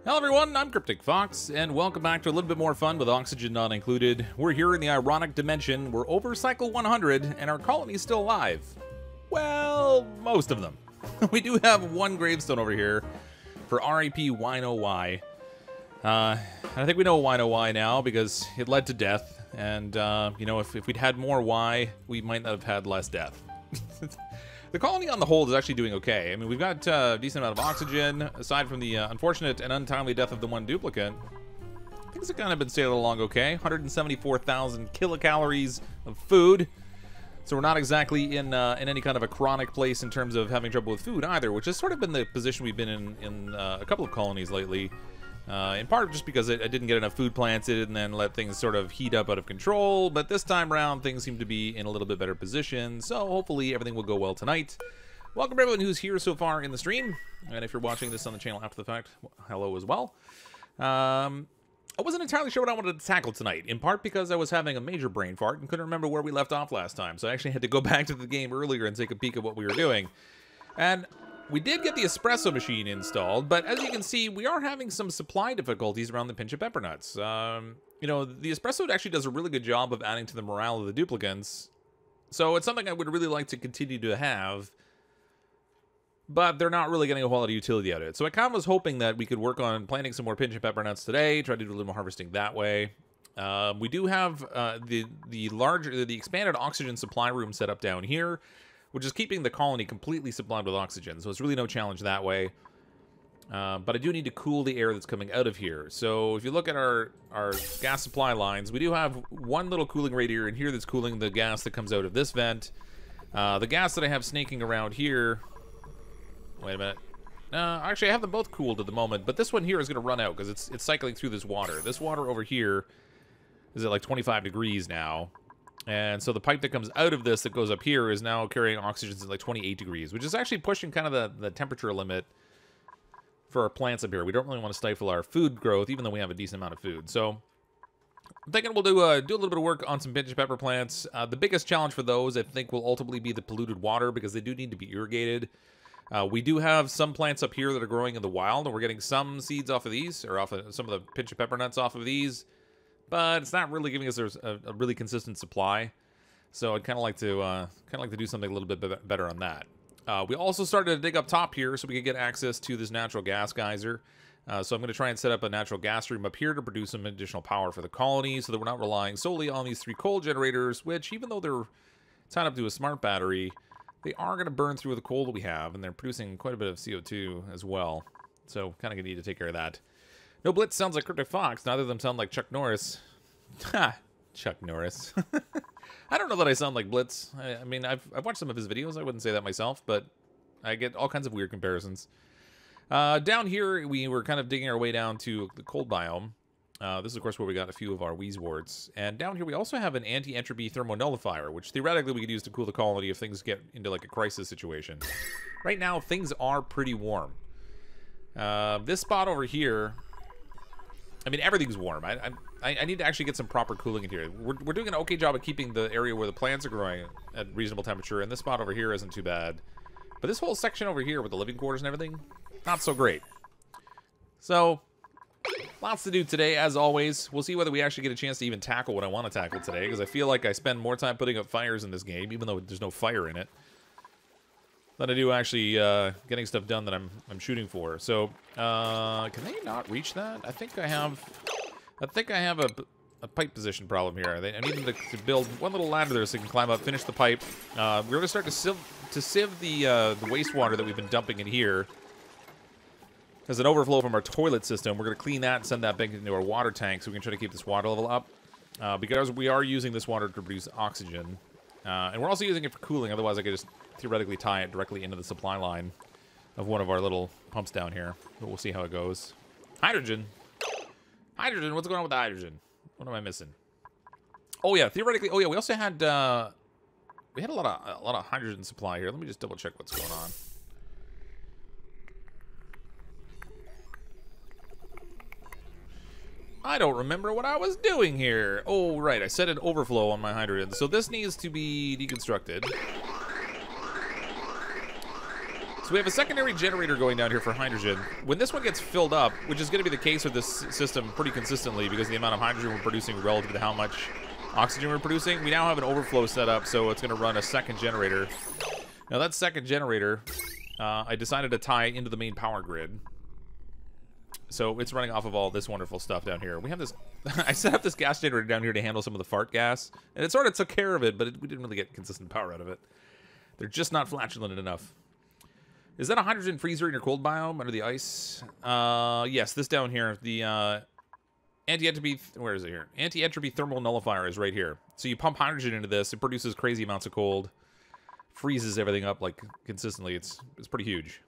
Hello everyone, I'm CrypticFox, and welcome back to a little bit more fun with oxygen not included. We're here in the ironic dimension. We're over cycle 100, and our colony's still alive. Well, most of them. We do have one gravestone over here for RIP Wino Y. I think we know Wino Y now because it led to death, and you know, if we'd had more Y, we might not have had less death. The colony on the whole is actually doing okay. I mean, we've got a decent amount of oxygen, aside from the unfortunate and untimely death of the one duplicant. Things have kind of been sailing along okay. 174,000 kilocalories of food. So we're not exactly in any kind of a chronic place in terms of having trouble with food either, which has sort of been the position we've been in a couple of colonies lately. In part just because I didn't get enough food planted and then let things sort of heat up out of control, but this time around things seem to be in a little bit better position, so hopefully everything will go well tonight. Welcome everyone who's here so far in the stream, and if you're watching this on the channel after the fact, hello as well. I wasn't entirely sure what I wanted to tackle tonight, in part because I was having a major brain fart and couldn't remember where we left off last time, so I actually had to go back to the game earlier and take a peek at what we were doing. And we did get the espresso machine installed, but as you can see, we are having some supply difficulties around the pincha pepper nuts. You know, the espresso actually does a really good job of adding to the morale of the duplicants, so it's something I would really like to continue to have, but they're not really getting a whole lot of utility out of it. So I kind of was hoping that we could work on planting some more pincha pepper nuts today, try to do a little more harvesting that way. We do have the expanded oxygen supply room set up down here, which is keeping the colony completely supplied with oxygen, so it's really no challenge that way. But I do need to cool the air that's coming out of here. So if you look at our gas supply lines, we do have one little cooling radiator in here that's cooling the gas that comes out of this vent. The gas that I have snaking around here... Wait a minute. Actually, I have them both cooled at the moment, but this one here is going to run out because it's cycling through this water. This water over here is at like 25 degrees now. And so the pipe that comes out of this that goes up here is now carrying oxygen at like 28 degrees, which is actually pushing kind of the temperature limit for our plants up here. We don't really want to stifle our food growth, even though we have a decent amount of food. So I'm thinking we'll do a little bit of work on some pincha pepper plants. The biggest challenge for those, I think, will ultimately be the polluted water because they do need to be irrigated. We do have some plants up here that are growing in the wild, and we're getting some seeds off of these, or off of some of the pincha pepper nuts off of these. But it's not really giving us a really consistent supply, so I'd kind of like to do something a little bit better on that. We also started to dig up top here so we could get access to this natural gas geyser. So I'm going to try and set up a natural gas stream up here to produce some additional power for the colony, so that we're not relying solely on these 3 coal generators, which, even though they're tied up to a smart battery, they are going to burn through the coal that we have, and they're producing quite a bit of CO2 as well. So kind of going to need to take care of that. No Blitz sounds like CrypticFox. Neither of them sound like Chuck Norris. Ha! Chuck Norris. I don't know that I sound like Blitz. I mean, I've watched some of his videos. I wouldn't say that myself, but I get all kinds of weird comparisons. Down here, we were kind of digging our way down to the cold biome. This is, of course, where we got a few of our Wheezeworts. And down here, we also have an anti-entropy thermonullifier, which theoretically we could use to cool the colony if things get into, like, a crisis situation. Right now, things are pretty warm. This spot over here... I mean, everything's warm. I need to actually get some proper cooling in here. We're doing an okay job of keeping the area where the plants are growing at reasonable temperature, and this spot over here isn't too bad. But this whole section over here with the living quarters and everything, not so great. So, lots to do today, as always. We'll see whether we actually get a chance to even tackle what I want to tackle today, because I feel like I spend more time putting up fires in this game, even though there's no fire in it, than I do actually getting stuff done that I'm shooting for. So, can they not reach that? I think I have a pipe position problem here. I need them to build one little ladder there so they can climb up, finish the pipe. We're going to start to sieve the wastewater that we've been dumping in here. There's an overflow from our toilet system. We're going to clean that and send that back into our water tank so we can try to keep this water level up. Because we are using this water to produce oxygen. And we're also using it for cooling, otherwise I could just theoretically tie it directly into the supply line of one of our little pumps down here. But we'll see how it goes. Hydrogen! Hydrogen! What's going on with the hydrogen? What am I missing? Oh yeah, theoretically, oh yeah, we also had, we had a lot of hydrogen supply here. Let me just double check what's going on. I don't remember what I was doing here. Oh, right. I set an overflow on my hydrogen. So this needs to be deconstructed. So we have a secondary generator going down here for hydrogen. When this one gets filled up, which is going to be the case with this system pretty consistently because of the amount of hydrogen we're producing relative to how much oxygen we're producing, we now have an overflow set up, so it's going to run a second generator. Now that second generator, I decided to tie into the main power grid. So it's running off of all this wonderful stuff down here. We have this... I set up this gas generator down here to handle some of the fart gas, and it sort of took care of it, but we didn't really get consistent power out of it. They're just not flatulent enough. Is that a hydrogen freezer in your cold biome under the ice? Yes, this down here. The anti-entropy... Where is it here? Anti-entropy thermal nullifier is right here. So you pump hydrogen into this. It produces crazy amounts of cold. Freezes everything up, like, consistently. It's pretty huge.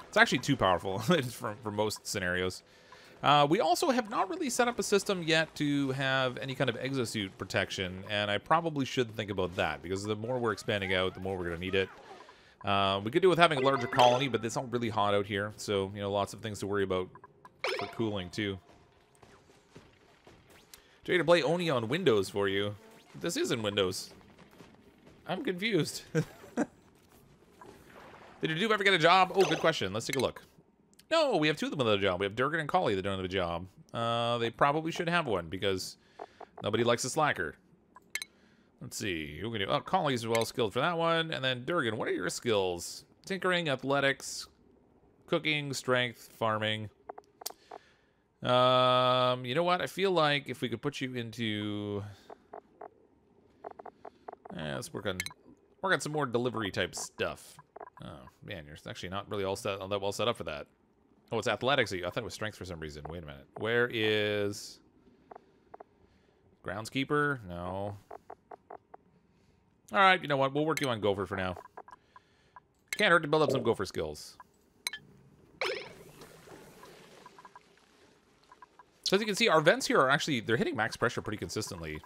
It's actually too powerful for most scenarios. We also have not really set up a system yet to have any kind of exosuit protection, and I probably should think about that, because the more we're expanding out, the more we're going to need it. We could do with having a larger colony, but it's not really hot out here, so, you know, lots of things to worry about for cooling, too. Trying to play Oni on Windows for you. This isn't Windows. I'm confused. Did your dude ever get a job? Oh, good question. Let's take a look. No, we have two of them without a job. We have Durgan and Collie that don't have a job. They probably should have one, because nobody likes a slacker. Let's see. Who can do? Oh, Collie's well skilled for that one. And then Durgan, what are your skills? Tinkering, athletics, cooking, strength, farming. You know what? I feel like if we could put you into... let's work on some more delivery type stuff. Oh, man, you're actually not really all that well set up for that. Oh, it's athletics. I thought it was strength for some reason. Wait a minute. Where is... Groundskeeper? No. Alright, you know what? We'll work you on Gopher for now. Can't hurt to build up some Gopher skills. So as you can see, our vents here are actually... They're hitting max pressure pretty consistently.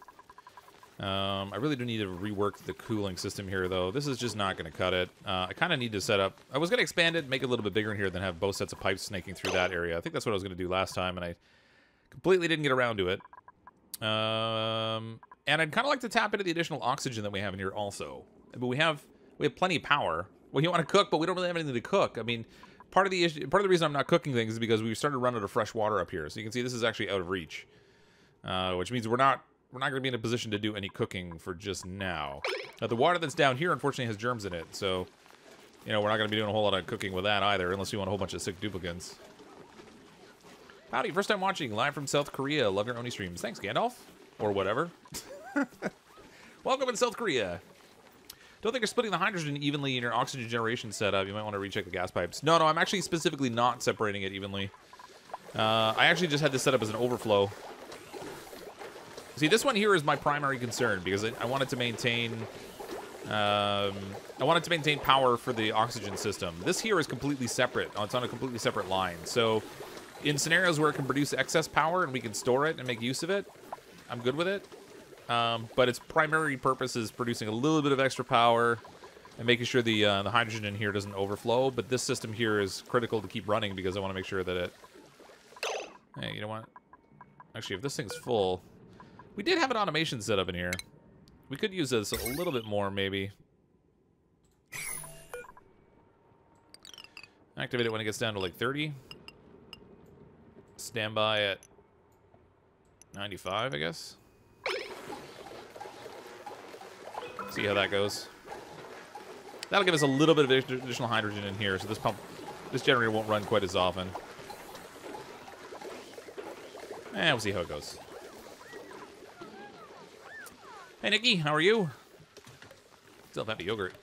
I really do need to rework the cooling system here, though. This is just not going to cut it. I kind of need to set up... I was going to expand it, make it a little bit bigger in here, than have both sets of pipes snaking through that area. I think that's what I was going to do last time, and I completely didn't get around to it. And I'd kind of like to tap into the additional oxygen that we have in here also. But we have plenty of power. Well, you want to cook, but we don't really have anything to cook. I mean, part of the reason I'm not cooking things is because we started to run out of fresh water up here. So you can see this is actually out of reach, which means we're not going to be in a position to do any cooking for just now. Now, the water that's down here, unfortunately, has germs in it. So, you know, we're not going to be doing a whole lot of cooking with that either, unless you want a whole bunch of sick duplicants. Howdy, first time watching, live from South Korea. Love your Oni streams. Thanks, Gandalf. Or whatever. Welcome in South Korea. Don't think you're splitting the hydrogen evenly in your oxygen generation setup. You might want to recheck the gas pipes. No, I'm actually specifically not separating it evenly. I actually just had this set up as an overflow. See, this one here is my primary concern because I wanted to maintain... I wanted to maintain power for the oxygen system. This here is completely separate. It's on a completely separate line. So, in scenarios where it can produce excess power and we can store it and make use of it, I'm good with it. But its primary purpose is producing a little bit of extra power and making sure the hydrogen in here doesn't overflow. But this system here is critical to keep running because I want to make sure that it... Hey, you know what? Actually, if this thing's full... We did have an automation set up in here. We could use this a little bit more, maybe. Activate it when it gets down to, like, 30. Standby at 95, I guess. See how that goes. That'll give us a little bit of additional hydrogen in here, so this generator won't run quite as often. And we'll see how it goes. Hey, Nikki, how are you? Still have yogurt.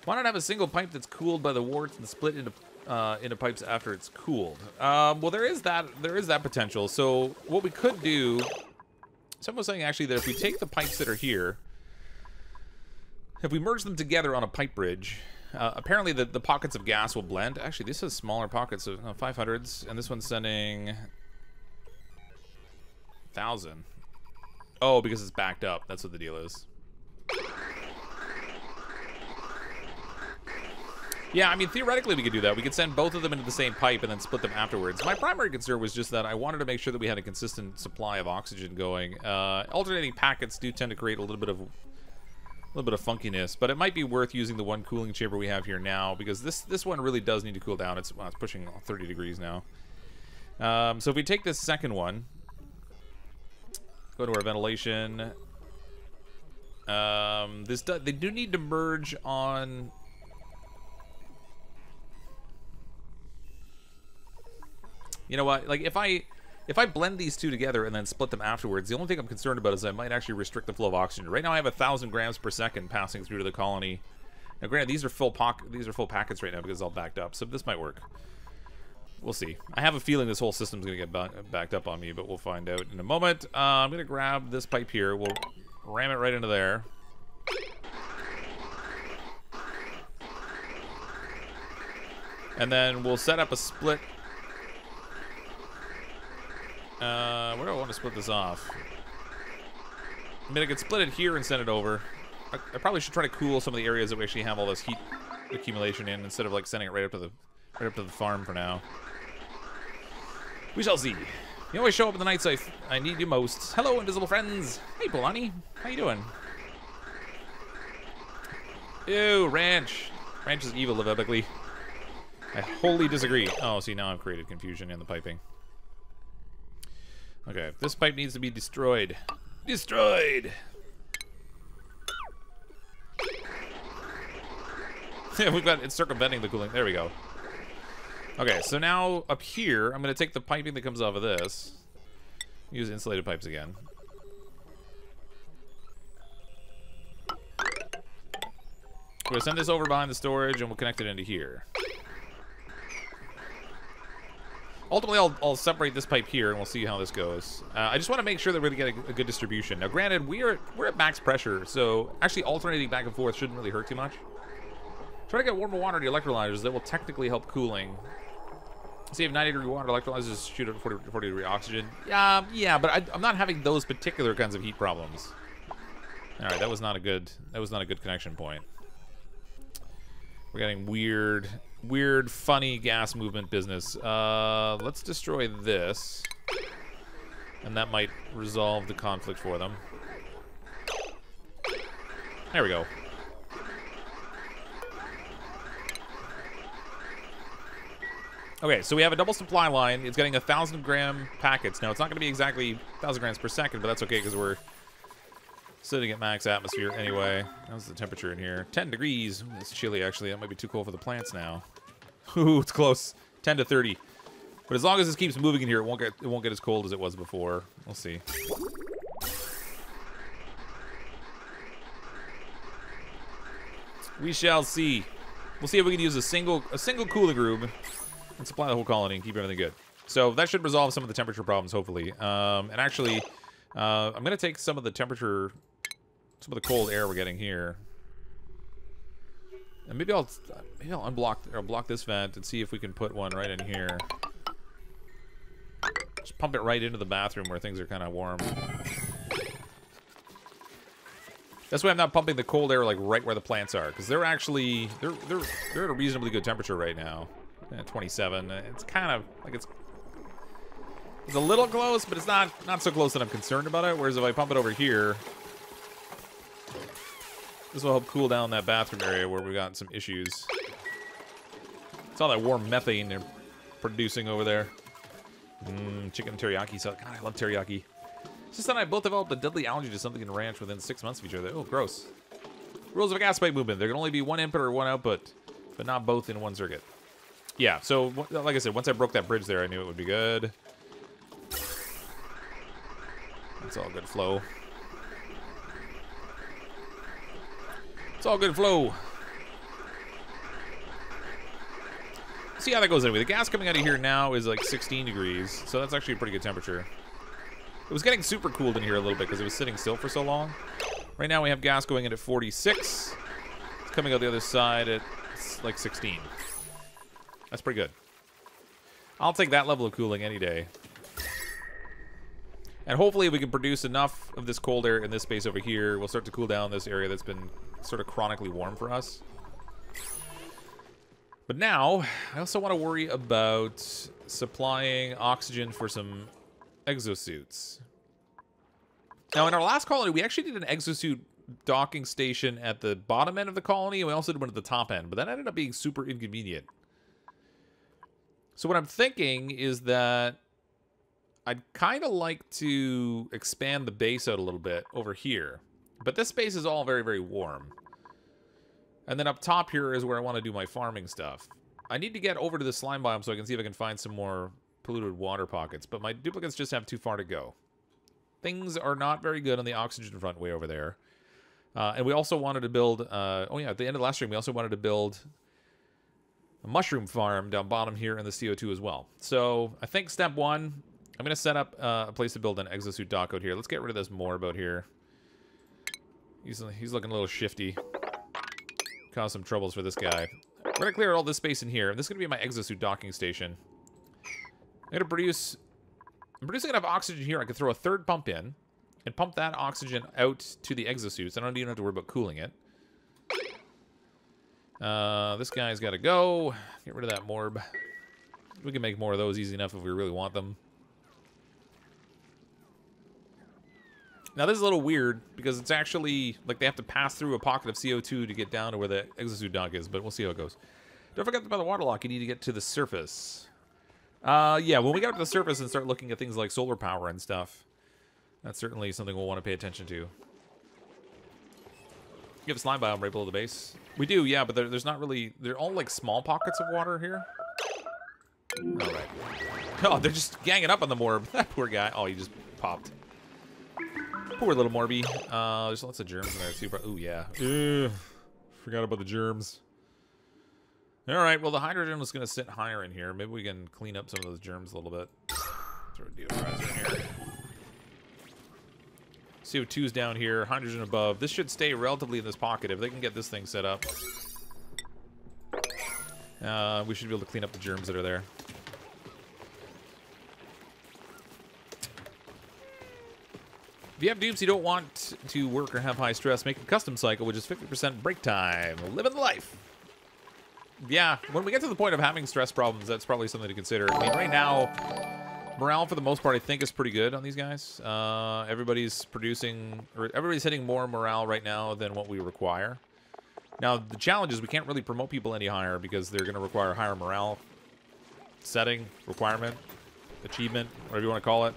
Why not have a single pipe that's cooled by the warts and split into pipes after it's cooled? Well, there is that potential. So what we could do... Someone was saying, actually, that if we take the pipes that are here, if we merge them together on a pipe bridge, apparently the pockets of gas will blend. Actually, this has smaller pockets of 500s, and this one's sending 1,000. Oh, because it's backed up. That's what the deal is. Yeah, I mean, theoretically we could do that. We could send both of them into the same pipe and then split them afterwards. My primary concern was just that I wanted to make sure that we had a consistent supply of oxygen going. Alternating packets do tend to create a little bit of little bit of funkiness, but it might be worth using the one cooling chamber we have here now, because this one really does need to cool down. It's pushing 30 degrees now. So if we take this second one, go to our ventilation. They do need to merge on. You know what? Like if I blend these two together and then split them afterwards, the only thing I'm concerned about is I might actually restrict the flow of oxygen. Right now I have 1,000 grams per second passing through to the colony. Now granted, these are full packets right now because it's all backed up, so this might work. We'll see. I have a feeling this whole system's going to get backed up on me, but we'll find out in a moment. I'm going to grab this pipe here. We'll ram it right into there. And then we'll set up a split. Where do I want to split this off? I mean, I could split it here and send it over. I probably should try to cool some of the areas that we actually have all this heat accumulation in, instead of like sending it right up to the farm for now. We shall see. You always show up in the nights I need you most. Hello, invisible friends. Hey, Polani. How you doing? Ew, ranch. Ranch is evil, inevitably. I wholly disagree. Oh, see, now I've created confusion in the piping. Okay, this pipe needs to be destroyed. Destroyed! Yeah, it's circumventing the cooling. There we go. Okay, so now up here, I'm going to take the piping that comes off of this. Use insulated pipes again. We're going to send this over behind the storage, and we'll connect it into here. Ultimately, I'll separate this pipe here, and we'll see how this goes. I just want to make sure that we're going to get a good distribution. Now, granted, we're at max pressure, so actually alternating back and forth shouldn't really hurt too much. Try to get warmer water to the electrolyzers. That will technically help cooling. See if 90-degree water electrolyzers shoot at 40-degree oxygen. Yeah, but I'm not having those particular kinds of heat problems. All right, that was not a good connection point. We're getting weird, funny gas movement business. Let's destroy this, and that might resolve the conflict for them. There we go. Okay, so we have a double supply line. It's getting 1,000-gram packets. Now, it's not going to be exactly 1,000 grams per second, but that's okay because we're sitting at max atmosphere anyway. How's the temperature in here? 10 degrees. Ooh, it's chilly, actually. That might be too cold for the plants now. Ooh, it's close. 10 to 30. But as long as this keeps moving in here, it won't get as cold as it was before. We'll see. We shall see. We'll see if we can use a single cooling room and supply the whole colony and keep everything good. So that should resolve some of the temperature problems, hopefully. And actually, I'm going to take some of the temperature, some of the cold air we're getting here. And maybe I'll block this vent and see if we can put one right in here. Just pump it right into the bathroom where things are kind of warm. That's why I'm not pumping the cold air like right where the plants are, because they're actually they're at a reasonably good temperature right now. 27. It's kind of like it's a little close, but it's not so close that I'm concerned about it. Whereas if I pump it over here, this will help cool down that bathroom area where we've got some issues. It's all that warm methane they're producing over there. Chicken teriyaki. So God, I love teriyaki. Sister and I both developed a deadly allergy to something in ranch within 6 months of each other. Oh, gross. Rules of a gas pipe movement. There can only be one input or one output, but not both in one circuit. Yeah, so like I said, once I broke that bridge there, I knew it would be good. It's all good flow. It's all good flow. See how that goes anyway. The gas coming out of here now is like 16 degrees, so that's actually a pretty good temperature. It was getting super cooled in here a little bit because it was sitting still for so long. Right now we have gas going in at 46. It's coming out the other side at like 16. That's pretty good. I'll take that level of cooling any day. And hopefully we can produce enough of this cold air in this space over here. We'll start to cool down this area that's been sort of chronically warm for us. But now, I also want to worry about supplying oxygen for some exosuits. Now, in our last colony, we actually did an exosuit docking station at the bottom end of the colony, and we also did one at the top end, but that ended up being super inconvenient. So what I'm thinking is that I'd kind of like to expand the base out a little bit over here. But this space is all very, very warm. And then up top here is where I want to do my farming stuff. I need to get over to the slime biome so I can see if I can find some more polluted water pockets. But my duplicates just have too far to go. Things are not very good on the oxygen front way over there. And we also wanted to build... oh yeah, at the end of the last stream, we also wanted to build a mushroom farm down bottom here in the CO2 as well. So I think step one, I'm going to set up a place to build an Exosuit dock out here. Let's get rid of this morb out here. He's looking a little shifty. Cause some troubles for this guy. We're going to clear all this space in here. This is going to be my Exosuit docking station. I'm going to produce... I'm producing enough oxygen here. I can throw a third pump in and pump that oxygen out to the Exosuits. I don't even have to worry about cooling it. This guy's got to go. Get rid of that morb. We can make more of those easy enough if we really want them. Now, this is a little weird because it's actually, like, they have to pass through a pocket of CO2 to get down to where the Exosuit dock is, but we'll see how it goes. Don't forget about the water lock. You need to get to the surface. Yeah, when we get up to the surface and start looking at things like solar power and stuff, that's certainly something we'll want to pay attention to. You have a slime biome right below the base? We do, yeah, but there's not really... They're all, like, small pockets of water here. All right. Oh, they're just ganging up on the morb. That poor guy. Oh, he just popped. Poor little Morby. There's lots of germs in there too. Ooh, yeah. Ugh, forgot about the germs. Alright, well the hydrogen was going to sit higher in here. Maybe we can clean up some of those germs a little bit. Throw a deodorizer in here. CO2's down here, hydrogen above. This should stay relatively in this pocket if they can get this thing set up. We should be able to clean up the germs that are there. If you have dupes you don't want to work or have high stress, make a custom cycle, which is 50% break time. Living the life. Yeah, when we get to the point of having stress problems, that's probably something to consider. I mean, right now, morale for the most part, I think, is pretty good on these guys. Everybody's producing, or everybody's hitting more morale right now than what we require. Now, the challenge is we can't really promote people any higher because they're going to require higher morale setting, requirement, achievement, whatever you want to call it.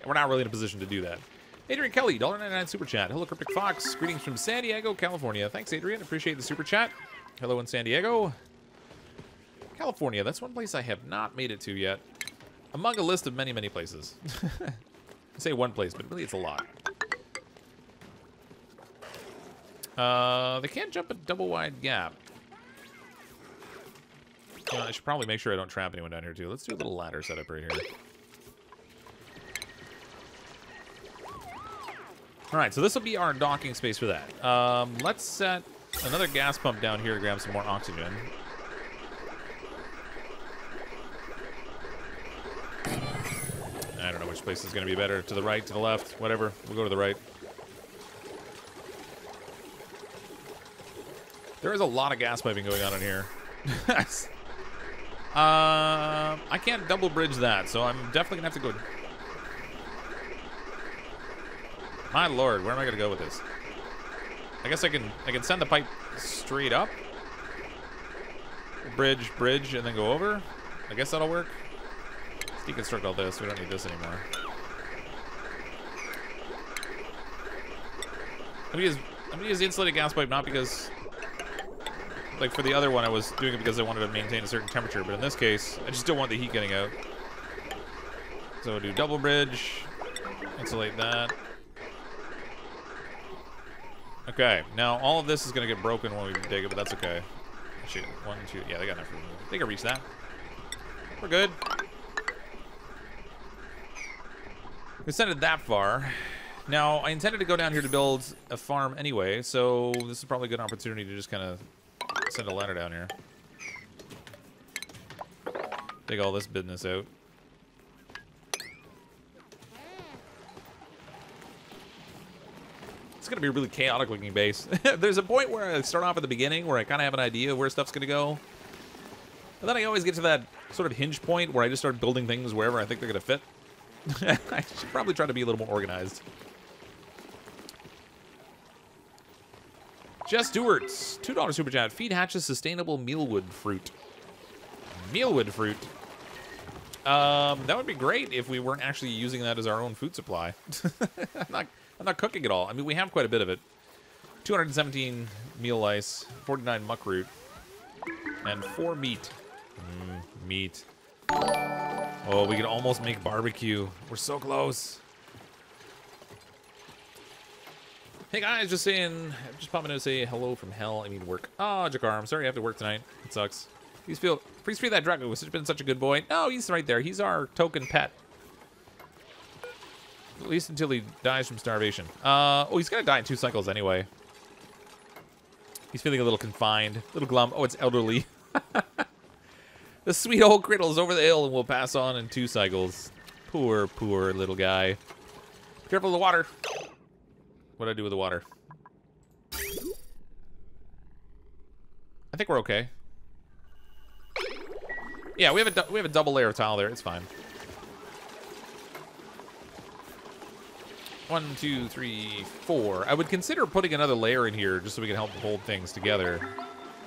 And we're not really in a position to do that. Adrian Kelly, $1.99 super chat. Hello, CrypticFox. Greetings from San Diego, California. Thanks, Adrian. Appreciate the super chat. Hello in San Diego. California, that's one place I have not made it to yet. Among a list of many, many places. I say one place, but really it's a lot. They can't jump a double wide gap. I should probably make sure I don't trap anyone down here, too. Let's do a little ladder setup right here. Alright, so this will be our docking space for that. Let's set another gas pump down here to grab some more oxygen. I don't know which place is going to be better. To the right, to the left, whatever. We'll go to the right. There is a lot of gas piping going on in here. I can't double bridge that, so I'm definitely going to have to go... My lord, where am I going to go with this? I guess I can send the pipe straight up. Bridge, and then go over. I guess that'll work. Let's deconstruct all this. We don't need this anymore. I'm gonna use the insulated gas pipe not because, like for the other one, I was doing it because I wanted to maintain a certain temperature, but in this case, I just don't want the heat getting out. So we'll do double bridge, insulate that. Okay, now all of this is going to get broken when we dig it, but that's okay. Actually, 1, 2, yeah, they got enough room. They can reach that. We're good. We sent it that far. Now, I intended to go down here to build a farm anyway, so this is probably a good opportunity to just kind of send a ladder down here. Dig all this business out. It's going to be a really chaotic looking base. There's a point where I start off at the beginning where I kind of have an idea of where stuff's going to go. And then I always get to that sort of hinge point where I just start building things wherever I think they're going to fit. I should probably try to be a little more organized. Jess Stewart's $2 super chat. Feed hatches sustainable mealwood fruit. Mealwood fruit. That would be great if we weren't actually using that as our own food supply. I'm not cooking it all. I mean, we have quite a bit of it. 217 meal lice, 49 muck root, and 4 meat. Meat. Oh, we could almost make barbecue. We're so close. Hey guys, just popping in to say hello from hell. I mean work. Oh, Jakar, I'm sorry you have to work tonight. It sucks. Please free that Draco. He's been such a good boy. No, he's right there. He's our token pet. At least until he dies from starvation. Oh, he's gonna die in 2 cycles anyway. He's feeling a little confined, a little glum. Oh, it's elderly. The sweet old Criddle's over the hill and will pass on in 2 cycles. Poor, poor little guy. Be careful of the water. What'd I do with the water? I think we're okay. Yeah, we have a double layer of tile there. It's fine. 1, 2, 3, 4. I would consider putting another layer in here just so we can help hold things together.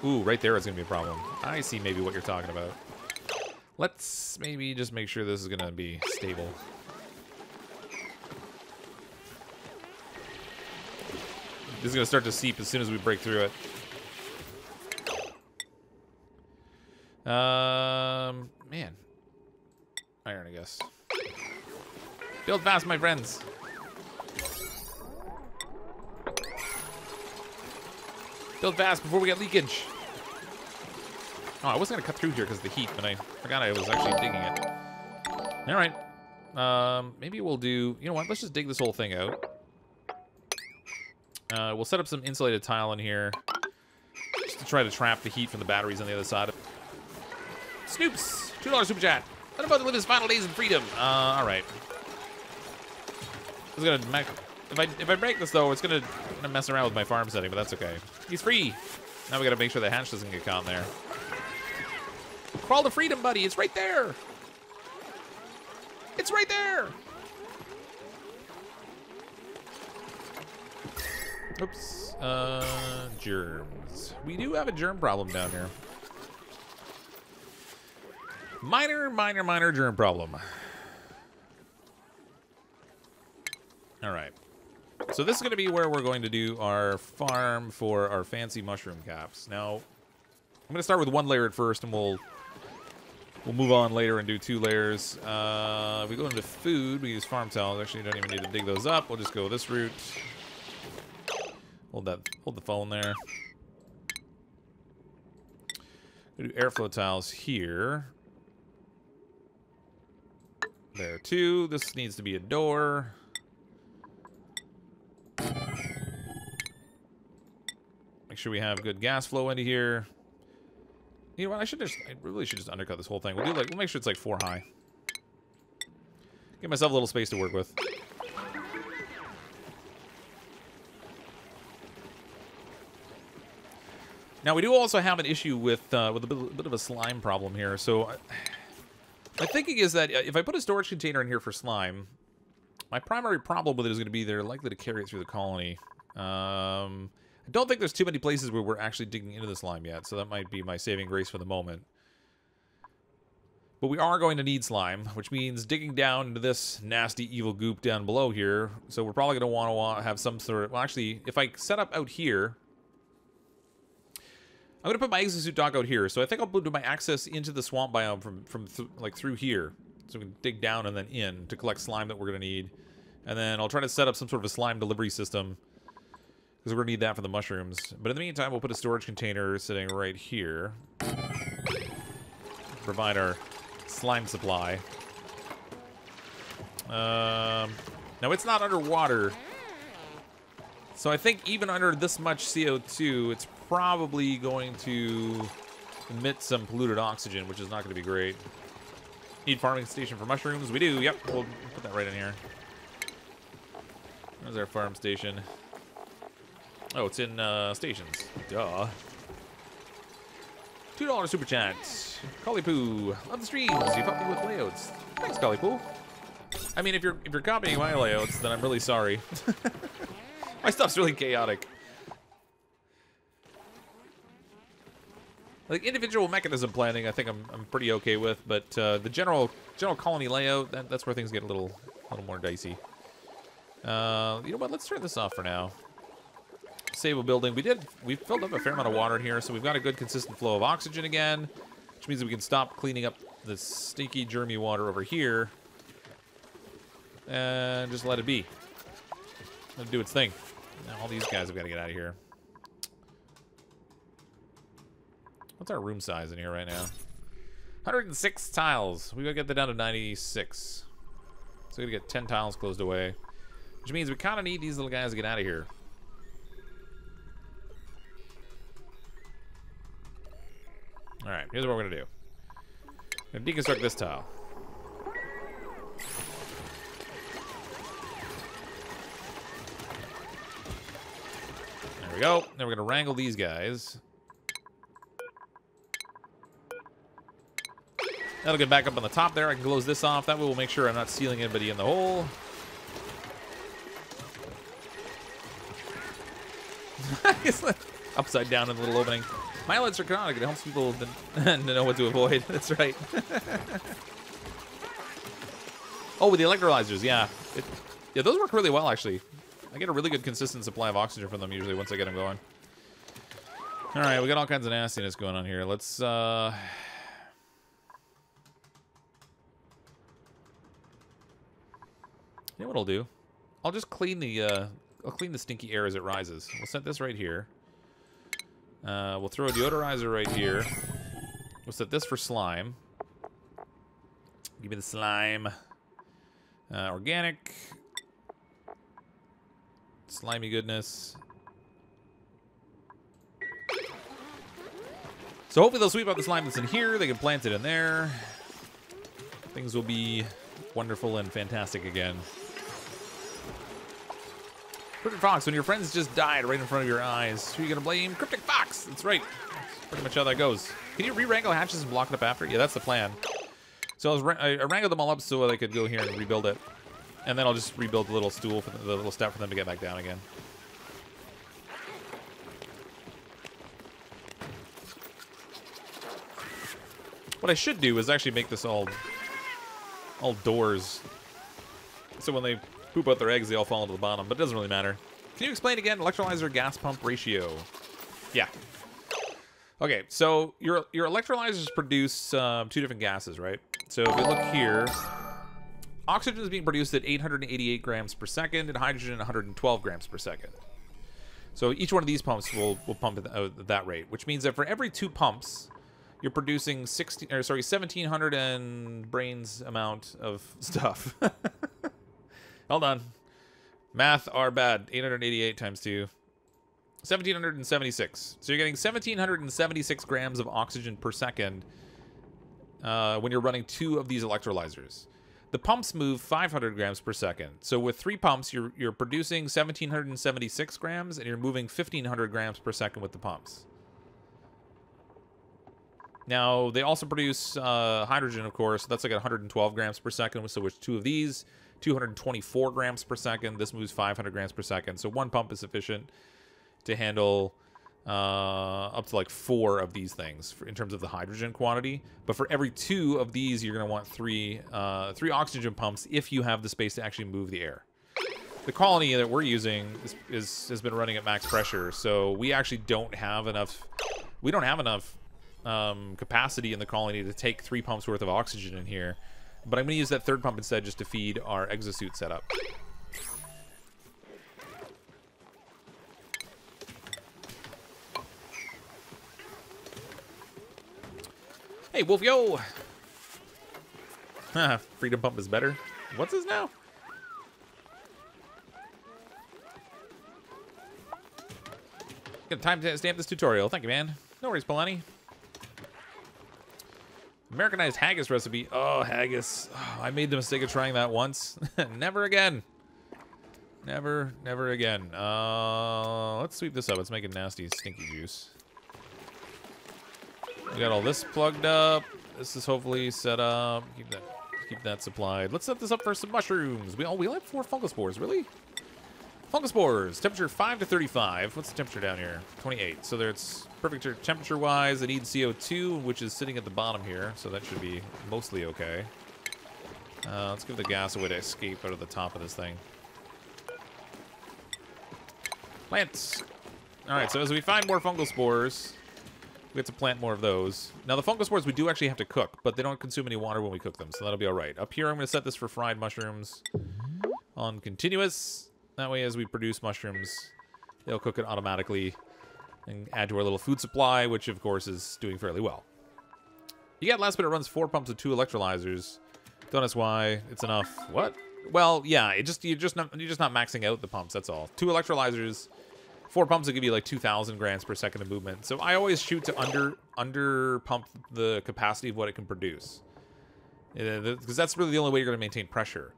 Ooh, right there is going to be a problem. I see maybe what you're talking about. Let's maybe just make sure this is going to be stable. This is going to start to seep as soon as we break through it. Man. Iron, I guess. Build fast, my friends. Build fast before we get leakage. Oh, I wasn't going to cut through here because of the heat, but I forgot I was actually digging it. All right. Maybe we'll do... You know what? Let's just dig this whole thing out. We'll set up some insulated tile in here just to try to trap the heat from the batteries on the other side. Snoops! $2 super chat. What about to live his final days in freedom? All right. I was gonna if I break this though, it's gonna mess around with my farm setting, but that's okay. He's free. Now we gotta make sure the hatch doesn't get caught in there. Crawl to freedom, buddy. It's right there. It's right there. Oops. Germs. We do have a germ problem down here. Minor germ problem. All right. So this is going to be where we're going to do our farm for our fancy mushroom caps. Now, I'm going to start with 1 layer at first, and we'll move on later and do 2 layers. We go into food. We use farm towels. Actually, you don't even need to dig those up. We'll just go this route. Hold the phone there. We'll do airflow tiles here. There too. This needs to be a door. Make sure we have good gas flow into here. You know what? I really should just undercut this whole thing. We'll make sure it's like 4 high. Give myself a little space to work with. Now we do also have an issue with a bit of a slime problem here. So my thinking is that if I put a storage container in here for slime, my primary problem with it is going to be they're likely to carry it through the colony. I don't think there's too many places where we're actually digging into the slime yet, so that might be my saving grace for the moment. But we are going to need slime, which means digging down into this nasty evil goop down below here. So we're probably going to want to have some sort of... Well, actually, if I set up out here... I'm going to put my Exosuit dock out here. So I think I'll do my access into the swamp biome like through here. So we can dig down and then in to collect slime that we're going to need. And then I'll try to set up some sort of a slime delivery system, because we're going to need that for the mushrooms. But in the meantime, we'll put a storage container sitting right here. Provide our slime supply. Now, it's not underwater. So I think even under this much CO2, it's probably going to emit some polluted oxygen, which is not going to be great. Need farming station for mushrooms? We do, yep. We'll put that right in here. There's our farm station. Oh, it's in stations. Duh. $2 super chat. Collipoo. Love the streams. You've helped me with layouts. Thanks, Collipoo. I mean, if you're copying my layouts, then I'm really sorry. My stuff's really chaotic. Like individual mechanism planning, I think I'm pretty okay with, but the general colony layout, that's where things get a little more dicey. You know what? Let's turn this off for now. Save a building. We filled up a fair amount of water in here, so we've got a good consistent flow of oxygen again, which means we can stop cleaning up the stinky, germy water over here and just let it be. Let it do its thing. Now, all these guys have got to get out of here. What's our room size in here right now? 106 tiles. We gotta get that down to 96. So we gotta get 10 tiles closed away, which means we kind of need these little guys to get out of here. All right, here's what we're gonna do. We're gonna deconstruct this tile. There we go. Then we're gonna wrangle these guys. That'll get back up on the top there. I can close this off. That way we'll make sure I'm not sealing anybody in the hole. Upside down in the little opening. Myelids are canonic. It helps people to know what to avoid. That's right. Oh, with the electrolyzers, yeah. Yeah, those work really well, actually. I get a really good consistent supply of oxygen from them usually once I get them going. All right, we got all kinds of nastiness going on here. Let's... You know what I'll do? I'll just clean the stinky air as it rises. We'll set this right here. We'll throw a deodorizer right here. We'll set this for slime. Give me the slime. Organic. Slimy goodness. So hopefully they'll sweep out the slime that's in here. They can plant it in there. Things will be wonderful and fantastic again. CrypticFox, when your friends just died right in front of your eyes, who are you going to blame? CrypticFox! That's right. That's pretty much how that goes. Can you re-wrangle hatches and block it up after? Yeah, that's the plan. So I wrangled them all up so I could go here and rebuild it. And then I'll just rebuild the little stool, for the little step for them to get back down again. What I should do is actually make this all doors. So when they poop out their eggs, they all fall into the bottom, but it doesn't really matter. Can you explain again electrolyzer gas pump ratio? Yeah. Okay, so your electrolyzers produce 2 different gases, right? So if you look here, oxygen is being produced at 888 grams per second and hydrogen at 112 grams per second. So each one of these pumps will pump at that rate, which means that for every 2 pumps, you're producing 1,700 and brains amount of stuff. Hold on. Math are bad. 888 times 2. 1,776. So you're getting 1,776 grams of oxygen per second when you're running 2 of these electrolyzers. The pumps move 500 grams per second. So with 3 pumps, you're producing 1,776 grams, and you're moving 1,500 grams per second with the pumps. Now, they also produce hydrogen, of course. That's like 112 grams per second. So with 2 of these, 224 grams per second. This moves 500 grams per second. So 1 pump is sufficient to handle up to like 4 of these things in terms of the hydrogen quantity. But for every 2 of these, you're going to want 3 oxygen pumps if you have the space to actually move the air. The colony that we're using has been running at max pressure, so we actually don't have enough. We don't have enough capacity in the colony to take 3 pumps worth of oxygen in here. But I'm going to use that 3rd pump instead just to feed our Exosuit setup. Hey, Wolf, yo! Freedom pump is better. What's this now? Got time to stamp this tutorial. Thank you, man. No worries, Polani. Americanized haggis recipe. Oh, haggis. Oh, I made the mistake of trying that once. Never again. Never again. Let's sweep this up. Let's make a nasty, stinky juice. We got all this plugged up. This is hopefully set up. Keep that supplied. Let's set this up for some mushrooms. We only have 4 fungal spores. Really? Fungal spores, temperature 5 to 35. What's the temperature down here? 28. So there's perfect temperature-wise. It needs CO2, which is sitting at the bottom here, so that should be mostly okay. Let's give the gas a way to escape out of the top of this thing. Plants. All right, so as we find more fungal spores, we have to plant more of those. Now, the fungal spores we do actually have to cook, but they don't consume any water when we cook them, so that'll be all right. Up here, I'm going to set this for fried mushrooms on continuous. That way, as we produce mushrooms, they'll cook it automatically and add to our little food supply, which, of course, is doing fairly well. You get last bit, it runs 4 pumps of 2 electrolyzers. Don't ask why. It's enough. What? Well, yeah, you're just not maxing out the pumps, that's all. 2 electrolyzers, 4 pumps will give you like 2,000 grams per second of movement. So I always shoot to under pump the capacity of what it can produce. Because that's really the only way you're going to maintain pressure.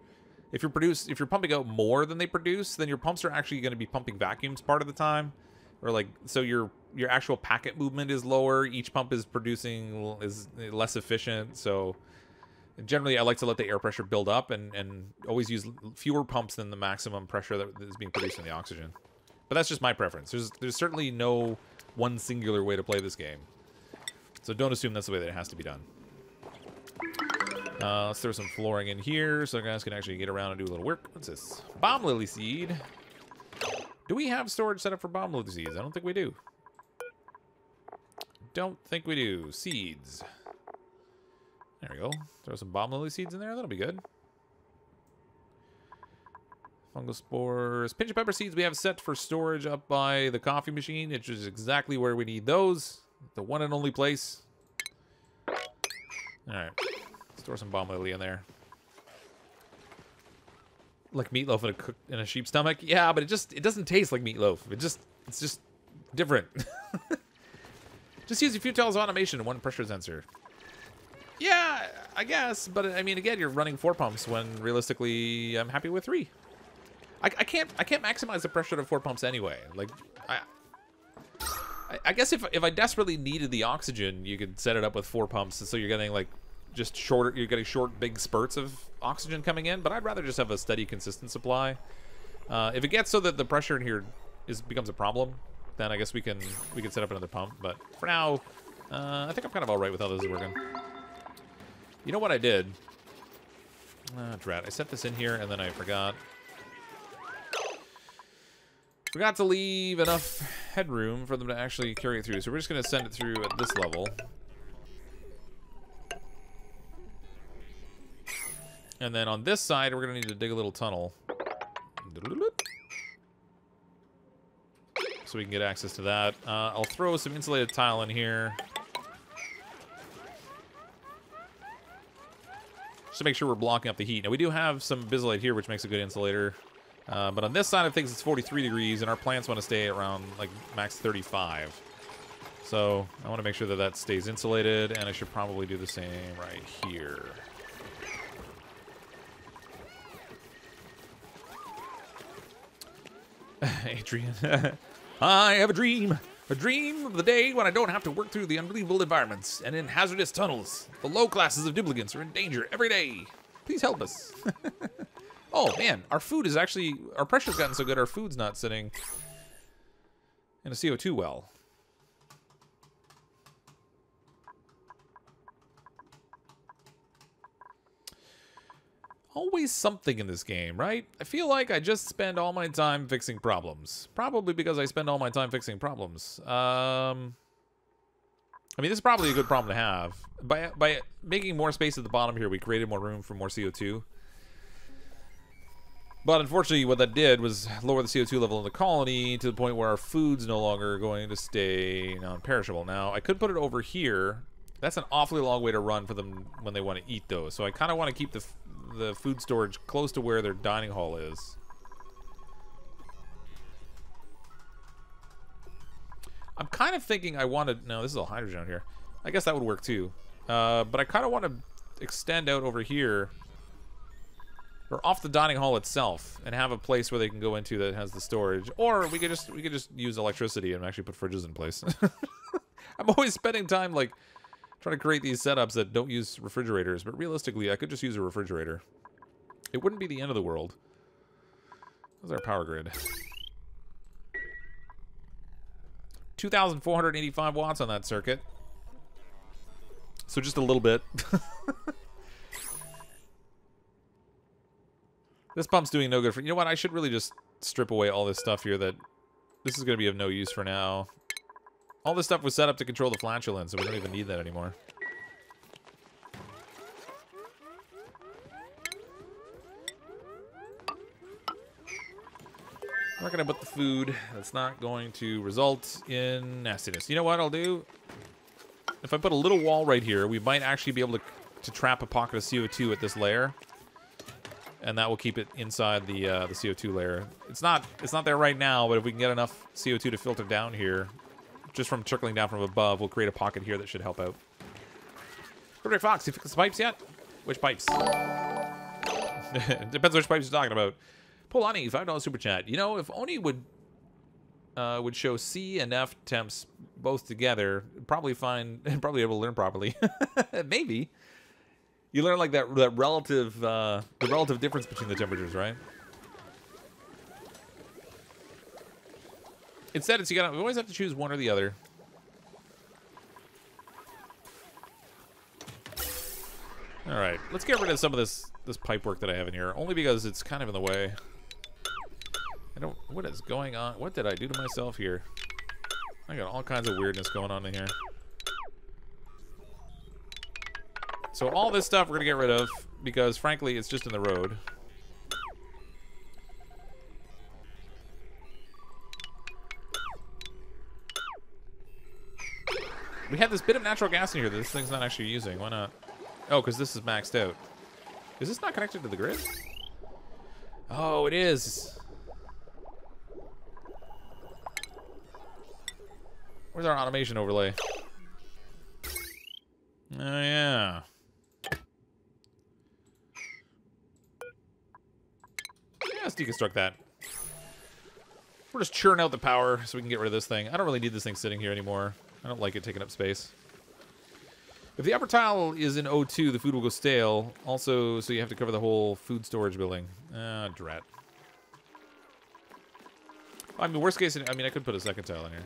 If you're pumping out more than they produce, then your pumps are actually going to be pumping vacuums part of the time, or like so your actual packet movement is lower. Each pump is less efficient. So generally, I like to let the air pressure build up and always use fewer pumps than the maximum pressure that is being produced in the oxygen. But that's just my preference. There's certainly no one singular way to play this game, so don't assume that's the way that it has to be done. Let's throw some flooring in here so guys can actually get around and do a little work. What's this? Bomb lily seed. Do we have storage set up for bomb lily seeds? I don't think we do. Don't think we do. Seeds. There we go. Throw some bomb lily seeds in there. That'll be good. Fungal spores. Pincha pepper seeds we have set for storage up by the coffee machine, which is exactly where we need those. The one and only place. Alright. Store some bomb lily in there. Like meatloaf in a sheep's stomach? Yeah, but it doesn't taste like meatloaf. It's just different. Just use a few tiles of automation and 1 pressure sensor. Yeah, I guess, but I mean, again, you're running 4 pumps when realistically I'm happy with 3. I can't maximize the pressure of 4 pumps anyway. Like I guess if I desperately needed the oxygen, you could set it up with 4 pumps, so you're getting like just shorter. You're getting short, big spurts of oxygen coming in. But I'd rather just have a steady, consistent supply. If it gets so that the pressure in here becomes a problem, then I guess we can set up another pump. But for now, I think I'm kind of all right with how this is working. You know what I did? Drat. I set this in here and then I forgot. Forgot to leave enough headroom for them to actually carry it through. So we're just going to send it through at this level. And then on this side, we're going to need to dig a little tunnel. So we can get access to that. I'll throw some insulated tile in here. Just to make sure we're blocking up the heat. Now, we do have some bisolite here, which makes a good insulator. But on this side of things, it's 43 degrees, and our plants want to stay around, like, max 35. So I want to make sure that that stays insulated, and I should probably do the same right here. Adrian. I have a dream. A dream of the day when I don't have to work through the unbelievable environments and in hazardous tunnels. The low classes of duplicants are in danger every day. Please help us. Oh, man. Our food is actually... Our pressure's gotten so good, our food's not sitting in a CO2 well. Always something in this game, right? I feel like I just spend all my time fixing problems. Probably because I spend all my time fixing problems. I mean, this is probably a good problem to have. By making more space at the bottom here, we created more room for more CO2. But unfortunately, what that did was lower the CO2 level in the colony to the point where our food's no longer going to stay non-perishable. Now, I could put it over here. That's an awfully long way to run for them when they want to eat those. So I kind of want to keep the food storage close to where their dining hall is. I'm kind of thinking I want to... No, this is all hydrogen out here. I guess that would work too. But I kind of want to extend out over here, or off the dining hall itself, and have a place where they can go into that has the storage. Or we could just use electricity and actually put fridges in place. I'm always spending time like trying to create these setups that don't use refrigerators, but realistically, I could just use a refrigerator. It wouldn't be the end of the world. How's our power grid? 2,485 watts on that circuit. So just a little bit. This pump's doing no good for... You know what? I should really just strip away all this stuff here that... This is going to be of no use for now. All this stuff was set up to control the flatulence, so we don't even need that anymore. I'm not going to put the food. That's not going to result in nastiness. You know what I'll do? If I put a little wall right here, we might actually be able to trap a pocket of CO2 at this layer. And that will keep it inside the CO2 layer. It's not there right now, but if we can get enough CO2 to filter down here, just from trickling down from above, we'll create a pocket here that should help out. CrypticFox, you fixed the pipes yet? Which pipes? Depends which pipes you're talking about. Polani, $5 super chat. You know, if Oni would show C and F temps both together, probably able to learn properly. Maybe. You learn like that relative the relative difference between the temperatures, right? Instead, we always have to choose one or the other. All right, let's get rid of some of this pipe work that I have in here, only because it's kind of in the way. What is going on? What did I do to myself here? I got all kinds of weirdness going on in here. So all this stuff we're gonna get rid of because, frankly, it's just in the road. We had this bit of natural gas in here that this thing's not actually using. Why not? Oh, because this is maxed out. Is this not connected to the grid? Oh, it is. Where's our automation overlay? Oh, yeah. Yeah, let's deconstruct that. We're just churning out the power so we can get rid of this thing. I don't really need this thing sitting here anymore. I don't like it taking up space. If the upper tile is in O2, the food will go stale. Also, so you have to cover the whole food storage building. Ah, drat. I mean, worst case, I mean, I could put a second tile in here.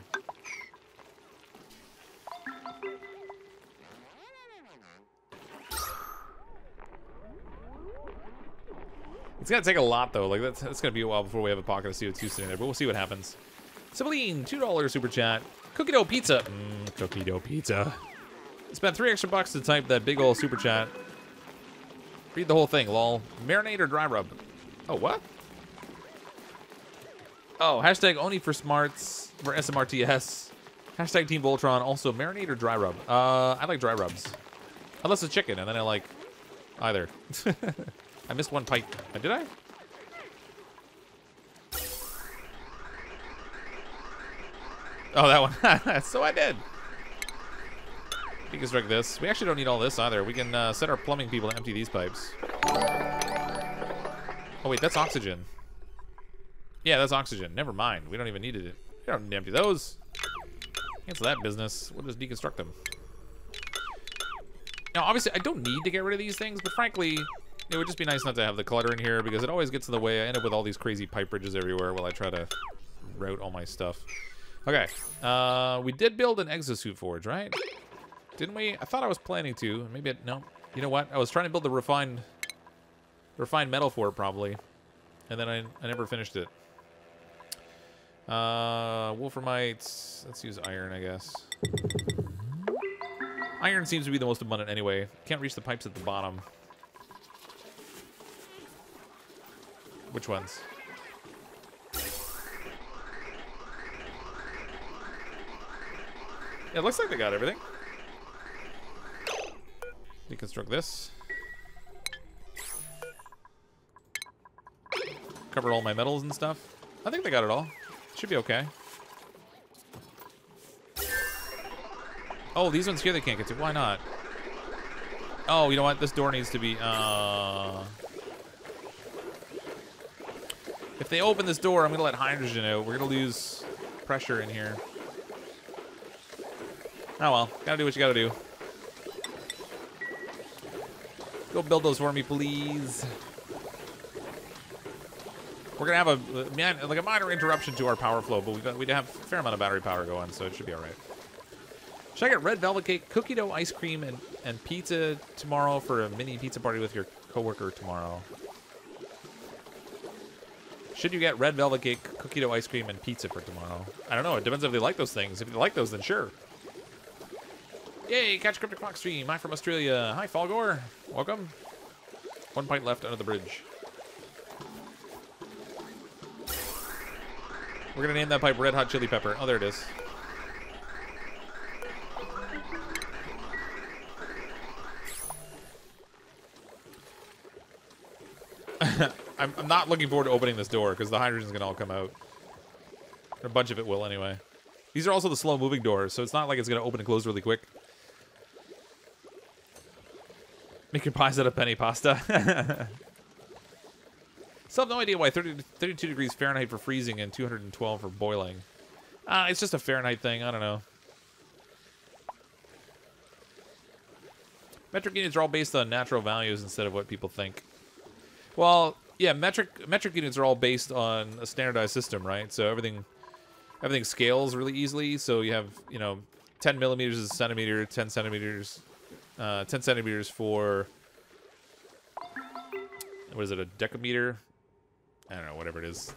It's gonna take a lot though. Like that's gonna be a while before we have a pocket of CO2 sitting there. But we'll see what happens. Sibylline, $2 super chat. Cookie dough pizza. Cookie dough pizza. Spent $3 extra to type that big ol' super chat. Read the whole thing, lol. Marinate or dry rub? Oh, what? Oh, hashtag only for smarts for SMRTS. Hashtag Team Voltron. Also, marinate or dry rub? I like dry rubs. Unless it's chicken, and then I like either. I missed one pipe. Did I? Oh, that one. So I did. Deconstruct this. We actually don't need all this either. We can set our plumbing people to empty these pipes. Oh, wait, that's oxygen. Yeah, that's oxygen. Never mind. We don't even need it. We don't need to empty those. Cancel that business. We'll just deconstruct them. Now, obviously, I don't need to get rid of these things, but frankly, it would just be nice not to have the clutter in here because it always gets in the way. I end up with all these crazy pipe bridges everywhere while I try to route all my stuff. Okay. We did build an Exosuit forge, right? Didn't we? I thought I was planning to. Maybe no. You know what? I was trying to build the refined metal for it probably, and then I never finished it. Wolframites. Let's use iron, I guess. Iron seems to be the most abundant anyway. Can't reach the pipes at the bottom. Which ones? Yeah, it looks like they got everything. Deconstruct this. Cover all my metals and stuff. I think they got it all. Should be okay. Oh, these ones here they can't get to. Why not? Oh, you know what? This door needs to be... If they open this door, I'm going to let hydrogen out. We're going to lose pressure in here. Oh well. Gotta do what you gotta do. Go build those for me, please. We're gonna have a minor interruption to our power flow, but we have a fair amount of battery power going, so it should be all right. Should I get red velvet cake, cookie dough ice cream, and pizza tomorrow for a mini pizza party with your coworker tomorrow? Should you get red velvet cake, cookie dough ice cream, and pizza for tomorrow? I don't know. It depends if they like those things. If they like those, then sure. Yay, catch CrypticFox stream. Hi from Australia. Hi, Falgor. Welcome. 1 pint left under the bridge. We're going to name that pipe Red Hot Chili Pepper. Oh, there it is. I'm not looking forward to opening this door because the hydrogen's going to all come out. A bunch of it will anyway. These are also the slow-moving doors, so it's not like it's going to open and close really quick. Make your pies out of penny pasta. Still have no idea why 32 degrees Fahrenheit for freezing and 212 for boiling. It's just a Fahrenheit thing. I don't know. Metric units are all based on natural values instead of what people think. Well, yeah, metric units are all based on a standardized system, right? So everything scales really easily. So you have, 10 millimeters is a centimeter, 10 centimeters for, what is it, a decameter? I don't know, whatever it is.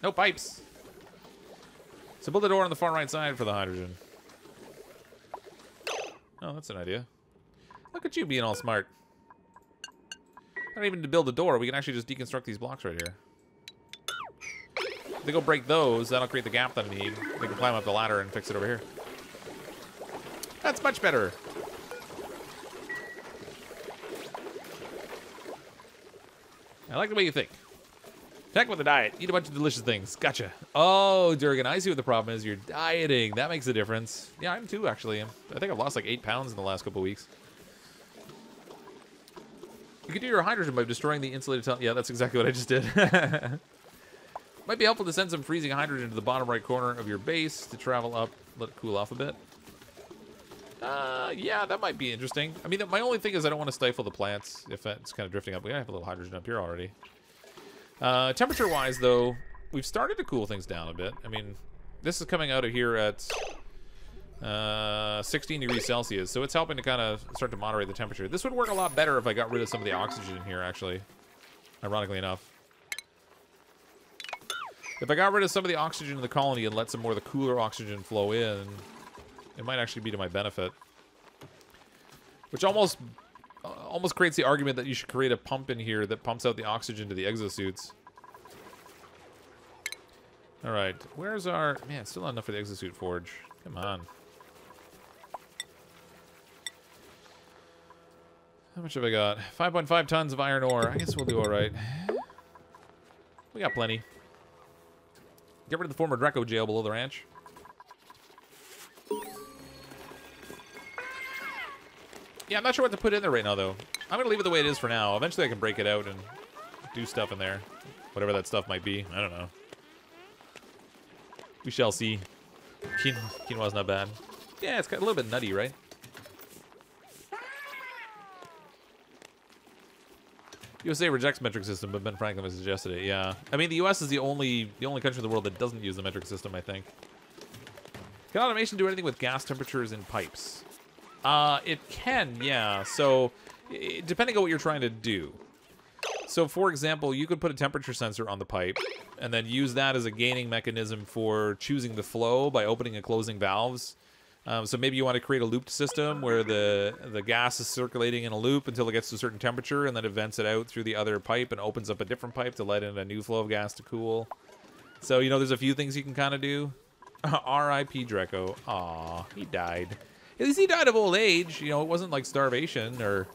No pipes. So build a door on the far right side for the hydrogen. Oh, that's an idea. Look at you being all smart. Not even to build a door, we can actually just deconstruct these blocks right here. If they go break those, that'll create the gap that I need. We can climb up the ladder and fix it over here. That's much better. I like the way you think. Check with the diet. Eat a bunch of delicious things. Gotcha. Oh, Durgan, I see what the problem is. You're dieting. That makes a difference. Yeah, I'm too, actually. I think I've lost like 8 pounds in the last couple weeks. You can do your hydrogen by destroying the insulated tunnel. Yeah, that's exactly what I just did. Might be helpful to send some freezing hydrogen to the bottom right corner of your base to travel up, let it cool off a bit. Yeah, that might be interesting. I mean, my only thing is I don't want to stifle the plants if it's kind of drifting up. We have a little hydrogen up here already. Temperature-wise, though, we've started to cool things down a bit. I mean, this is coming out of here at 16 degrees Celsius, so it's helping to kind of start to moderate the temperature. This would work a lot better if I got rid of some of the oxygen in here, actually, ironically enough. If I got rid of some of the oxygen in the colony and let some more of the cooler oxygen flow in, it might actually be to my benefit. Which almost creates the argument that you should create a pump in here that pumps out the oxygen to the exosuits. Alright, where's our... Man, still not enough for the exosuit forge. Come on. How much have I got? 5.5 tons of iron ore. I guess we'll do alright. We got plenty. Get rid of the former Draco jail below the ranch. Yeah, I'm not sure what to put in there right now, though. I'm going to leave it the way it is for now. Eventually I can break it out and do stuff in there. Whatever that stuff might be. I don't know. We shall see. Quinoa's not bad. Yeah, it's got a little bit nutty, right? USA rejects metric system, but Ben Franklin has suggested it. Yeah, I mean the U.S. is the only country in the world that doesn't use the metric system. I think. Can automation do anything with gas temperatures in pipes? It can, yeah. So, depending on what you're trying to do. So, for example, you could put a temperature sensor on the pipe and then use that as a gaining mechanism for choosing the flow by opening and closing valves. So maybe you want to create a looped system where the gas is circulating in a loop until it gets to a certain temperature, and then it vents it out through the other pipe and opens up a different pipe to let in a new flow of gas to cool. So, there's a few things you can kind of do. R.I.P. Draco. Aw, he died. At least he died of old age. It wasn't like starvation or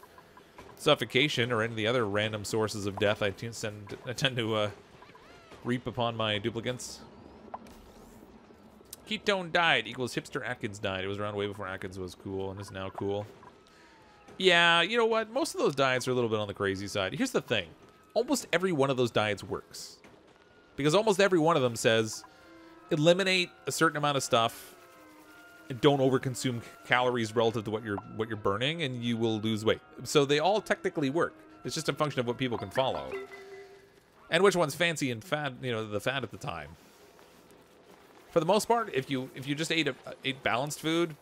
suffocation or any of the other random sources of death I tend to reap upon my duplicants. Ketone died equals hipster Atkins died. It was around way before Atkins was cool and is now cool. Yeah, you know what? Most of those diets are a little bit on the crazy side. Here's the thing. Almost every one of those diets works. Because almost every one of them says, eliminate a certain amount of stuff and don't overconsume calories relative to what you're burning, and you will lose weight. So they all technically work. It's just a function of what people can follow. And which one's fancy and fad, you know, the fad at the time. For the most part, if you just ate balanced food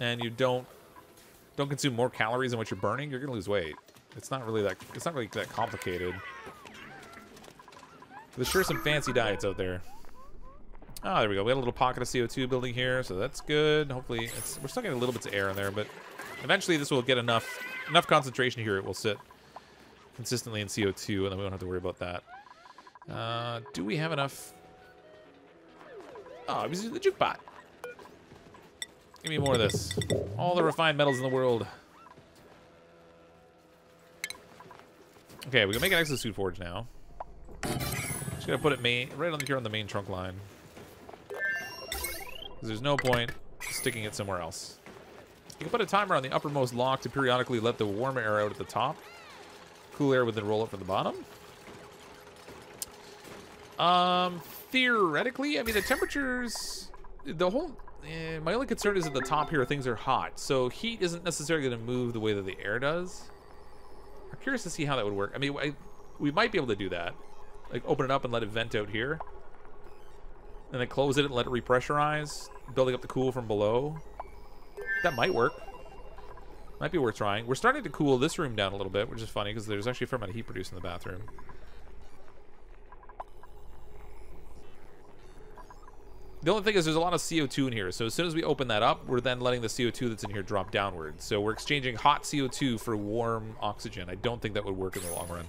and you don't consume more calories than what you're burning, you're gonna lose weight. It's not really that complicated. There's sure some fancy diets out there. Oh, there we go. We got a little pocket of CO2 building here, so that's good. Hopefully, we're still getting a little bit of air in there, but eventually this will get enough concentration here. It will sit consistently in CO2, and then we won't have to worry about that. Do we have enough? Oh, I was using the juke pot. Give me more of this. All the refined metals in the world. Okay, we can make an exosuit forge now. Just gonna put it right on here on the main trunk line. Because there's no point sticking it somewhere else. You can put a timer on the uppermost lock to periodically let the warm air out at the top. Cool air would then roll up from the bottom. Theoretically, I mean, the temperatures, my only concern is at the top here, things are hot. So heat isn't necessarily going to move the way that the air does. I'm curious to see how that would work. I mean, we might be able to do that. Like, open it up and let it vent out here. And then close it and let it repressurize, building up the cool from below. That might work. Might be worth trying. We're starting to cool this room down a little bit, which is funny because there's actually a fair amount of heat produced in the bathroom. The only thing is there's a lot of CO2 in here, so as soon as we open that up, we're then letting the CO2 that's in here drop downward. So we're exchanging hot CO2 for warm oxygen. I don't think that would work in the long run.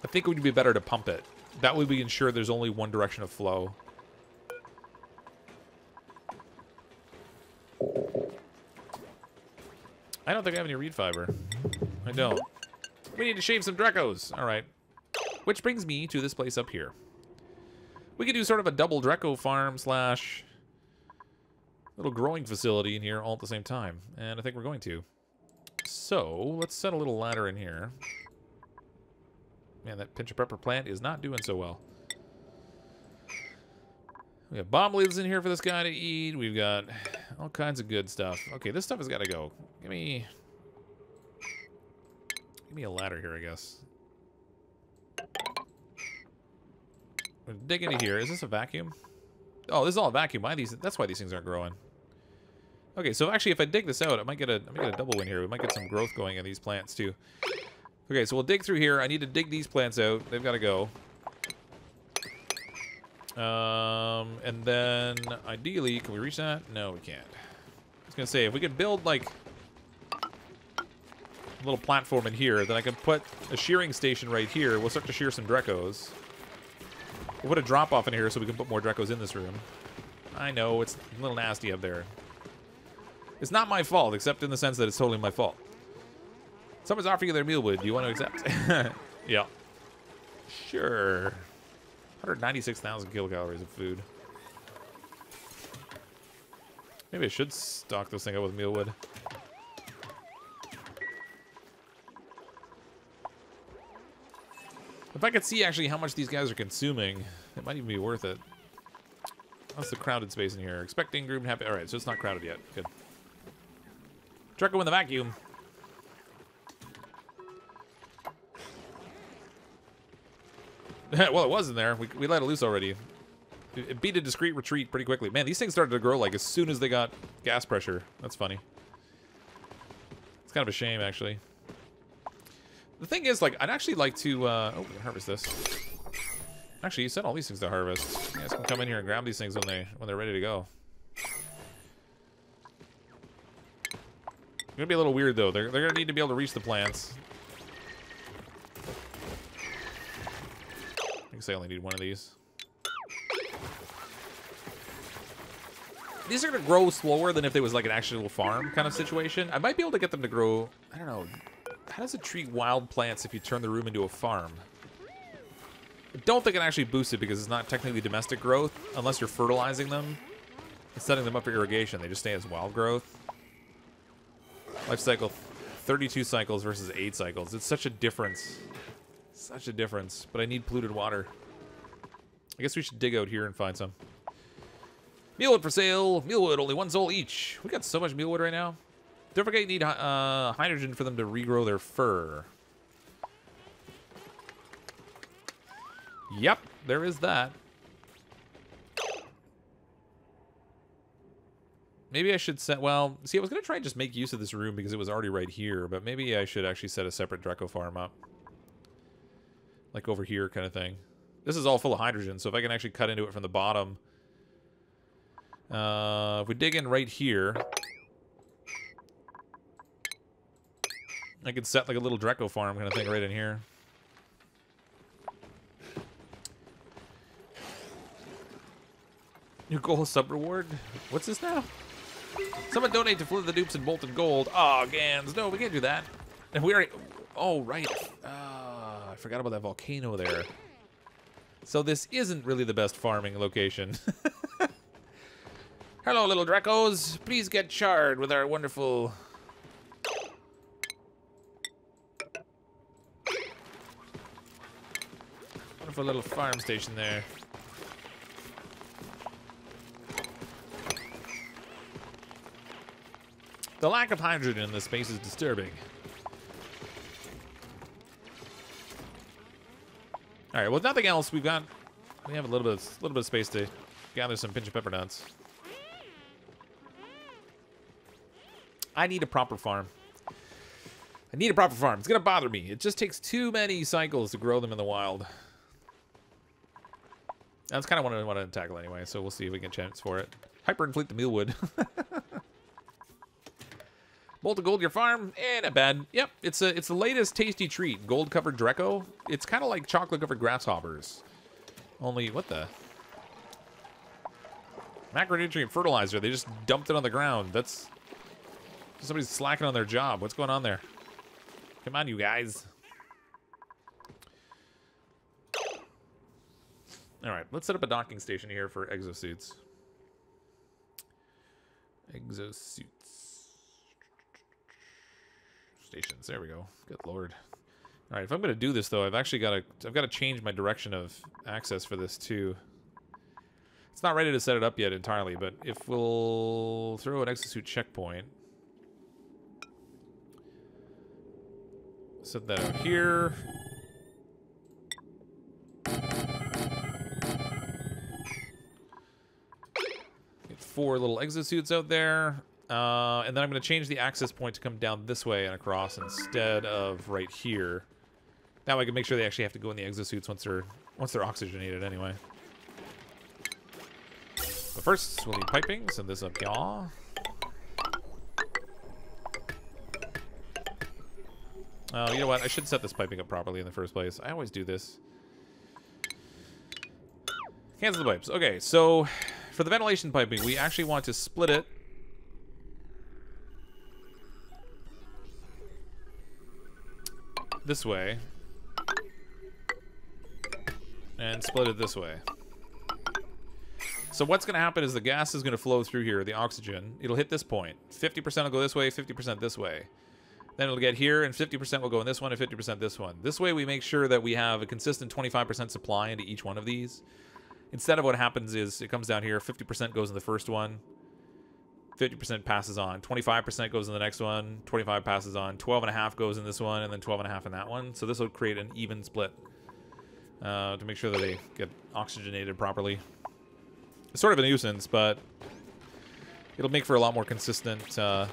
I think it would be better to pump it. That way we ensure there's only one direction of flow. I don't think I have any reed fiber. I don't. We need to shave some Dracos. All right. Which brings me to this place up here. We could do sort of a double Draco farm slash little growing facility in here all at the same time. And I think we're going to. So, let's set a little ladder in here. Man, that pinch of pepper plant is not doing so well. We have bomb lids in here for this guy to eat. We've got all kinds of good stuff. Okay, this stuff has got to go. Give me a ladder here, I guess. We're dig into here. Is this a vacuum? Oh, this is all a vacuum. That's why these things aren't growing. Okay, so actually, if I dig this out, I might get a double win here. We might get some growth going in these plants too. Okay, so we'll dig through here. I need to dig these plants out. They've got to go. And then ideally, can we reach that? No, we can't. I was gonna say if we could build like a little platform in here, then I can put a shearing station right here. We'll start to shear some Dracos. We'll put a drop off in here so we can put more Dracos in this room. I know it's a little nasty up there. It's not my fault, except in the sense that it's totally my fault. Someone's offering you their mealwood. Do you want to accept? Yeah. Sure. 196,000 kilocalories of food. Maybe I should stock this thing up with mealwood. If I could see actually how much these guys are consuming, it might even be worth it. What's the crowded space in here? Expecting group happy. All right, so it's not crowded yet. Good. Draco in the vacuum. Well, it was in there. We let it loose already. It beat a discreet retreat pretty quickly. Man, these things started to grow like as soon as they got gas pressure. That's funny. It's kind of a shame, actually. The thing is, like, I'd actually like to... oh, we can harvest this. Actually, you sent all these things to harvest. You guys can come in here and grab these things when they're ready to go. It's gonna be a little weird, though. They're gonna need to be able to reach the plants. I guess I only need one of these. These are going to grow slower than if it was like an actual farm kind of situation. I might be able to get them to grow... I don't know. How does it treat wild plants if you turn the room into a farm? I don't think it actually boosts it because it's not technically domestic growth unless you're fertilizing them and setting them up for irrigation. They just stay as wild growth. Life cycle 32 cycles versus 8 cycles. It's such a difference. Such a difference. But I need polluted water. I guess we should dig out here and find some. Mealwood for sale. Mealwood, only 1 soul each. We got so much mealwood right now. Don't forget you need hydrogen for them to regrow their fur. Yep, there is that. Maybe I should set, well, see, I was going to try and just make use of this room because it was already right here, but maybe I should actually set a separate Draco farm up. Like over here kind of thing. This is all full of hydrogen, so if I can actually cut into it from the bottom. If we dig in right here, I could set like a little Draco farm kind of thing right in here. New goal sub reward? What's this now? Someone donate to Flip the Dupes and Bolted Gold. Oh, Gans. No, we can't do that. And we already... Oh, right. I forgot about that volcano there. So this isn't really the best farming location. Hello, little Dracos. Please get charred with our wonderful... Wonderful little farm station there. The lack of hydrogen in this space is disturbing. All right, well, if nothing else, we have a little bit of space to gather some pinch of pepper nuts. I need a proper farm. I need a proper farm. It's gonna bother me. It just takes too many cycles to grow them in the wild. That's kind of what I want to tackle anyway, so we'll see if we get a chance for it. Hyperinflate the mealwood. Bolted gold your farm? Not bad. Yep, it's the latest tasty treat. Gold covered Draco. It's kind of like chocolate covered grasshoppers. Only what the macronutrient fertilizer? They just dumped it on the ground. That's somebody's slacking on their job. What's going on there? Come on, you guys. All right, let's set up a docking station here for exosuits. Exosuits. Stations. There we go. Good lord. All right, if I'm going to do this though, I've got to change my direction of access for this too. It's not ready to set it up yet entirely, but if we'll throw an exosuit checkpoint, set that out here. Get 4 little exosuits out there. And then I'm going to change the access point to come down this way and across instead of right here. That way I can make sure they actually have to go in the exosuits once they're oxygenated anyway. But first, we'll need piping. Send this up here. Oh, you know what? I should set this piping up properly in the first place. I always do this. Cancel the pipes. Okay, so for the ventilation piping, we actually want to split it. This way. And split it this way. So what's going to happen is the gas is going to flow through here, the oxygen. It'll hit this point. 50% will go this way, 50% this way. Then it'll get here, and 50% will go in this one, and 50% this one. This way we make sure that we have a consistent 25% supply into each one of these. Instead of what happens is it comes down here, 50% goes in the first one, 50% passes on, 25% goes in the next one, 25 passes on, 12.5 goes in this one, and then 12.5 in that one. So this will create an even split to make sure that they get oxygenated properly. It's sort of a nuisance, but it'll make for a lot more consistent setup.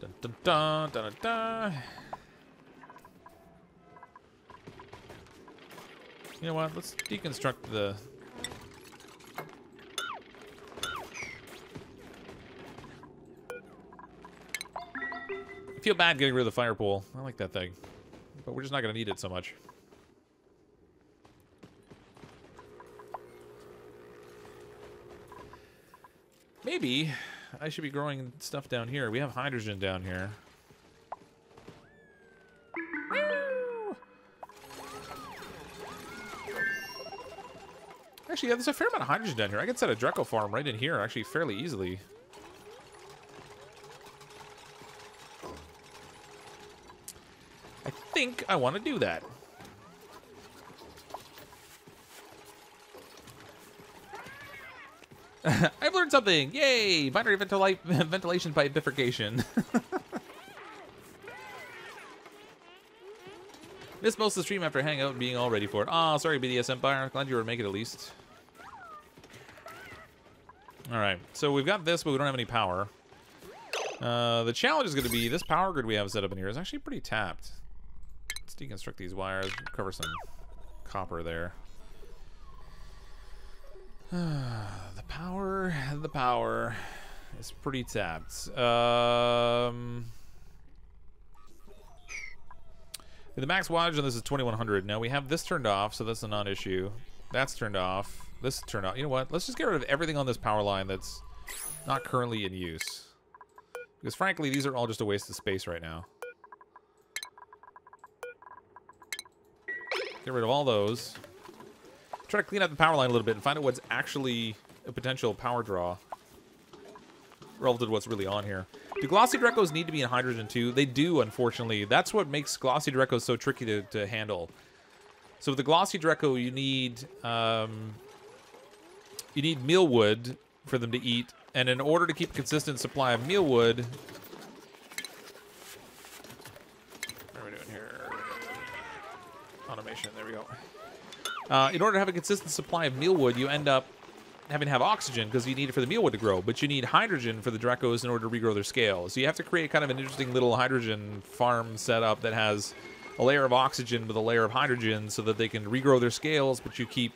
Dun, dun, dun, dun, dun. You know what? Let's deconstruct the... I feel bad getting rid of the fire pole. I like that thing. But we're just not going to need it so much. Maybe I should be growing stuff down here. We have hydrogen down here. Actually, yeah, there's a fair amount of hydrogen down here. I could set a Draco farm right in here, actually, fairly easily. think I want to do that. I've learned something! Yay! Binary ventilation pipe bifurcation. Missed most of the stream after hanging out and being all ready for it. Oh, sorry, BDS Empire. Glad you were making it at least. Alright, so we've got this, but we don't have any power. The challenge is going to be this power grid we have set up in here is actually pretty tapped. Let's deconstruct these wires, cover some copper there. The power is pretty tapped. The max wattage on this is 2100. Now we have this turned off, so that's a non-issue. That's turned off. This is turned off. You know what? Let's just get rid of everything on this power line that's not currently in use. Because frankly, these are all just a waste of space right now. Get rid of all those. Try to clean out the power line a little bit and find out what's actually a potential power draw relative to what's really on here. Do glossy Dracos need to be in hydrogen too? They do, unfortunately. That's what makes glossy Dracos so tricky to handle. So with the glossy Draco, you need mealwood for them to eat, and in order to keep a consistent supply of mealwood, what are we doing here? Automation. There we go. In order to have a consistent supply of mealwood, you end up having to have oxygen because you need it for the mealwood to grow, but you need hydrogen for the Dracos in order to regrow their scales. So you have to create kind of an interesting little hydrogen farm setup that has a layer of oxygen with a layer of hydrogen so that they can regrow their scales, but you keep...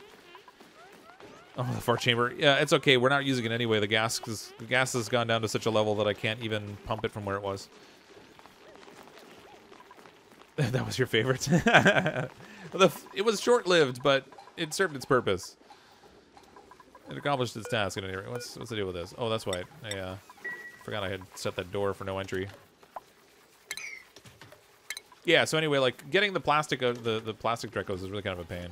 Oh, the fart chamber. Yeah, it's okay. We're not using it anyway. The gas has gone down to such a level that I can't even pump it from where it was. That was your favorite? It was short-lived, but it served its purpose. It accomplished its task. At any rate. What's the deal with this? Oh, that's why. I forgot I had set that door for no entry. Yeah. So anyway, like getting the plastic the plastic Dracos is really kind of a pain.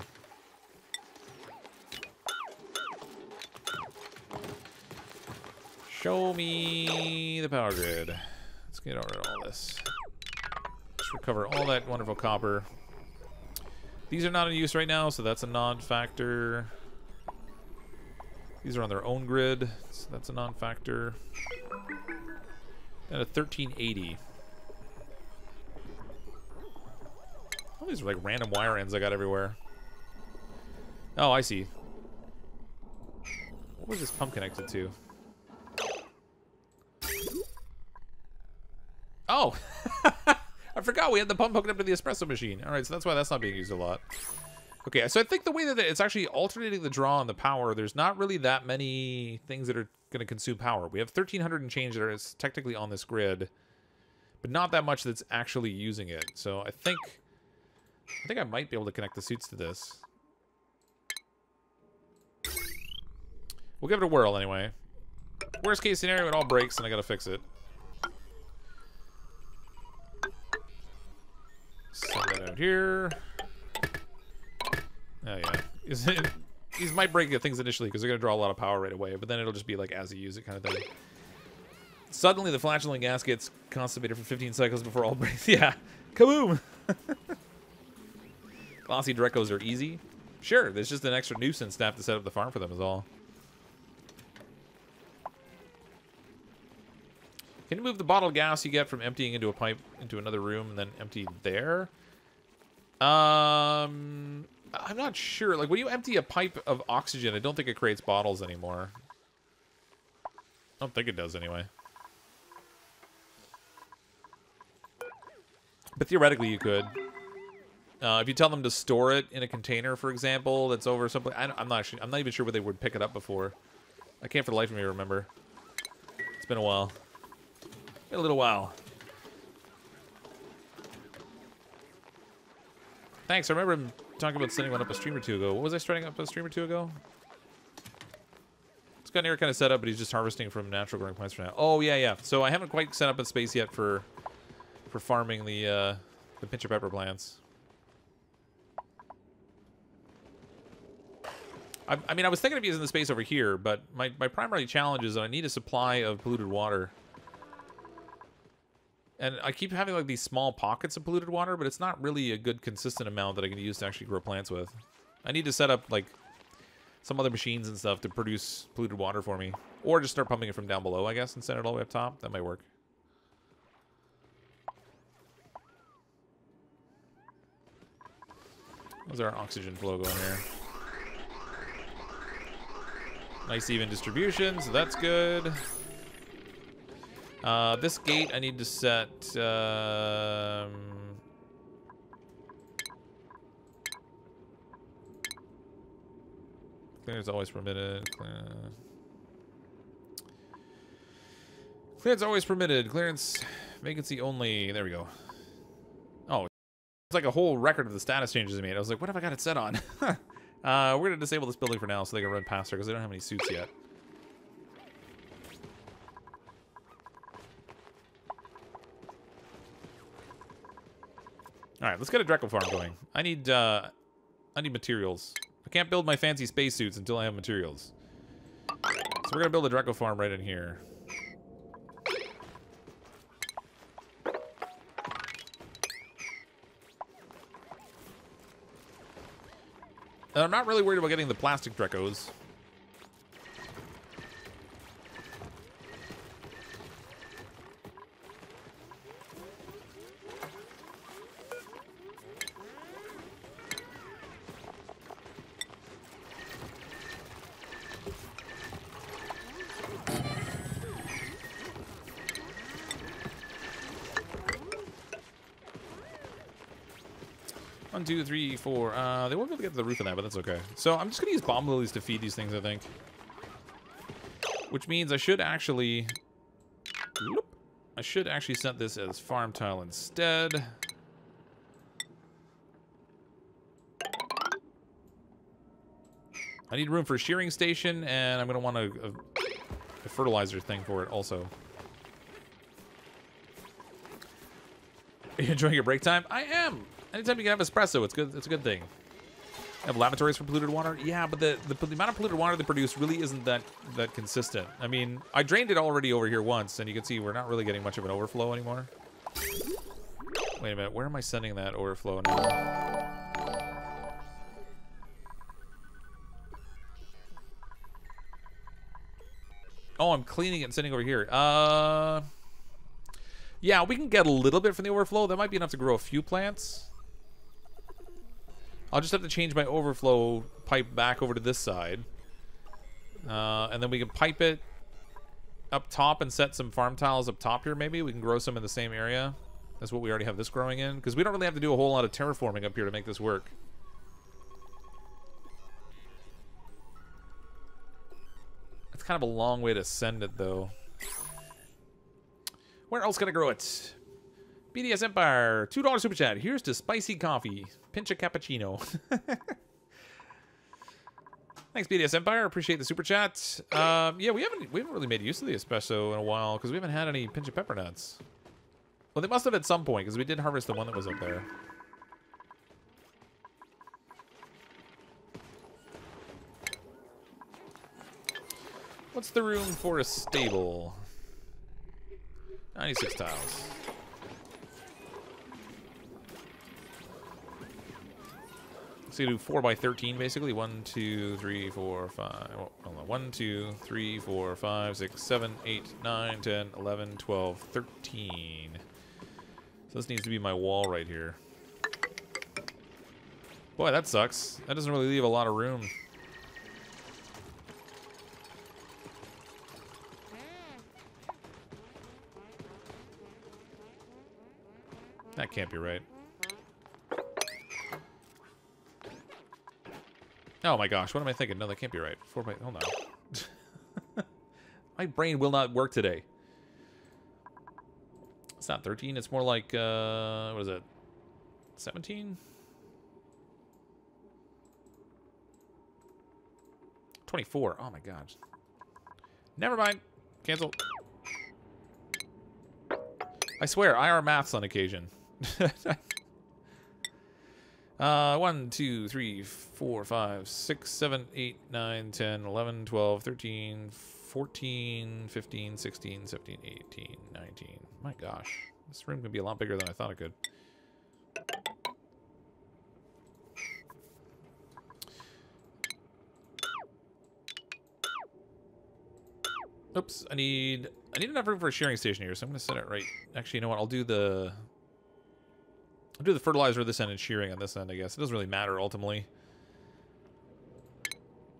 Show me the power grid. Let's get rid of all this. Let's recover all that wonderful copper. These are not in use right now, so that's a non-factor. These are on their own grid, so that's a non-factor. And a 1380. All these are like random wire ends I got everywhere. Oh, I see. What was this pump connected to? Oh! I forgot we had the pump hooked up to the espresso machine. Alright, so that's why that's not being used a lot. Okay, so I think the way that it's actually alternating the draw and the power, there's not really that many things that are going to consume power. We have 1,300 and change that is technically on this grid, but not that much that's actually using it. So I think I might be able to connect the suits to this. We'll give it a whirl anyway. Worst case scenario, it all breaks and I got to fix it. Send that out here. Oh, yeah. These might break the things initially because they're going to draw a lot of power right away, but then it'll just be like as you use it kind of thing. Suddenly, the flatulent gas gets constipated for 15 cycles before all breaks. Yeah. Kaboom! Glossy Dracos are easy. Sure, there's just an extra nuisance to have to set up the farm for them is all. Can you move the bottled gas you get from emptying into a pipe into another room and then empty there? I'm not sure. Like, when you empty a pipe of oxygen, I don't think it creates bottles anymore. I don't think it does anyway. But theoretically, you could. If you tell them to store it in a container, for example, that's over someplace. I'm not even sure where they would pick it up before. I can't for the life of me remember. It's been a while. Been a little while. Thanks. I remember him talking about setting one up a stream or two ago. What was I starting up a stream or two ago? It's got an area kind of set up, but he's just harvesting from natural growing plants for now. Oh yeah, yeah. So I haven't quite set up a space yet for farming the pincha pepper plants. I mean, I was thinking of using the space over here, but my primary challenge is that I need a supply of polluted water. And I keep having like these small pockets of polluted water, but it's not really a good consistent amount that I can use to actually grow plants with. I need to set up like some other machines and stuff to produce polluted water for me. Or just start pumping it from down below, I guess, and send it all the way up top. That might work. How's our oxygen flow going here? Nice even distribution, so that's good. This gate I need to set... Clearance always permitted. Clearance always permitted. Clearance vacancy only. There we go. Oh, it's like a whole record of the status changes I made. I was like, what have I got it set on? We're going to disable this building for now so they can run past her because they don't have any suits yet. All right, let's get a Draco farm going. I need materials. I can't build my fancy spacesuits until I have materials. So we're gonna build a Draco farm right in here. And I'm not really worried about getting the plastic Dracos. One, two, three, four. They won't be able to get to the roof of that, but that's okay. So I'm just gonna use bomb lilies to feed these things, I think. Which means I should actually... I should actually set this as farm tile instead. I need room for a shearing station, and I'm gonna want a fertilizer thing for it also. Are you enjoying your break time? I am! Anytime you can have espresso, it's good. It's a good thing. Have lavatories for polluted water? Yeah, but the amount of polluted water they produce really isn't that consistent. I mean, I drained it already over here once, and you can see we're not really getting much of an overflow anymore. Wait a minute, where am I sending that overflow now? Oh, I'm cleaning it and sending it over here. Yeah, we can get a little bit from the overflow. That might be enough to grow a few plants. I'll just have to change my overflow pipe back over to this side. And then we can pipe it up top and set some farm tiles up top here, maybe. We can grow some in the same area. That's what we already have this growing in. Because we don't really have to do a whole lot of terraforming up here to make this work. It's kind of a long way to send it, though. Where else can I grow it? BDS Empire, $2 super chat. Here's to spicy coffee. Pincha cappuccino. Thanks, BDS Empire. Appreciate the super chat. Yeah, we haven't really made use of the espresso in a while because we haven't had any pincha pepper nuts. Well, they must have at some point because we did harvest the one that was up there. What's the room for a stable? 96 tiles. So you do 4 by 13 basically. 1, 2, 3, 4, 5. Oh, hold on. 1, 2, 3, 4, 5, 6, 7, 8, 9, 10, 11, 12, 13. So this needs to be my wall right here. Boy, that sucks. That doesn't really leave a lot of room. That can't be right. Oh my gosh, what am I thinking? No, that can't be right. 4 by... Hold on. My brain will not work today. It's not 13, it's more like, what is it? 17? 24. Oh my gosh. Never mind. Cancel. I swear, IR maths on occasion. 1, 2, 3, 4, 5, 6, 7, 8, 9, 10, 11, 12, 13, 14, 15, 16, 17, 18, 19. My gosh. This room can be a lot bigger than I thought it could. Oops, I need enough room for a shearing station here, so I'm gonna set it right. Actually, you know what? I'll do the fertilizer at this end and shearing on this end, I guess. It doesn't really matter ultimately.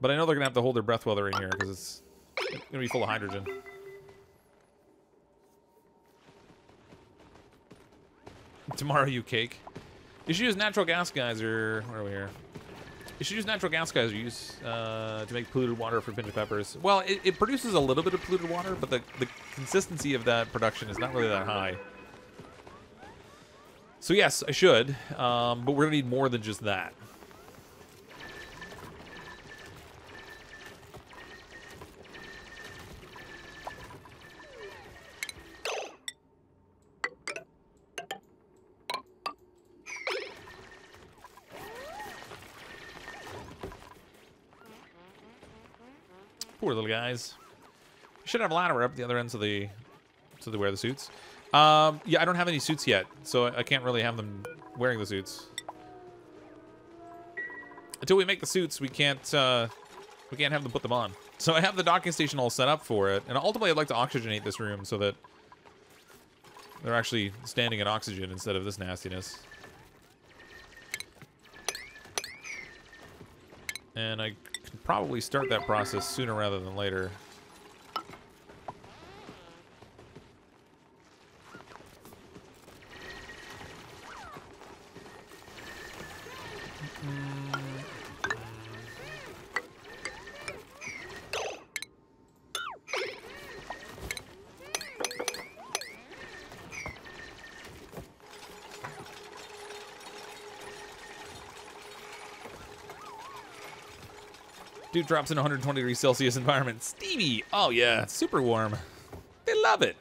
But I know they're gonna have to hold their breath while they're in here because it's gonna be full of hydrogen. Tomorrow, you cake. You should use natural gas geyser. Where are we here? You should use natural gas geyser to make polluted water for pincha peppers. Well, it produces a little bit of polluted water, but the consistency of that production is not really that high. So yes, I should, but we're gonna need more than just that. Poor little guys. Should have a ladder up the other ends of the so they wear the suits. Yeah, I don't have any suits yet, so I can't really have them wearing the suits. Until we make the suits, we can't have them put them on. So I have the docking station all set up for it, and ultimately I'd like to oxygenate this room so that they're actually standing in oxygen instead of this nastiness. And I can probably start that process sooner rather than later. Dude drops in 120 degrees Celsius environment. Stevie! Oh yeah, it's super warm. They love it.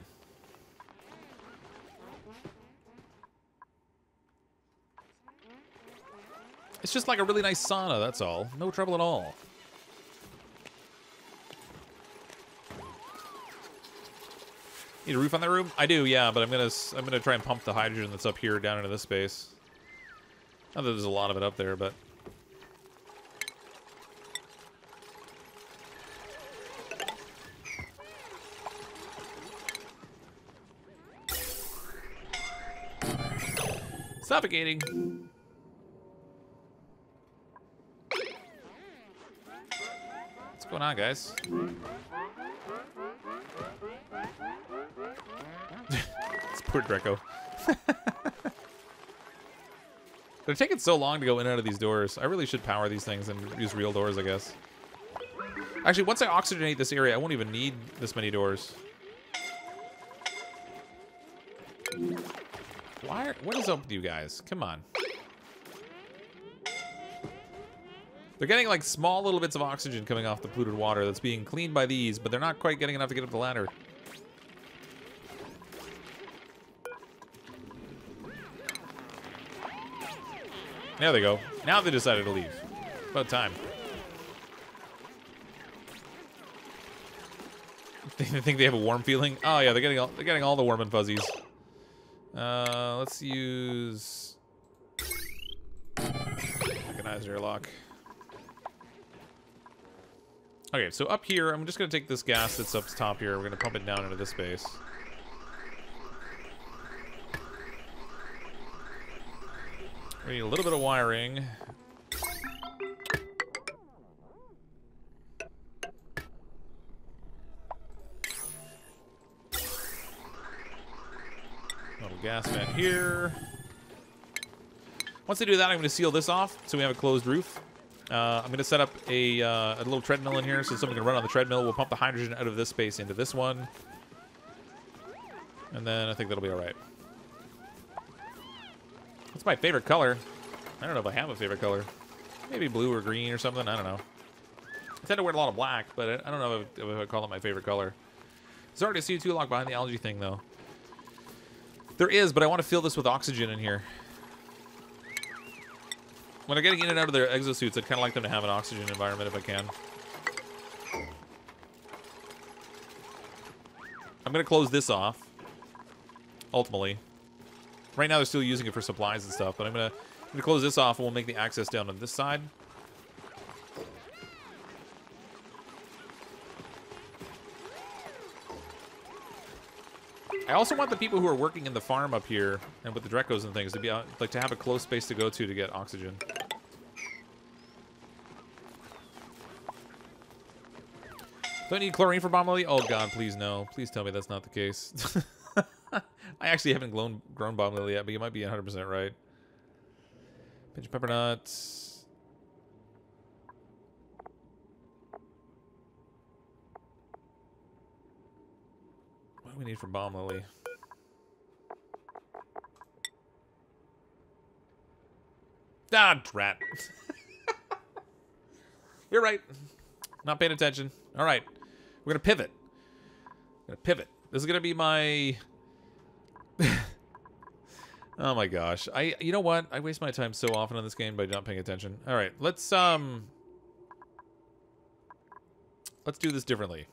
It's just like a really nice sauna, that's all. No trouble at all. Need a roof on that room? I do, yeah, but I'm gonna try and pump the hydrogen that's up here down into this space. Not that there's a lot of it up there, but suffocating. What's going on, guys? It's poor Draco. They're taking so long to go in and out of these doors. I really should power these things and use real doors, I guess. Actually, once I oxygenate this area, I won't even need this many doors. What is up with you guys? Come on. They're getting like small little bits of oxygen coming off the polluted water that's being cleaned by these, but they're not quite getting enough to get up the ladder. There they go. Now they decided to leave. About time. They think they have a warm feeling? Oh yeah, they're getting all the warm and fuzzies. Let's use mechanized airlock. Okay, so up here, I'm just gonna take this gas that's up top here. We're gonna pump it down into this space. We need a little bit of wiring. Little gas vent here. Once I do that, I'm going to seal this off so we have a closed roof. I'm going to set up a little treadmill in here so someone can run on the treadmill. We'll pump the hydrogen out of this space into this one. And then I think that'll be all right. What's my favorite color? I don't know if I have a favorite color. Maybe blue or green or something. I don't know. I tend to wear a lot of black, but I don't know if I call it my favorite color. There's already a CO2 lock behind the algae thing, though. There is, but I want to fill this with oxygen in here. When they're getting in and out of their exosuits, I'd kind of like them to have an oxygen environment if I can. I'm going to close this off, ultimately. Right now they're still using it for supplies and stuff, but I'm gonna close this off and we'll make the access down on this side. I also want the people who are working in the farm up here and with the Dracos and things to be out, like to have a close space to go to get oxygen. Do I need chlorine for bomb lily? Oh god, please no. Please tell me that's not the case. I actually haven't grown bomb lily yet, but you might be 100% right. Pinch of pepper nuts. What do we need for bomb lily? Ah, drat. You're right. Not paying attention. All right. We're going to pivot. This is going to be my... Oh my gosh. You know what? I waste my time so often on this game by not paying attention. All right. Let's do this differently.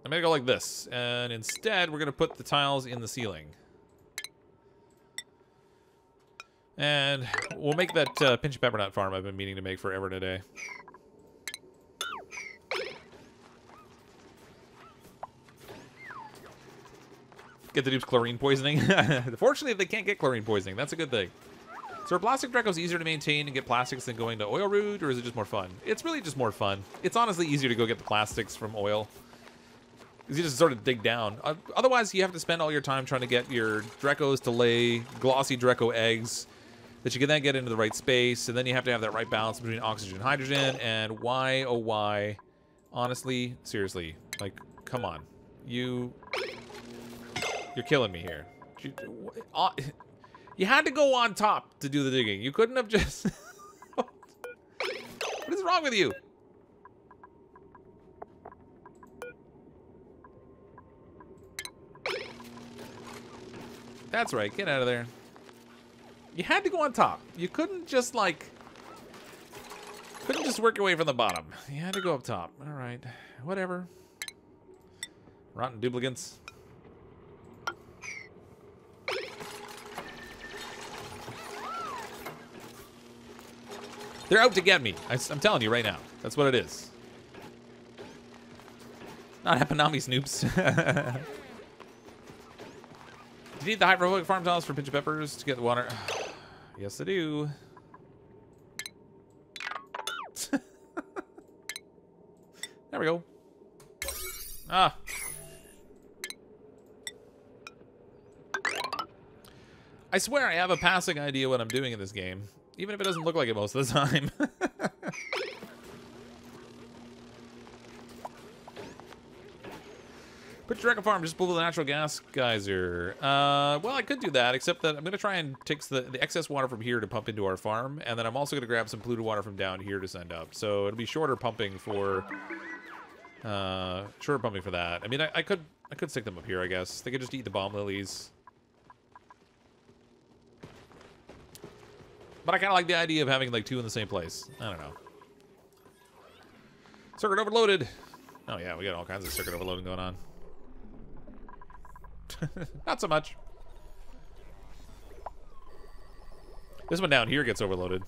I'm going to go like this, and instead we're going to put the tiles in the ceiling. And we'll make that pinch of pepper nut farm I've been meaning to make forever today. Get the dude's chlorine poisoning. Fortunately, they can't get chlorine poisoning. That's a good thing. So are plastic Dracos easier to maintain and get plastics than going to oil route, or is it just more fun? It's really just more fun. It's honestly easier to go get the plastics from oil. Because you just sort of dig down. Otherwise, you have to spend all your time trying to get your Dracos to lay glossy Draco eggs that you can then get into the right space, and then you have to have that right balance between oxygen and hydrogen, and why, oh why, honestly, seriously, like, come on. You're killing me here. You had to go on top to do the digging. You couldn't have just... What is wrong with you? That's right, get out of there. You had to go on top. You couldn't just, like... Couldn't just work your way from the bottom. You had to go up top. Alright, whatever. Rotten duplicants. They're out to get me. I'm telling you right now. That's what it is. Not Hapinami Snoops. Do you need the hydrophobic farm tiles for pinch of peppers to get the water? Yes, I do. There we go. Ah. I swear I have a passing idea what I'm doing in this game, even if it doesn't look like it most of the time. Put your Draco farm, just pull the natural gas geyser. Well, I could do that, except that I'm going to try and take the excess water from here to pump into our farm, and then I'm also going to grab some polluted water from down here to send up. So it'll be shorter pumping for that. I mean, I could stick them up here, I guess. They could just eat the bomb lilies. But I kind of like the idea of having like two in the same place. I don't know. Circuit overloaded. Oh yeah, we got all kinds of circuit overloading going on. Not so much. This one down here gets overloaded.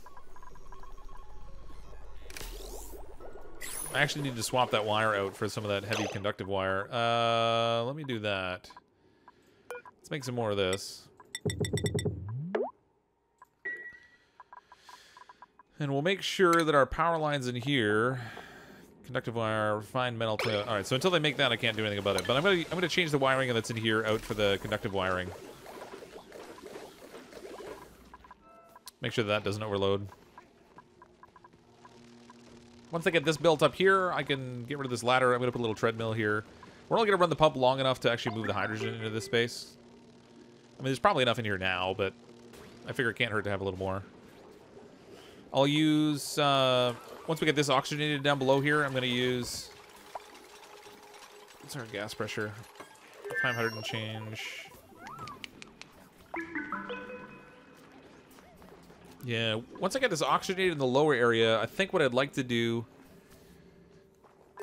I actually need to swap that wire out for some of that heavy conductive wire. Let me do that. Let's make some more of this. And we'll make sure that our power line's in here. Conductive wire, refined metal. All right, so until they make that, I can't do anything about it. But I'm gonna change the wiring that's in here out for the conductive wiring. Make sure that doesn't overload. Once I get this built up here, I can get rid of this ladder. I'm gonna put a little treadmill here. We're only gonna run the pump long enough to actually move the hydrogen into this space. I mean, there's probably enough in here now, but I figure it can't hurt to have a little more. I'll use, once we get this oxygenated down below here, I'm going to use, what's our gas pressure? 500 and change. Yeah, once I get this oxygenated in the lower area, I think what I'd like to do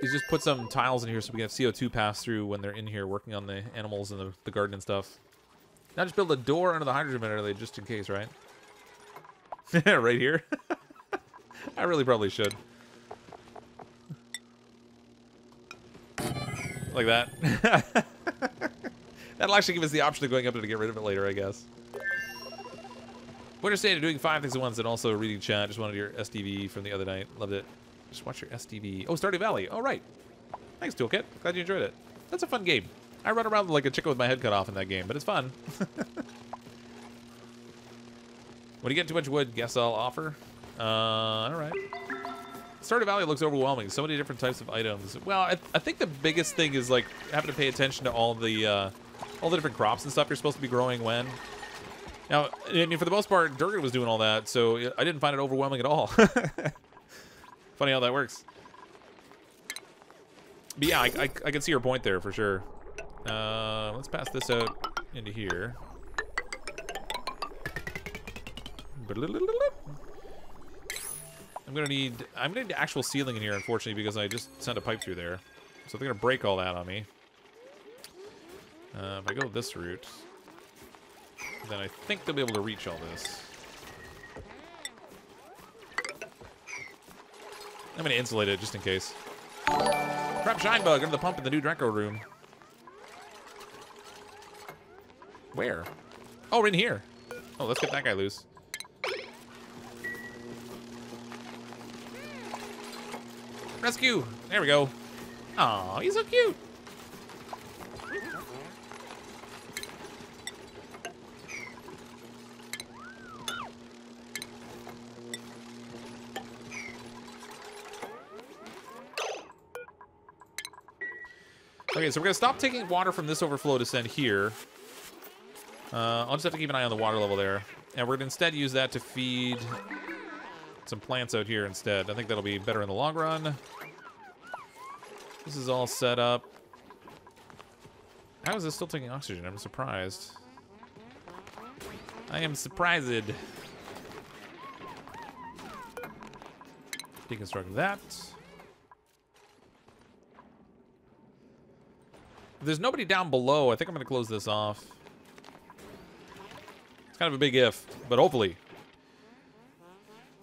is just put some tiles in here so we can have CO2 pass through when they're in here working on the animals and the garden and stuff. Now just build a door under the hydrogen ventilator just in case, right? Right here? I really probably should. Like that. That'll actually give us the option of going up there to get rid of it later, I guess. Winter State of doing 5 things at once and also reading chat. Just wanted your SDV from the other night. Loved it. Just watch your SDV. Oh, Stardew Valley. Oh, right. Thanks, Toolkit. Glad you enjoyed it. That's a fun game. I run around like a chicken with my head cut off in that game, but it's fun. When you get too much wood, guess I'll offer. All right. Stardew Valley looks overwhelming. So many different types of items. Well, I think the biggest thing is like having to pay attention to all the different crops and stuff you're supposed to be growing when. Now, I mean, for the most part, Durgan was doing all that, so I didn't find it overwhelming at all. Funny how that works. But yeah, I can see your point there for sure. Let's pass this out into here. I'm gonna need actual ceiling in here, unfortunately, because I just sent a pipe through there. So they're gonna break all that on me. If I go this route, then I think they'll be able to reach all this. I'm gonna insulate it just in case. Crap shine bug under the pump in the new Draco room. Where? Oh, we're in here. Oh, let's get that guy loose. Rescue! There we go. Aw, he's so cute. Okay, so we're gonna stop taking water from this overflow to send here. I'll just have to keep an eye on the water level there. And we're gonna instead use that to feed some plants out here instead. I think that'll be better in the long run. This is all set up. How is this still taking oxygen? I'm surprised. I am surprised. Deconstruct that. If there's nobody down below, I think I'm going to close this off. It's kind of a big if, but hopefully.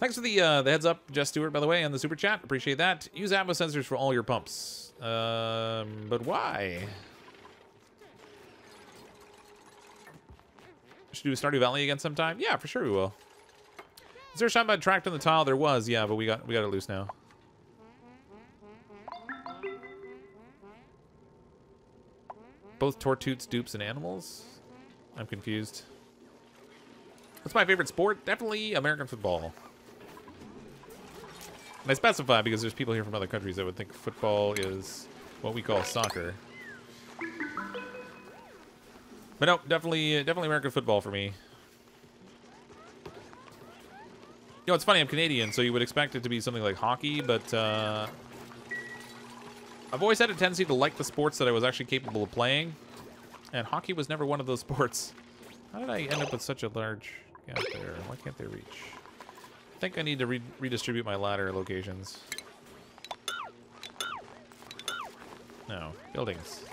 Thanks for the heads up, Jess Stewart, by the way, and the super chat. Appreciate that. Use atmo sensors for all your pumps. But why? Should do Stardew Valley again sometime? Yeah, for sure we will. Is there a shot bud tracked on the tile? There was, yeah, but we got it loose now. Both Tortoots, dupes, and animals? I'm confused. What's my favorite sport? Definitely American football. And I specify because there's people here from other countries that would think football is what we call soccer. But no, definitely American football for me. You know, it's funny, I'm Canadian, so you would expect it to be something like hockey, but I've always had a tendency to like the sports that I was actually capable of playing, and hockey was never one of those sports. How did I end up with such a large gap there? Why can't they reach? I think I need to redistribute my ladder locations. No, buildings.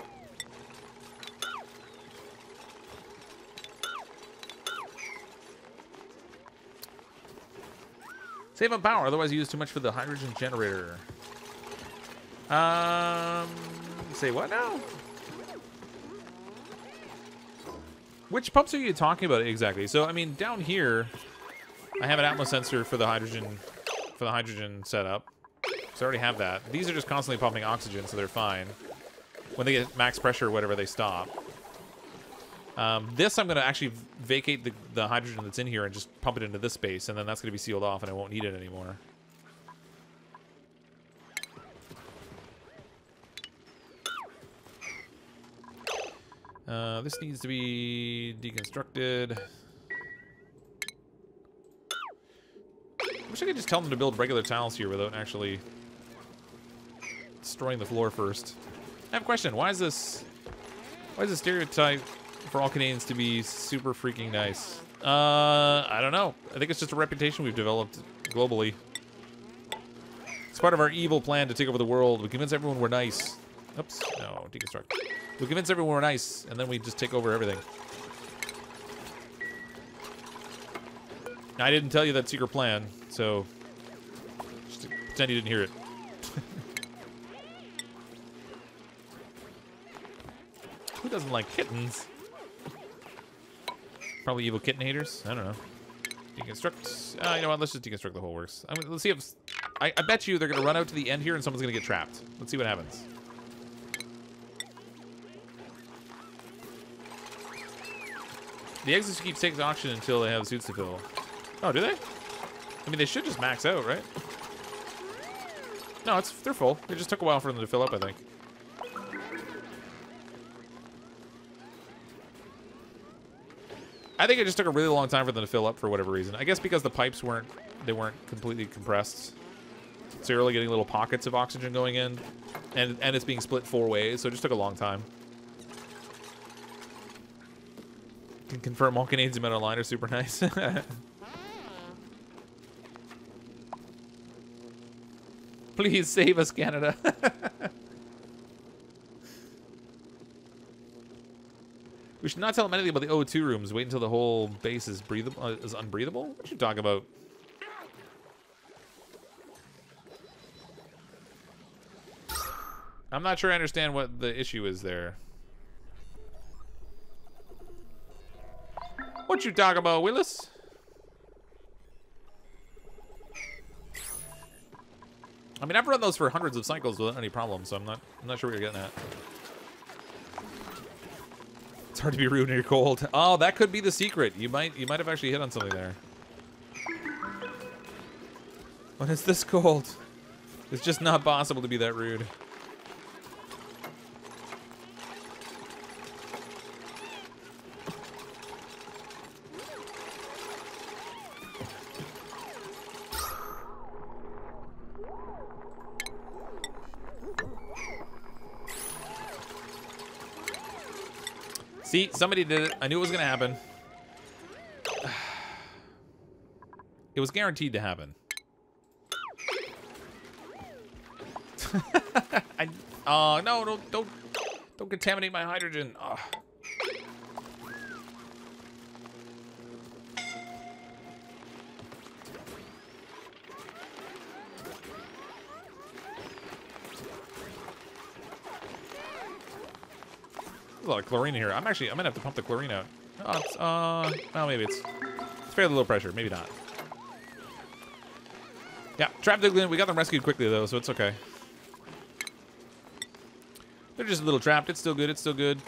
Save on power, otherwise you use too much for the hydrogen generator. Say what now? Which pumps are you talking about exactly? So I mean, down here, I have an atmo sensor for the hydrogen setup. So I already have that. These are just constantly pumping oxygen, so they're fine. When they get max pressure or whatever, they stop. This I'm going to actually vacate the hydrogen that's in here and just pump it into this space, and then that's going to be sealed off, and I won't need it anymore. This needs to be deconstructed. I wish I could just tell them to build regular tiles here without actually destroying the floor first. I have a question. Why is the stereotype for all Canadians to be super freaking nice? I don't know. I think it's just a reputation we've developed globally. It's part of our evil plan to take over the world. We convince everyone we're nice. Oops, no, deconstruct. We convince everyone we're nice, and then we just take over everything. I didn't tell you that secret plan, so just pretend you didn't hear it. Who doesn't like kittens? Probably evil kitten haters. I don't know. Deconstruct. You know what? Let's just deconstruct the whole works. I mean, let's see if... I bet you they're going to run out to the end here and someone's going to get trapped. Let's see what happens. The exits keep taking auction until they have suits to fill. Oh, do they? I mean, they should just max out, right? No, they're full. It just took a while for them to fill up, I think. I think it just took a really long time for them to fill up for whatever reason. I guess because the pipes weren't completely compressed. So you're only getting little pockets of oxygen going in. And it's being split 4 ways, so it just took a long time. Can confirm all Canadians met online are super nice. Please save us, Canada. We should not tell them anything about the O2 rooms. Wait until the whole base is breathable, is unbreathable. What you talking about? I'm not sure I understand what the issue is there. What you talking about, Willis? I mean, I've run those for hundreds of cycles without any problem, so I'm not sure what you're getting at. It's hard to be rude when you're cold. Oh, that could be the secret. You might have actually hit on something there. When it's this cold, it's just not possible to be that rude. See, somebody did it. I knew it was going to happen. It was guaranteed to happen. Oh, no, don't contaminate my hydrogen. Oh. A lot of chlorine in here. I'm gonna have to pump the chlorine out. Oh, it's, well, maybe it's fairly low pressure. Maybe not. Yeah, trapped Diglin. We got them rescued quickly though, so it's okay. They're just a little trapped. It's still good. It's still good.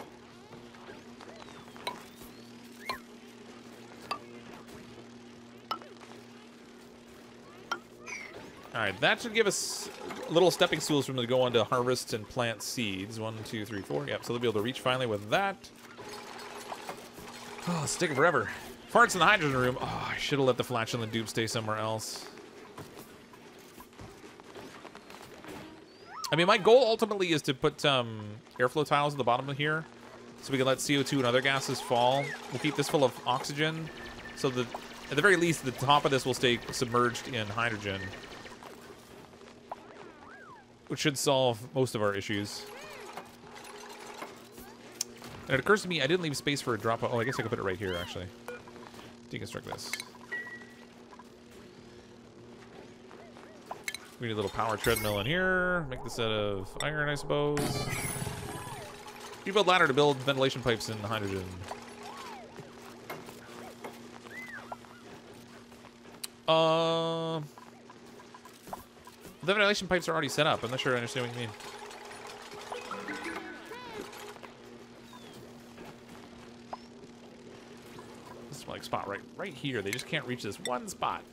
All right, that should give us little stepping stools for them to go on to harvest and plant seeds. 1, 2, 3, 4. Yep, so they'll be able to reach finally with that. Oh, it's taking forever. Farts in the hydrogen room. Oh, I should have let the flatulent dupe stay somewhere else. I mean, my goal ultimately is to put airflow tiles at the bottom of here so we can let CO2 and other gases fall. We'll keep this full of oxygen so that, at the very least, the top of this will stay submerged in hydrogen, which should solve most of our issues. And it occurs to me I didn't leave space for a drop. Oh, I guess I could put it right here, actually. Deconstruct this. We need a little power treadmill in here. Make this out of iron, I suppose. You build ladder to build ventilation pipes in hydrogen. The ventilation pipes are already set up. I'm not sure I understand what you mean. This is like spot right here. They just can't reach this one spot.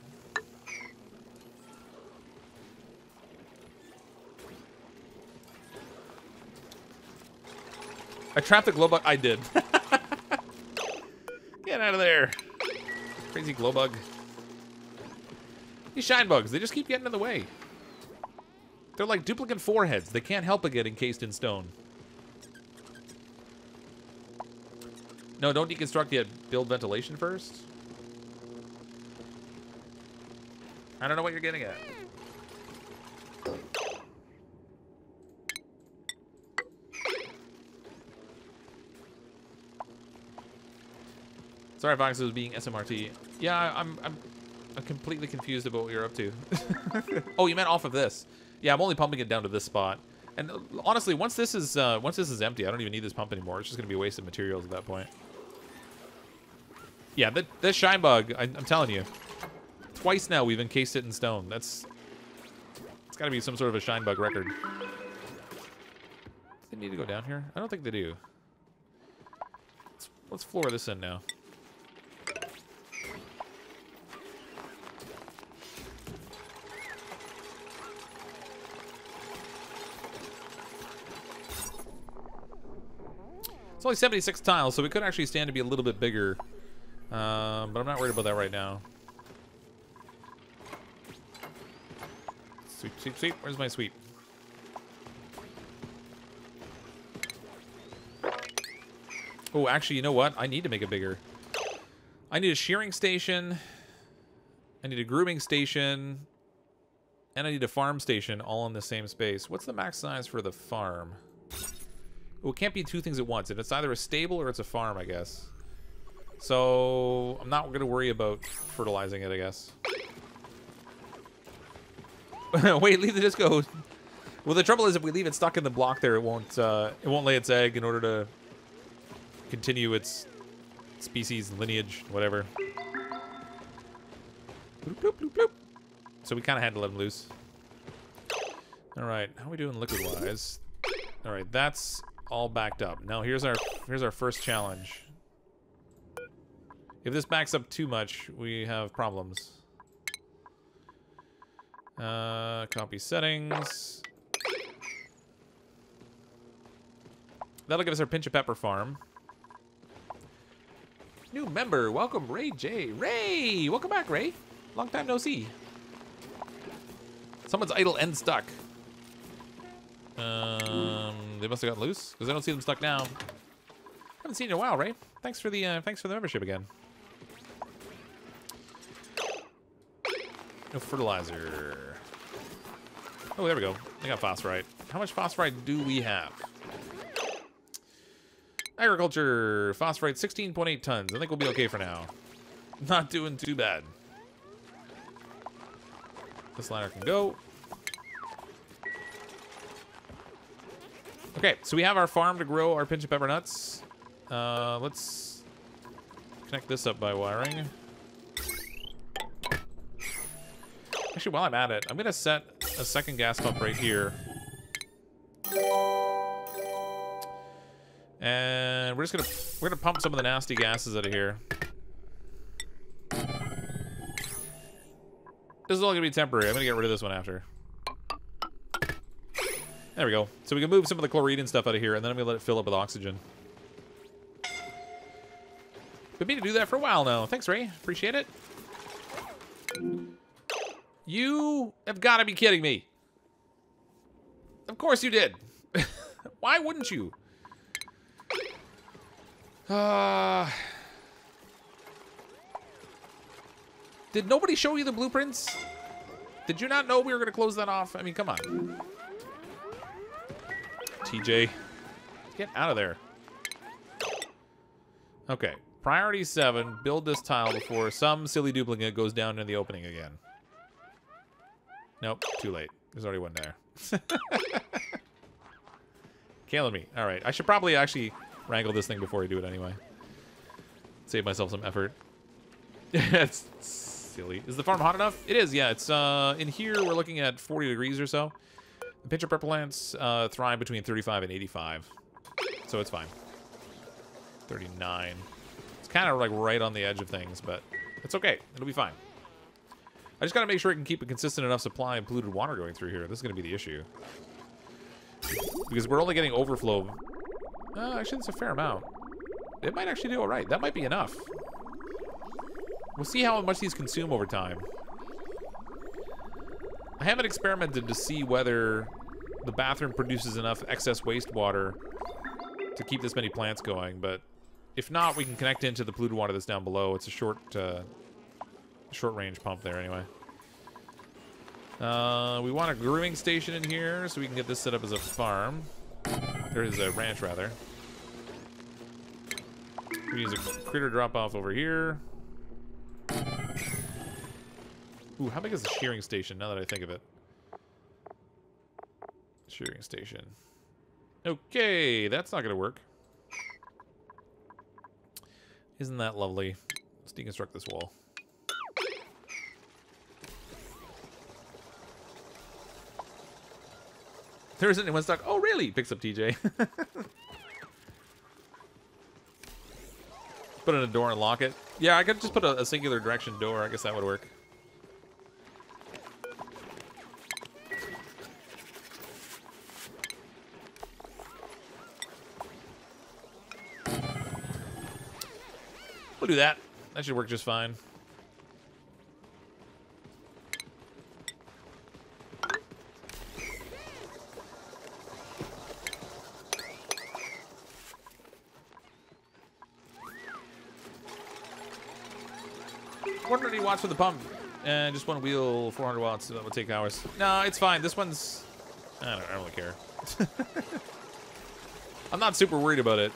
I trapped the glow bug. I did. Get out of there. Crazy glow bug. These shine bugs, they just keep getting in the way. They're like duplicant foreheads. They can't help but get encased in stone. No, don't deconstruct yet. Build ventilation first. I don't know what you're getting at. Sorry, Fox, it was being SMRT. Yeah, I'm completely confused about what you're up to. Oh, you meant off of this? Yeah, I'm only pumping it down to this spot. And honestly, once this is empty, I don't even need this pump anymore. It's just gonna be wasted materials at that point. Yeah, this shine bug, I'm telling you, twice now we've encased it in stone. It's got to be some sort of a shine bug record. Do they need to go down here? I don't think they do. Let's floor this in now. It's only 76 tiles, so we could actually stand to be a little bit bigger. But I'm not worried about that right now. Sweep, sweep, sweep. Where's my sweep? Oh, actually, you know what? I need to make it bigger. I need a shearing station. I need a grooming station. And I need a farm station all in the same space. What's the max size for the farm? Oh, it can't be two things at once. It's either a stable or it's a farm, I guess. So I'm not going to worry about fertilizing it, I guess. Wait, leave the disco. Well, the trouble is if we leave it stuck in the block there, it won't lay its egg in order to continue its species, lineage, whatever. Bloop, bloop, bloop, bloop. So we kind of had to let him loose. All right, how are we doing liquid-wise? All right, that's all backed up. Now here's our first challenge. If this backs up too much, we have problems. Copy settings. That'll give us our pinch of pepper farm. New member, welcome Ray J. Ray, welcome back, Ray. Long time no see. Someone's idle and stuck. They must have gotten loose because I don't see them stuck now. Haven't seen you in a while, Ray. Thanks for the membership again. No fertilizer. Oh, there we go. I got phosphorite. How much phosphorite do we have? Agriculture. Phosphorite, 16.8 tons. I think we'll be okay for now. Not doing too bad. This liner can go. Okay, so we have our farm to grow our pinch of pepper nuts. Let's connect this up by wiring. Actually, while I'm at it, I'm gonna set a second gas pump right here. And we're gonna pump some of the nasty gases out of here. This is all gonna be temporary. I'm gonna get rid of this one after. There we go. So we can move some of the chlorine and stuff out of here, and then I'm gonna let it fill up with oxygen. Been meaning to do that for a while now. Thanks, Ray. Appreciate it. You have got to be kidding me. Of course you did. Why wouldn't you? Did nobody show you the blueprints? Did you not know we were going to close that off? I mean, come on. TJ, get out of there. Okay. Priority 7, build this tile before some silly duplicate goes down in the opening again. Nope, too late. There's already one there. Killing me. All right, I should probably actually wrangle this thing before I do it anyway. Save myself some effort. It's silly. Is the farm hot enough? It is, yeah. It's in here we're looking at 40 degrees or so. The pinch of pepper plants thrive between 35 and 85. So it's fine. 39. It's kind of like right on the edge of things, but it's okay. It'll be fine. I just got to make sure I can keep a consistent enough supply of polluted water going through here. This is going to be the issue. Because we're only getting overflow. Actually, that's a fair amount. It might actually do all right. That might be enough. We'll see how much these consume over time. I haven't experimented to see whether the bathroom produces enough excess wastewater to keep this many plants going, but if not, we can connect into the polluted water that's down below. It's a short range pump there anyway. We want a grooming station in here so we can get this set up as a farm. Or as a ranch, rather. We use a critter drop-off over here. Ooh, how big is the shearing station, now that I think of it? Shearing station. Okay, that's not going to work. Isn't that lovely? Let's deconstruct this wall. There isn't anyone stuck. Oh, really? Picks up TJ. Put in a door and lock it. Yeah, I could just put a singular direction door. I guess that would work. We'll do that. That should work just fine. $180 watts for the pump, and just one wheel, 400 watts. So that would take hours. No, it's fine. This one's... I don't really care. I'm not super worried about it.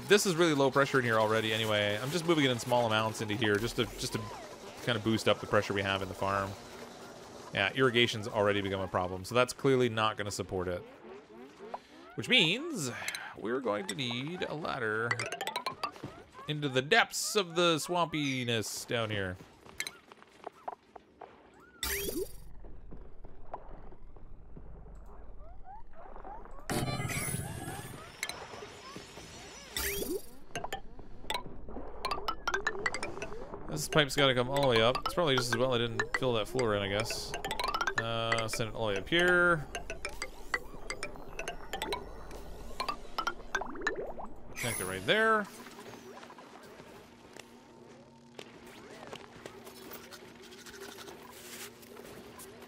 This is really low pressure in here already anyway. I'm just moving it in small amounts into here just to kind of boost up the pressure we have in the farm. Yeah, irrigation's already become a problem, so that's clearly not going to support it. Which means we're going to need a ladder into the depths of the swampiness down here. This pipe's got to come all the way up. It's probably just as well I didn't fill that floor in, I guess. Send it all the way up here. Connect it right there.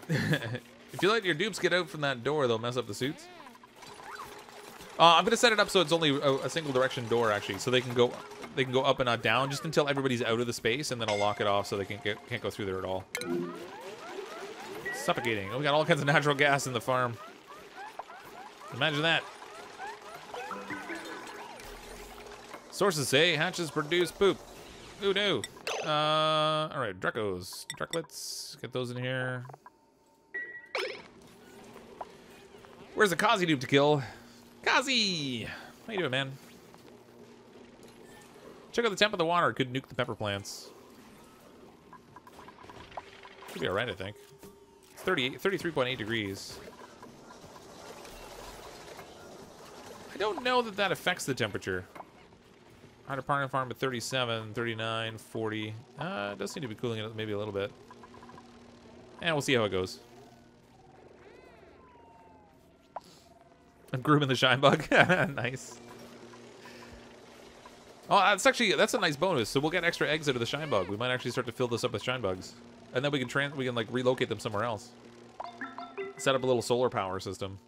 If you let your dupes get out from that door, they'll mess up the suits. I'm gonna set it up so it's only a single direction door, actually, so they can go up and not down just until everybody's out of the space, and then I'll lock it off so they can't go through there at all. Suffocating. Oh, we got all kinds of natural gas in the farm. Imagine that. Sources say hatches produce poop. Ooh, no. All right, Dracos. Draclets. Get those in here. Where's the Kazi dupe to kill? Kazi! How you doing, man? Check out the temp of the water. It could nuke the pepper plants. Should be alright, I think. It's 33.8 degrees. I don't know that that affects the temperature. Hydroponic farm at 37, 39, 40. It does seem to be cooling it maybe a little bit. And we'll see how it goes. I'm grooming the shine bug. Nice. Oh, that's a nice bonus. So we'll get extra eggs out of the shine bug. We might actually start to fill this up with shine bugs, and then we can like relocate them somewhere else. Set up a little solar power system.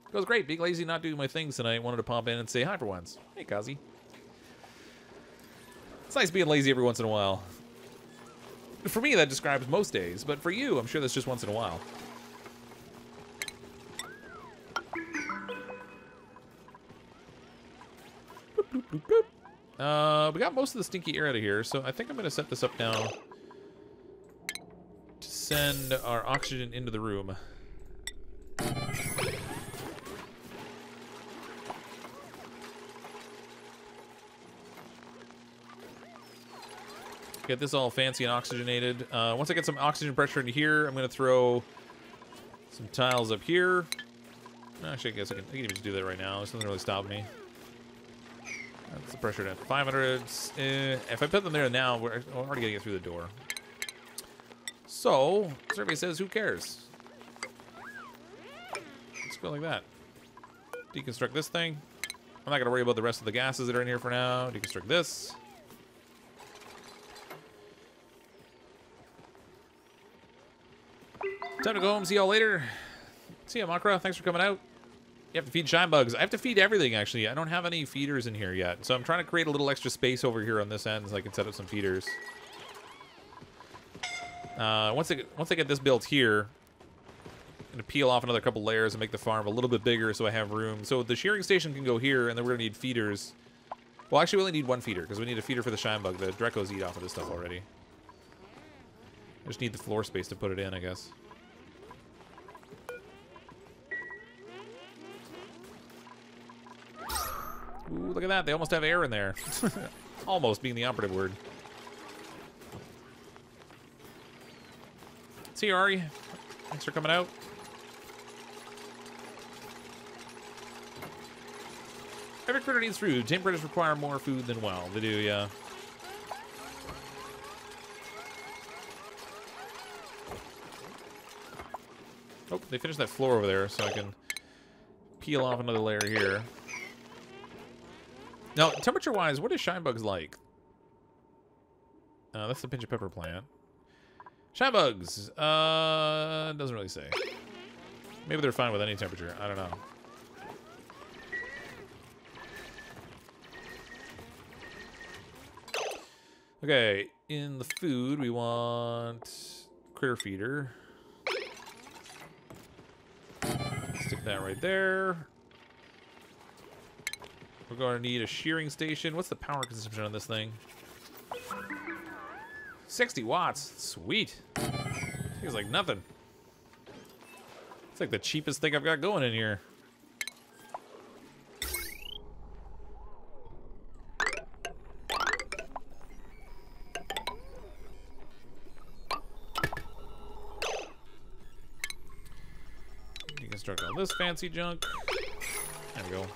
It goes great. Being lazy, not doing my things tonight. Wanted to pop in and say hi for once. Hey, Kazi. It's nice being lazy every once in a while. For me, that describes most days, but for you, I'm sure that's just once in a while. Boop, boop, boop, boop. We got most of the stinky air out of here, so I think I'm going to set this up now to send our oxygen into the room. Get this all fancy and oxygenated. Once I get some oxygen pressure into here, I'm going to throw some tiles up here. Actually, I guess I can even just do that right now. This doesn't really stop me. That's the pressure at 500. If I put them there now, we're already going to get through the door. So, survey says, who cares? Let's go like that. Deconstruct this thing. I'm not going to worry about the rest of the gases that are in here for now. Deconstruct this. Time to go home. See y'all later. See ya, Makra. Thanks for coming out. You have to feed shine bugs. I have to feed everything, actually. I don't have any feeders in here yet. So I'm trying to create a little extra space over here on this end so I can set up some feeders. Once I get this built here, going to peel off another couple layers and make the farm a little bit bigger so I have room. So the shearing station can go here, and then we're going to need feeders. Well, actually, we only need one feeder, because we need a feeder for the shine bug. The Dracos eat off of this stuff already. I just need the floor space to put it in, I guess. Ooh, look at that. They almost have air in there. Almost being the operative word. See you, Ari. Thanks for coming out. Every critter needs food. Tame critters require more food than wild. They do, yeah. Oh, they finished that floor over there, so I can peel off another layer here. Now, temperature-wise, what is shine bugs like? That's the pinch of pepper plant. Shine bugs. Doesn't really say. Maybe they're fine with any temperature. I don't know. Okay, in the food, we want critter feeder. Stick that right there. We're going to need a shearing station. What's the power consumption on this thing? 60 watts. Sweet. Feels like nothing. It's like the cheapest thing I've got going in here. Deconstruct all this fancy junk. There we go.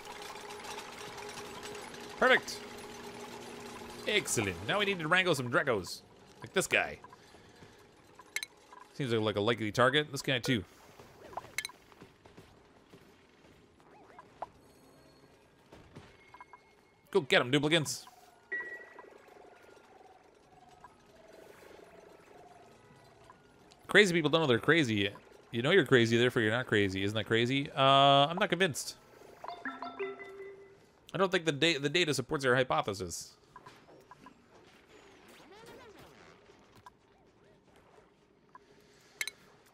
Perfect. Excellent. Now we need to wrangle some Dracos. Like this guy. Seems like a likely target. This guy too. Go get him, duplicants. Crazy people don't know they're crazy. You know you're crazy, therefore you're not crazy. Isn't that crazy? I'm not convinced. I don't think the data supports our hypothesis.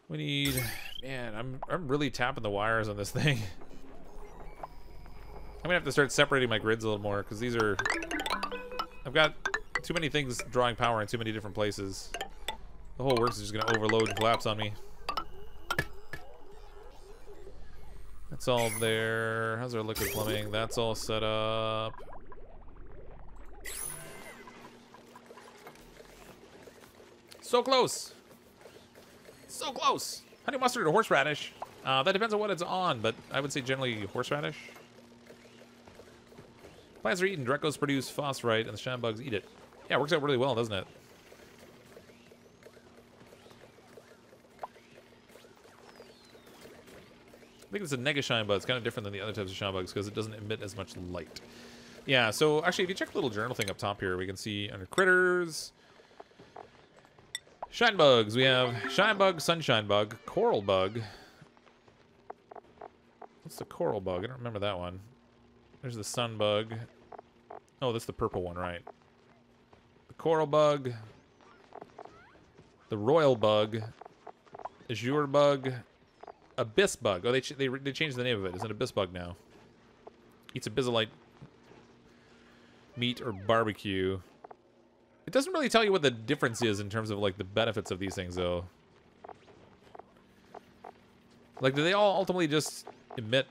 We need, man, I'm really tapping the wires on this thing. I'm gonna have to start separating my grids a little more because these are, I've got too many things drawing power in too many different places. The whole works is just gonna overload and collapse on me. That's all there. How's our liquid plumbing? That's all set up. So close. So close. Honey mustard or horseradish? That depends on what it's on, but I would say generally horseradish. Plants are eaten. Dracos produce phosphorite, and the shine bugs eat it. Yeah, it works out really well, doesn't it? I think it's a nega shine bug. It's kind of different than the other types of shine bugs because it doesn't emit as much light. Yeah, so actually, if you check the little journal thing up top here, we can see under critters, shine bugs. We have shine bug, sunshine bug, coral bug. What's the coral bug? I don't remember that one. There's the sun bug. Oh, that's the purple one, right? The coral bug, the royal bug, azure bug, abyss bug. Oh, they changed the name of it. It's an abyss bug now. Eats abyssite meat or barbecue. It doesn't really tell you what the difference is in terms of like the benefits of these things, though. Like, do they all ultimately just emit?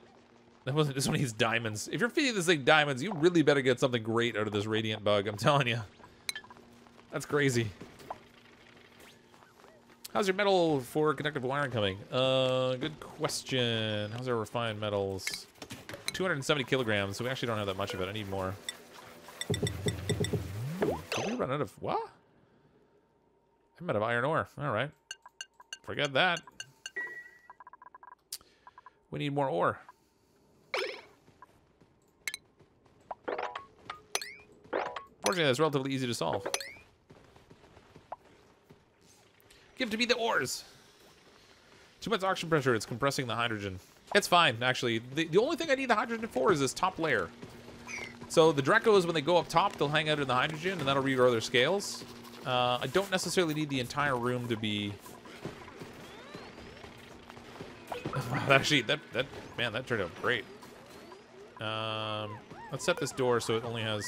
That wasn't just one of these diamonds. If you're feeding this thing diamonds, you really better get something great out of this radiant bug. I'm telling you, that's crazy. How's your metal for conductive wiring coming? Good question. How's our refined metals? 270 kilograms, so we actually don't have that much of it. I need more. Did we run out of what? I'm out of iron ore. All right. Forget that. We need more ore. Fortunately, that's relatively easy to solve. Give to me the ores. Too much oxygen pressure. It's compressing the hydrogen. It's fine, actually. The only thing I need the hydrogen for is this top layer. So the Dracos, when they go up top, they'll hang out in the hydrogen, and that'll regrow their scales. I don't necessarily need the entire room to be Actually, man, that turned out great. Let's set this door so it only has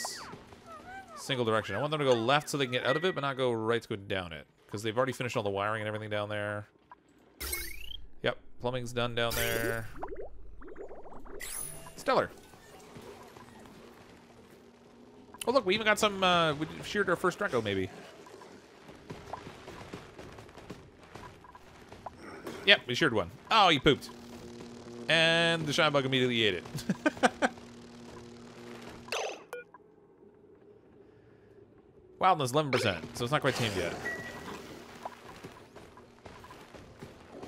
single direction. I want them to go left so they can get out of it, but not go right to go down it. Because they've already finished all the wiring and everything down there. Yep, plumbing's done down there. Stellar. Oh, look, we even got some, we sheared our first Draco, maybe. Yep, we sheared one. Oh, he pooped. And the shine bug immediately ate it. Wildness, 11%, so it's not quite tamed yet.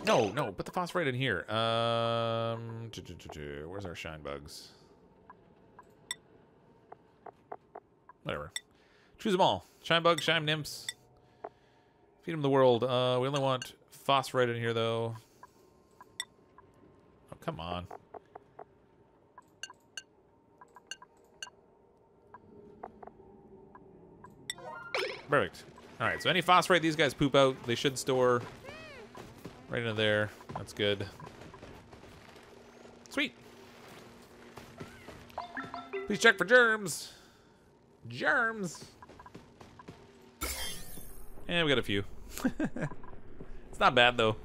No, put the phosphorite in here. Where's our shine bugs? Whatever. Choose them all. Shine bugs, shine nymphs. Feed them the world. We only want phosphorite in here, though. Oh, come on. Perfect. Alright, so any phosphorite these guys poop out, they should store right into there. That's good. Sweet. Please check for germs. Germs. And we got a few. It's not bad though.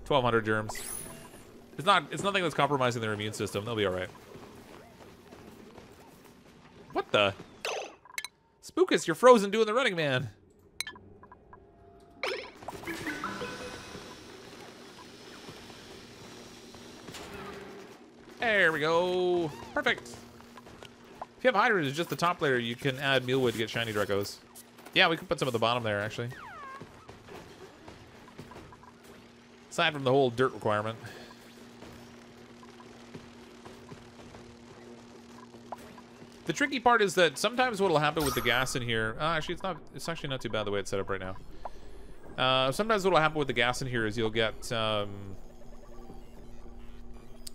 1,200 germs. It's nothing that's compromising their immune system. They'll be all right. What the? Spookus, you're frozen doing the Running Man. There we go. Perfect. If you have hydrogen, it's just the top layer. You can add mealwood to get shiny Dracos. Yeah, we could put some at the bottom there, actually. Aside from the whole dirt requirement. The tricky part is that sometimes what will happen with the gas in here... actually, it's actually not too bad the way it's set up right now. Sometimes what will happen with the gas in here is you'll get... the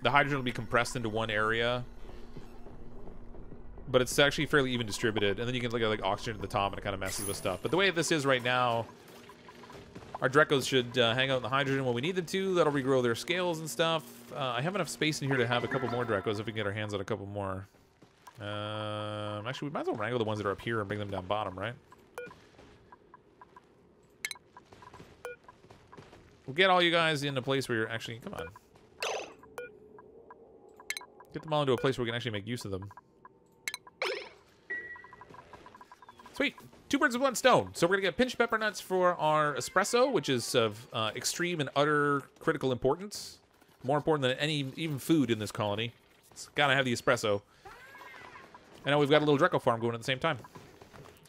hydrogen will be compressed into one area. But it's actually fairly even distributed. And then you can look at like oxygen at the top and it kind of messes with stuff. But the way this is right now... Our Dracos should hang out in the hydrogen when we need them to. That'll regrow their scales and stuff. I have enough space in here to have a couple more Dracos if we can get our hands on a couple more. Actually, we might as well wrangle the ones that are up here and bring them down bottom, right? We'll get all you guys in a place where you're actually... Come on. Get them all into a place where we can actually make use of them. Sweet. 2 birds with 1 stone. So we're going to get pinch pepper nuts for our espresso, which is of extreme and utter critical importance. More important than even food in this colony. It's got to have the espresso. And now we've got a little Draco farm going at the same time.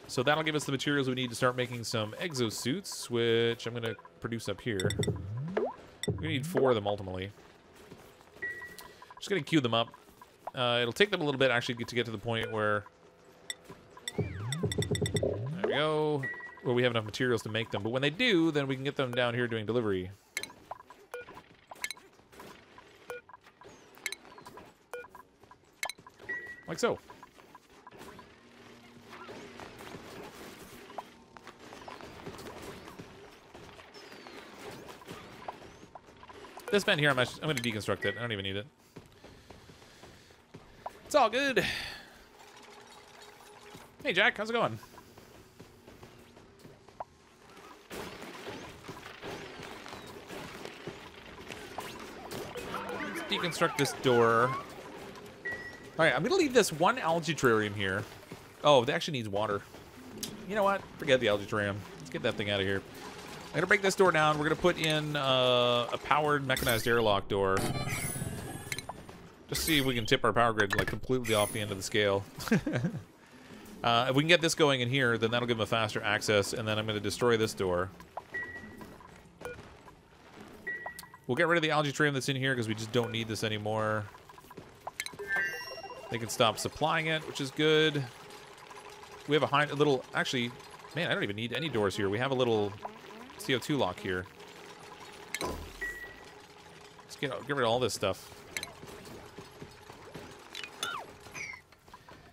So that'll give us the materials we need to start making some exosuits, which I'm going to produce up here. We need 4 of them ultimately. Just going to queue them up. It'll take them a little bit actually to get to the point where... There we go. Where we have enough materials to make them. But when they do, then we can get them down here doing delivery. Like so. This vent here, I'm going to deconstruct it. I don't even need it. It's all good. Hey, Jack. How's it going? Let's deconstruct this door. All right, I'm going to leave this one algae terrarium here. Oh, it actually needs water. You know what? Forget the algae terrarium. Let's get that thing out of here. I'm going to break this door down. We're going to put in a powered mechanized airlock door. Just see if we can tip our power grid like completely off the end of the scale. If we can get this going in here, then that'll give them a faster access, and then I'm going to destroy this door. We'll get rid of the algae terrarium that's in here because we just don't need this anymore. They can stop supplying it, which is good. We have a little... Actually, man, I don't even need any doors here. We have a little CO2 lock here. Let's get rid of all this stuff.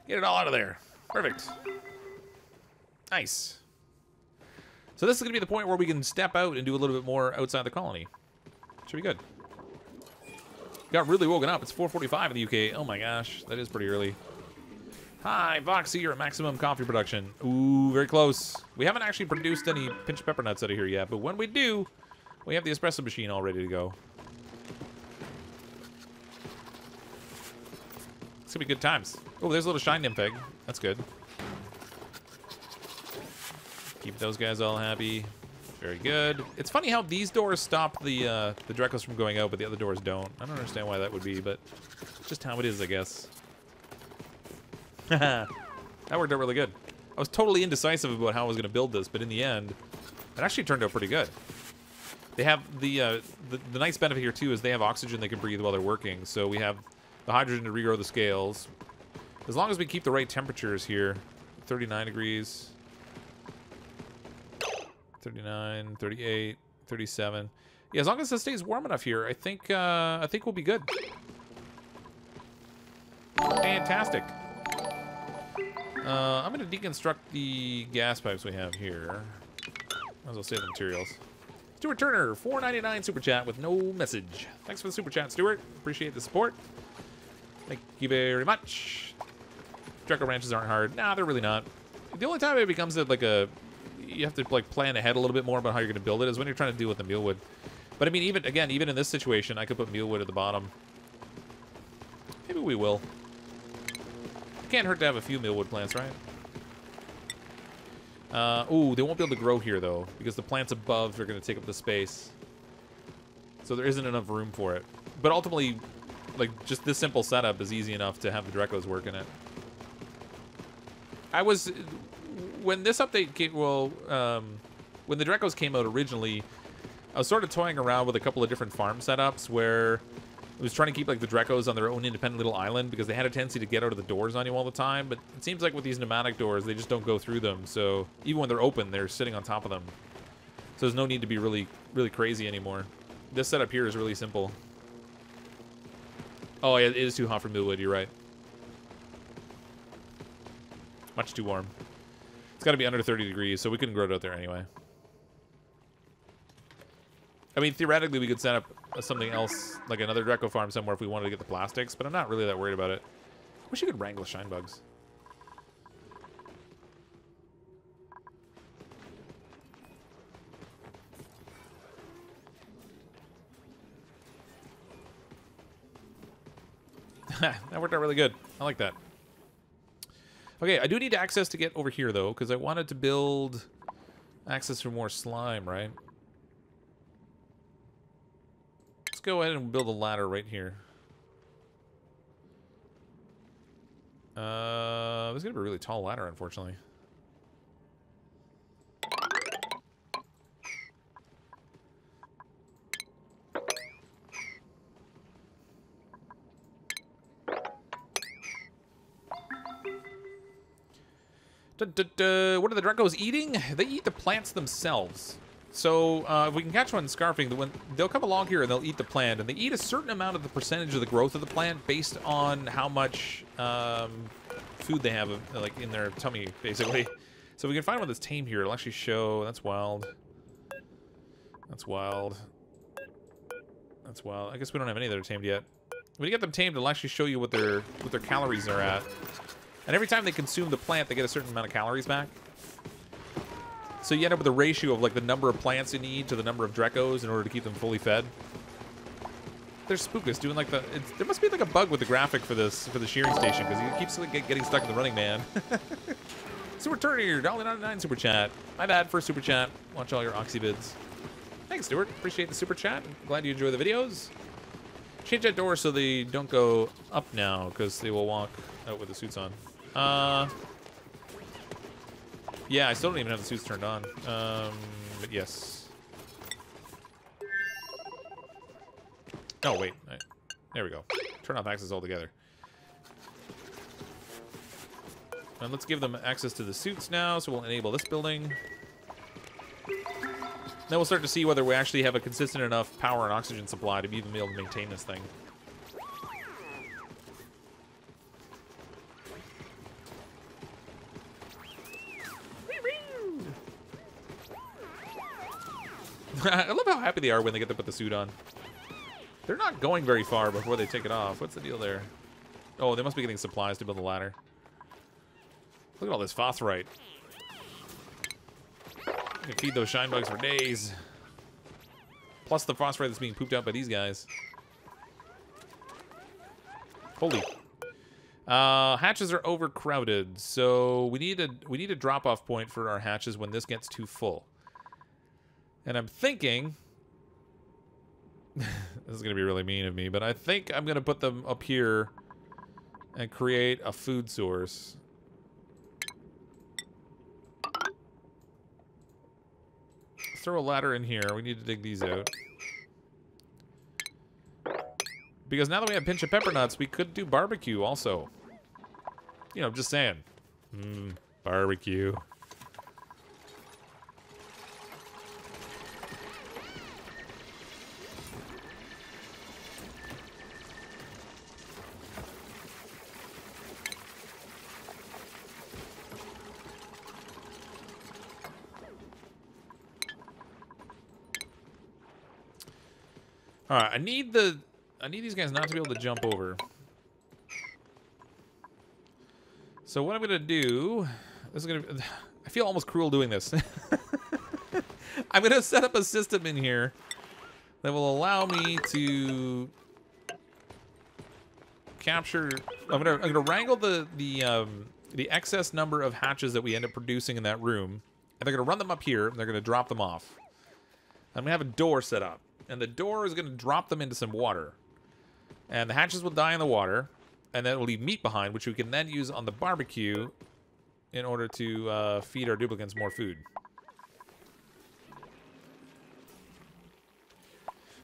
Get it all out of there. Perfect. Nice. So this is going to be the point where we can step out and do a little bit more outside the colony. Should be good. Got really woken up. It's 4:45 in the UK. Oh my gosh, that is pretty early. Hi, Voxy, you're at maximum coffee production. Ooh, very close. We haven't actually produced any pinch pepper nuts out of here yet, but when we do, we have the espresso machine all ready to go. It's gonna be good times. Oh, there's a little shine nymph egg. That's good. Keep those guys all happy. Very good. It's funny how these doors stop the Dracos from going out, but the other doors don't. I don't understand why that would be, but just how it is, I guess. That worked out really good. I was totally indecisive about how I was going to build this, but in the end, it actually turned out pretty good. They have the nice benefit here too is they have oxygen they can breathe while they're working. So we have the hydrogen to regrow the scales. As long as we keep the right temperatures here, 39 degrees, 39, 38, 37. Yeah, as long as it stays warm enough here, I think we'll be good. Fantastic. I'm going to deconstruct the gas pipes we have here. Might as well save the materials. Stuart Turner, $4.99 super chat with no message. Thanks for the super chat, Stuart. Appreciate the support. Thank you very much. Draco ranches aren't hard. Nah, they're really not. The only time it becomes like you have to like plan ahead a little bit more about how you're going to build it is when you're trying to deal with the mealwood. But I mean, even in this situation, I could put mealwood at the bottom. Maybe we will. Can't hurt to have a few mealwood plants, right? Ooh, they won't be able to grow here, though, because the plants above are going to take up the space. So there isn't enough room for it. But ultimately, like, just this simple setup is easy enough to have the Dracos work in it. When this update came, when the Dracos came out originally, I was sort of toying around with a couple of different farm setups where I was trying to keep like the Dracos on their own independent little island because they had a tendency to get out of the doors on you all the time. But it seems like with these pneumatic doors, they just don't go through them. So even when they're open, they're sitting on top of them. So there's no need to be really, really crazy anymore. This setup here is really simple. Oh, yeah, it is too hot for mealwood. You're right. Much too warm. It's got to be under 30 degrees, so we couldn't grow it out there anyway. I mean, theoretically, we could set up something else, like another Draco farm somewhere if we wanted to get the plastics, but I'm not really that worried about it. Wish you could wrangle shine bugs. That worked out really good. I like that. Okay, I do need access to get over here, though, because I wanted to build access for more slime, right? Let's go ahead and build a ladder right here. This is going to be a really tall ladder, unfortunately. What are the Dracos eating? They eat the plants themselves. So if we can catch one scarfing, they'll come along here and they'll eat the plant, and they eat a certain amount of the percentage of the growth of the plant based on how much food they have like in their tummy, basically. So if we can find one that's tame here, it'll actually show. That's wild. That's wild. That's wild. I guess we don't have any that are tamed yet. When you get them tamed, it'll actually show you what their calories are at. And every time they consume the plant, they get a certain amount of calories back. So you end up with a ratio of like the number of plants you need to the number of Dracos in order to keep them fully fed. They're spookus doing like there must be like a bug with the graphic for the shearing station because he keeps like, getting stuck in the running man. Super Turner, $1.99 super chat. My bad for super chat. Watch all your Oxy vids. Thanks, Stuart. Appreciate the super chat. Glad you enjoy the videos. Change that door so they don't go up now because they will walk out with the suits on. Yeah, I still don't even have the suits turned on. But yes. Oh, wait. There we go. Turn off access altogether. And let's give them access to the suits now, so we'll enable this building. Then we'll start to see whether we actually have a consistent enough power and oxygen supply to even be able to maintain this thing. I love how happy they are when they get to put the suit on. They're not going very far before they take it off. What's the deal there? Oh, they must be getting supplies to build the ladder. Look at all this phosphorite. I can feed those shine bugs for days. Plus the phosphorite that's being pooped out by these guys. Holy. Hatches are overcrowded, so we need a drop-off point for our hatches when this gets too full. And I'm thinking... this is going to be really mean of me, but I think I'm going to put them up here and create a food source. Throw a ladder in here. We need to dig these out. Because now that we have pincha pepper nuts, we could do barbecue also. You know, just saying. Barbecue. Alright, I need these guys not to be able to jump over. So what I'm gonna do, I feel almost cruel doing this. I'm gonna set up a system in here that will allow me to capture. I'm gonna wrangle the excess number of hatches that we end up producing in that room, and they're gonna run them up here, and they're gonna drop them off. I'm gonna have a door set up, and the door is gonna drop them into some water. And the hatches will die in the water, and then it will leave meat behind, which we can then use on the barbecue in order to feed our duplicants more food.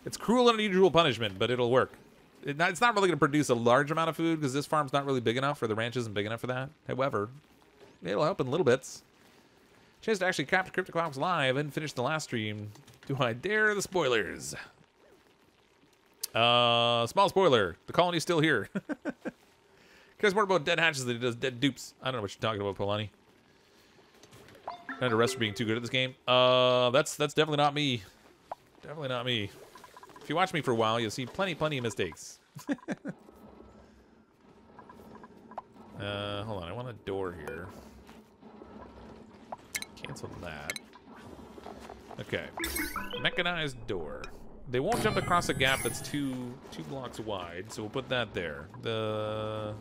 It's cruel and unusual punishment, but it'll work. It's not really going to produce a large amount of food, because this farm's not really big enough, or the ranch isn't big enough for that. However, it'll help in little bits. Chance to actually capture CrypticFox live and finish the last stream. Do I dare the spoilers? Small spoiler. The colony's still here. Cares more about dead hatches than he does dead dupes. I don't know what you're talking about, Polani. Under arrest for being too good at this game. That's definitely not me. Definitely not me. If you watch me for a while, you'll see plenty of mistakes. Hold on. I want a door here. Cancel that. Okay. Mechanized door. They won't jump across a gap that's two blocks wide, so we'll put that there. I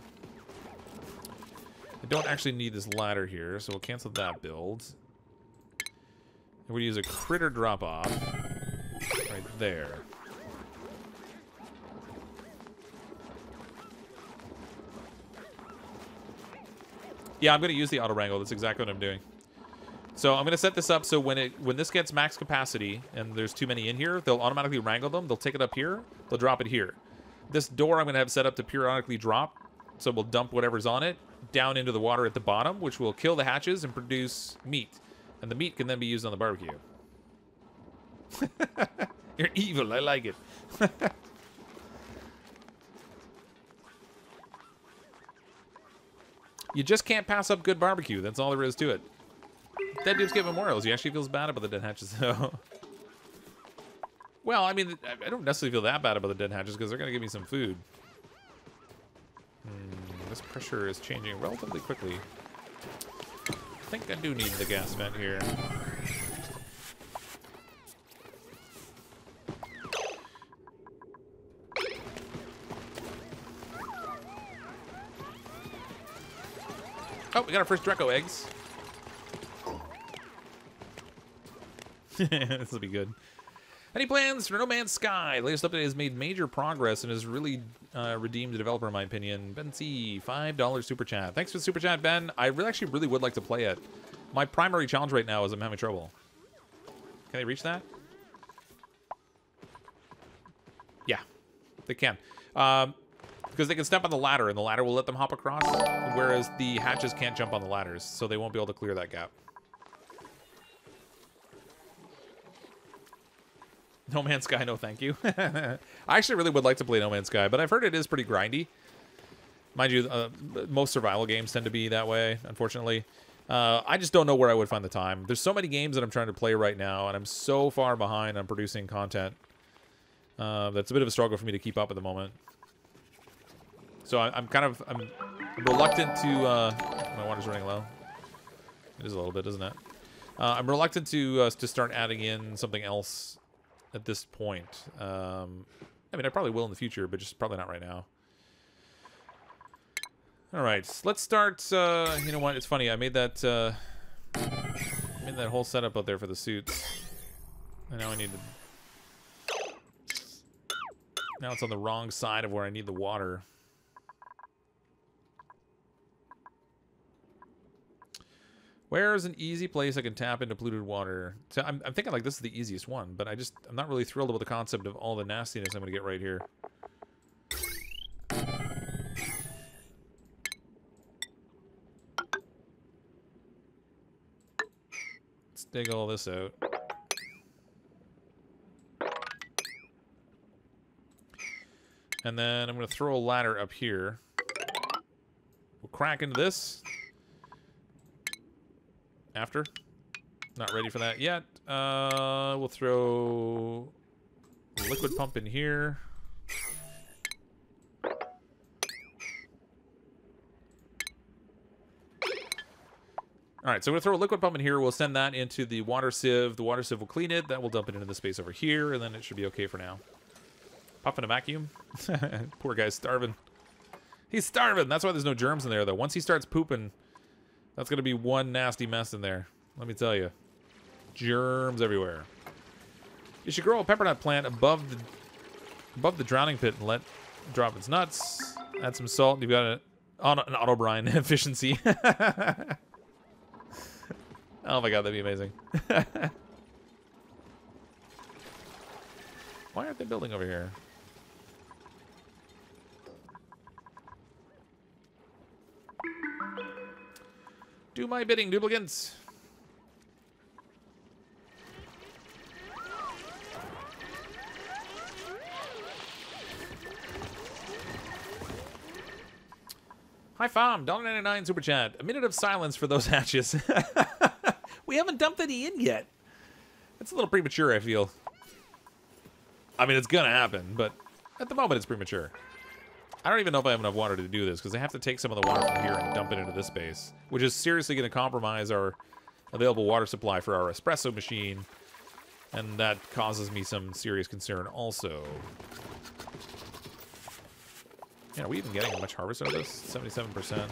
don't actually need this ladder here, so we'll cancel that build. And we'll use a critter drop-off right there. Yeah, I'm going to use the auto wrangle. That's exactly what I'm doing. So I'm going to set this up so when this gets max capacity and there's too many in here, they'll automatically wrangle them. They'll take it up here. They'll drop it here. This door I'm going to have set up to periodically drop. So we'll dump whatever's on it down into the water at the bottom, which will kill the hatches and produce meat. And the meat can then be used on the barbecue. You're evil. I like it. You just can't pass up good barbecue. That's all there is to it. Dead dudes get memorials. He actually feels bad about the dead hatches, though. Well, I mean, I don't necessarily feel that bad about the dead hatches because they're going to give me some food. This pressure is changing relatively quickly. I think I do need the gas vent here. Oh, we got our first Draco eggs. This will be good. Any plans for No Man's Sky? The latest update has made major progress and has really redeemed the developer, in my opinion. Ben C, $5 super chat. Thanks for the super chat, Ben. I actually really would like to play it. My primary challenge right now is I'm having trouble. Can they reach that? Yeah, they can. Because they can step on the ladder, and the ladder will let them hop across, whereas the hatches can't jump on the ladders, so they won't be able to clear that gap. No Man's Sky, no thank you. I actually really would like to play No Man's Sky, but I've heard it is pretty grindy. Mind you, most survival games tend to be that way, unfortunately. I just don't know where I would find the time. There's so many games that I'm trying to play right now, and I'm so far behind on producing content That's a bit of a struggle for me to keep up at the moment. So I'm reluctant to... my water's running low. It is a little bit, isn't it? I'm reluctant to start adding in something else at this point. I mean, I probably will in the future, but just probably not right now. All right, let's start. You know what? It's funny. I made that whole setup out there for the suits, and now I need to. Now it's on the wrong side of where I need the water. Where's an easy place I can tap into polluted water? So I'm thinking like this is the easiest one, but I'm not really thrilled about the concept of all the nastiness I'm going to get right here. Let's dig all this out. And then I'm going to throw a ladder up here. We'll crack into this. After. Not ready for that yet. We'll throw a liquid pump in here. Alright, so we're going to throw a liquid pump in here. We'll send that into the water sieve. The water sieve will clean it. That will dump it into the space over here, and then it should be okay for now. Puffing a vacuum. Poor guy's starving. He's starving. That's why there's no germs in there, though. Once he starts pooping... That's going to be one nasty mess in there. Let me tell you. Germs everywhere. You should grow a peppernut plant above the drowning pit and let it drop its nuts. Add some salt. You've got an auto brine efficiency. Oh my god, that'd be amazing. Why aren't they building over here? Do my bidding, duplicants. Hi, Farm. $1.99 super chat. A minute of silence for those hatches. We haven't dumped any in yet. It's a little premature, I feel. I mean, it's gonna happen, but at the moment, it's premature. I don't even know if I have enough water to do this, because I have to take some of the water from here and dump it into this space, which is seriously going to compromise our available water supply for our espresso machine, and that causes me some serious concern also. Yeah, are we even getting much harvest out of this? 77%.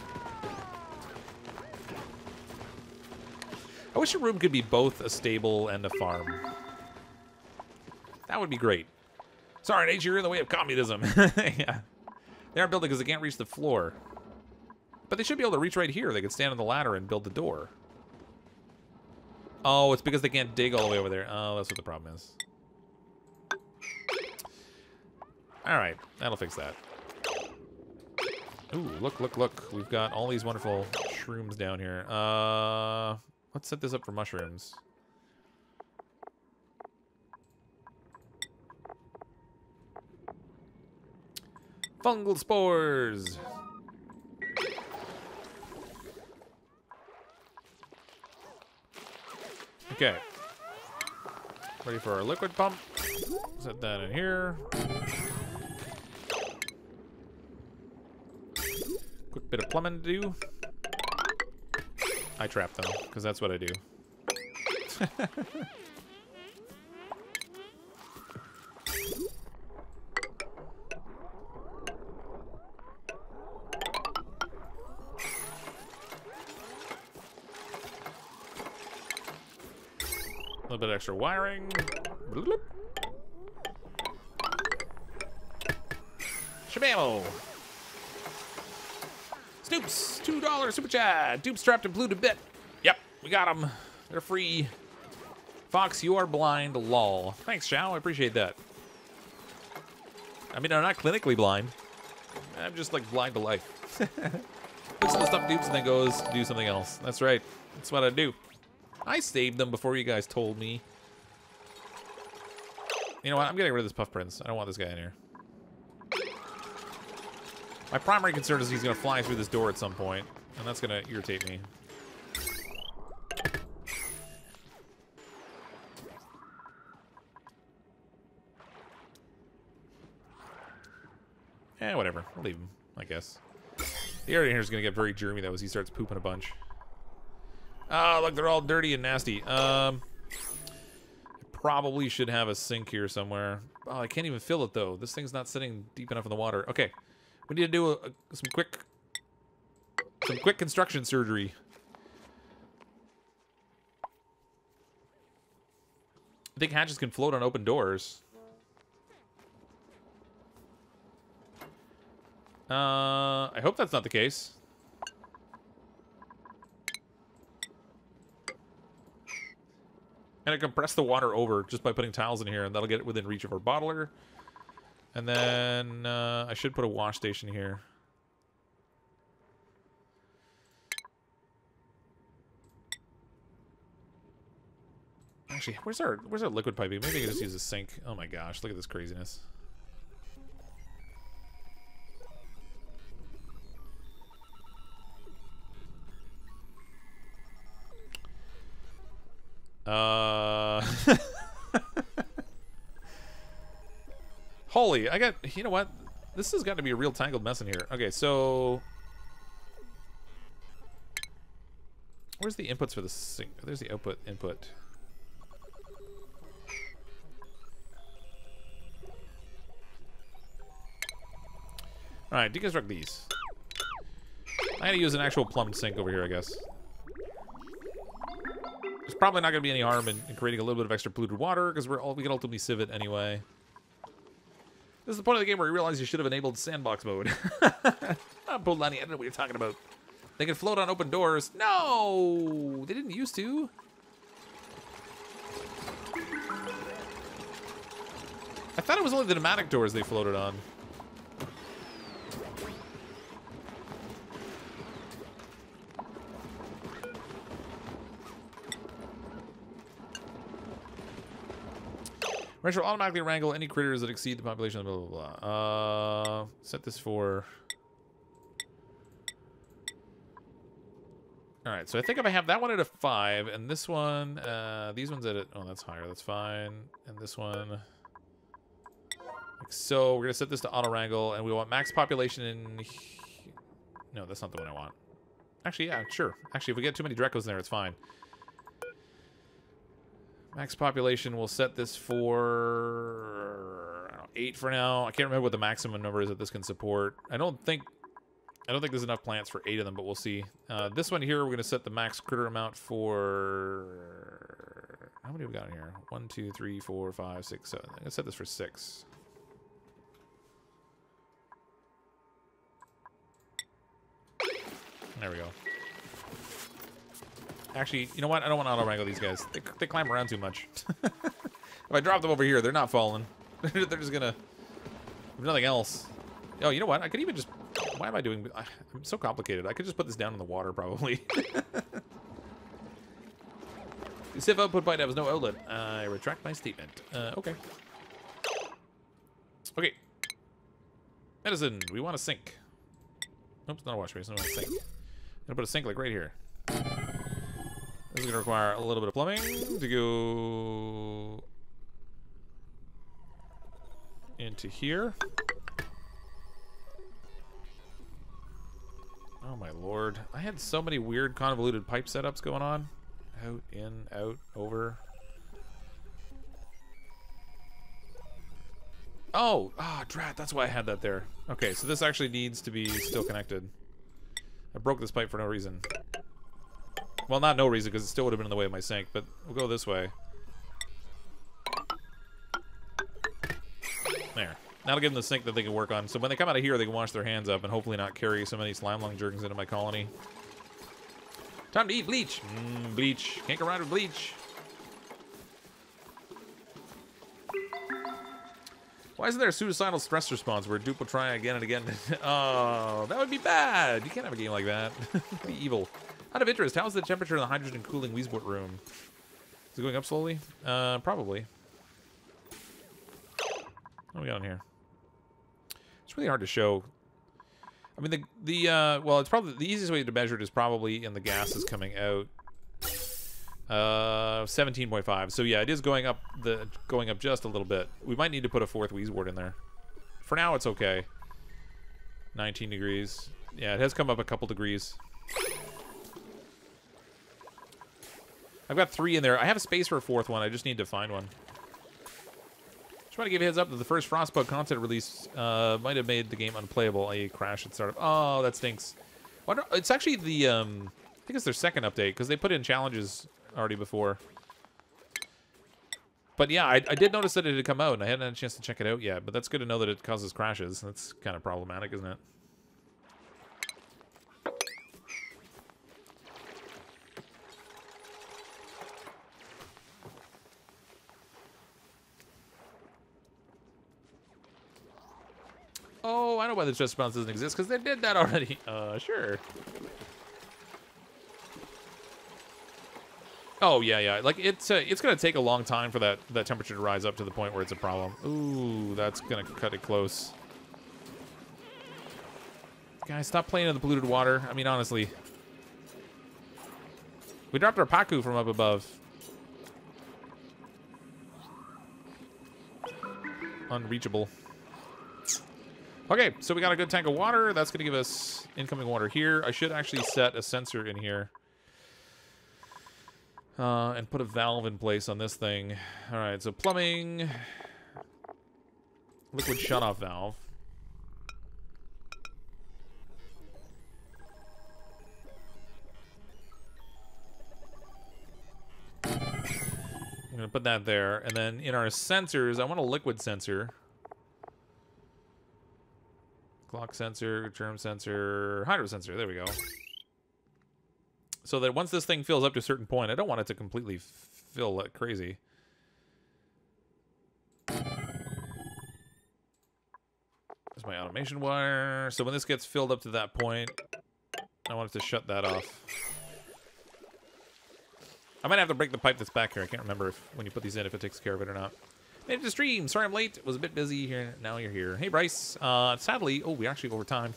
I wish a room could be both a stable and a farm. That would be great. Sorry, nature, you're in the way of communism. Yeah. They aren't building because they can't reach the floor. But they should be able to reach right here. They could stand on the ladder and build the door. Oh, it's because they can't dig all the way over there. Oh, that's what the problem is. Alright, that'll fix that. Ooh, look, look, look. We've got all these wonderful shrooms down here. Let's set this up for mushrooms. Fungal spores. Okay. Ready for our liquid pump. Set that in here. Quick bit of plumbing to do. I trap them, because that's what I do. A little bit of extra wiring. Bloop. Shabamo! Snoops, $2 super chat. Dupes trapped and polluted bit. Yep, we got them. They're free. Fox, you are blind. Lol. Thanks, Shao. I appreciate that. I mean, I'm not clinically blind. I'm just like blind to life. Looks at the stuff dupes and then goes to do something else. That's right. That's what I do. I saved them before you guys told me. You know what? I'm getting rid of this Puff Prince. I don't want this guy in here. My primary concern is he's going to fly through this door at some point, and that's going to irritate me. Whatever. We'll leave him, I guess. The area here is going to get very germy, though, as he starts pooping a bunch. Oh, look, they're all dirty and nasty. I probably should have a sink here somewhere. Oh, I can't even fill it, though. This thing's not sitting deep enough in the water. Okay. We need to do some quick construction surgery. I think hatches can float on open doors. I hope that's not the case. And I compress the water over just by putting tiles in here, and that'll get it within reach of our bottler. And then I should put a wash station here. Actually, where's our liquid piping? Maybe I can just use a sink. Oh my gosh, look at this craziness. Holy, you know what? This has got to be a real tangled mess in here. Okay, so where's the inputs for the sink? There's the output input. All right, deconstruct these. I gotta use an actual plumbed sink over here, I guess. There's probably not gonna be any harm in creating a little bit of extra polluted water because we can ultimately sieve it anyway. This is the point of the game where you realize you should have enabled sandbox mode. I'm Polani, I don't know what you're talking about. They can float on open doors. No, they didn't used to. I thought it was only the pneumatic doors they floated on. Rancher will automatically wrangle any critters that exceed the population of blah, blah, blah. Set this for... Alright, so I think if I have that one at a 5, and this one, these ones at a... Oh, that's higher, that's fine. And this one... Like so, we're going to set this to auto-wrangle, and we want max population in... No, that's not the one I want. Actually, yeah, sure. Actually, if we get too many Dracos in there, it's fine. Max population, we'll set this for I don't know, 8 for now. I can't remember what the maximum number is that this can support. I don't think there's enough plants for 8 of them, but we'll see. This one here, we're going to set the max critter amount for... How many have we got in here? 1, 2, 3, 4, 5, 6, 7. I'm going to set this for 6. There we go. Actually, you know what? I don't want to auto-wrangle these guys. They climb around too much. If I drop them over here, they're not falling. They're just gonna... If nothing else. Oh, you know what? I could even just... Why am I doing... I'm so complicated. I could just put this down in the water, probably. The sieve output pipe has no outlet. I retract my statement. Okay. Okay. Medicine. We want a sink. Oops, not a wash basin. I want a sink. I'm gonna put a sink like right here. This is going to require a little bit of plumbing to go into here. Oh my lord. I had so many weird convoluted pipe setups going on. Out, in, out, over. Oh, drat, that's why I had that there. Okay, so this actually needs to be still connected. I broke this pipe for no reason. Well, not no reason, because it still would have been in the way of my sink, but we'll go this way. There. That'll give them the sink that they can work on. So when they come out of here, they can wash their hands up and hopefully not carry so many slime lung jerkins into my colony. Time to eat bleach. Bleach. Can't go around with bleach. Why isn't there a suicidal stress response where Dupe will try again and again? Oh, that would be bad. You can't have a game like that. It'd be evil. Out of interest, how's the temperature in the hydrogen cooling Weesport room? Is it going up slowly? Probably. What do we got in here? It's really hard to show. I mean, well, it's probably the easiest way to measure it is probably in the gases coming out. 17.5. So yeah, it is going up just a little bit. We might need to put a 4th Weesport in there. For now, it's okay. 19 degrees. Yeah, it has come up a couple degrees. I've got 3 in there. I have a space for a 4th one. I just need to find one. Just want to give you a heads up that the first Frostbug content release might have made the game unplayable, i.e. crash at startup. Oh, that stinks. It's actually the, I think it's their second update, because they put in challenges already before. But yeah, I did notice that it had come out, and I hadn't had a chance to check it out yet, but that's good to know that it causes crashes. That's kind of problematic, isn't it? Oh, I know why the stress response doesn't exist, because they did that already. Sure. Oh, yeah. Like, it's going to take a long time for that temperature to rise up to the point where it's a problem. Ooh, that's going to cut it close. Guys, stop playing in the polluted water. I mean, honestly. We dropped our Paku from up above. Unreachable. Okay, so we got a good tank of water. That's going to give us incoming water here. I should actually set a sensor in here. And put a valve in place on this thing. All right, so plumbing. Liquid shutoff valve. I'm going to put that there. And then in our sensors, I want a liquid sensor. Clock sensor, germ sensor, hydro sensor. There we go. So that once this thing fills up to a certain point, I don't want it to completely fill like crazy. There's my automation wire. So when this gets filled up to that point, I want it to shut that off. I might have to break the pipe that's back here. I can't remember if when you put these in, if it takes care of it or not. Made it to stream. Sorry I'm late. Was a bit busy here. Now you're here. Hey, Bryce. Sadly, oh, we actually over time.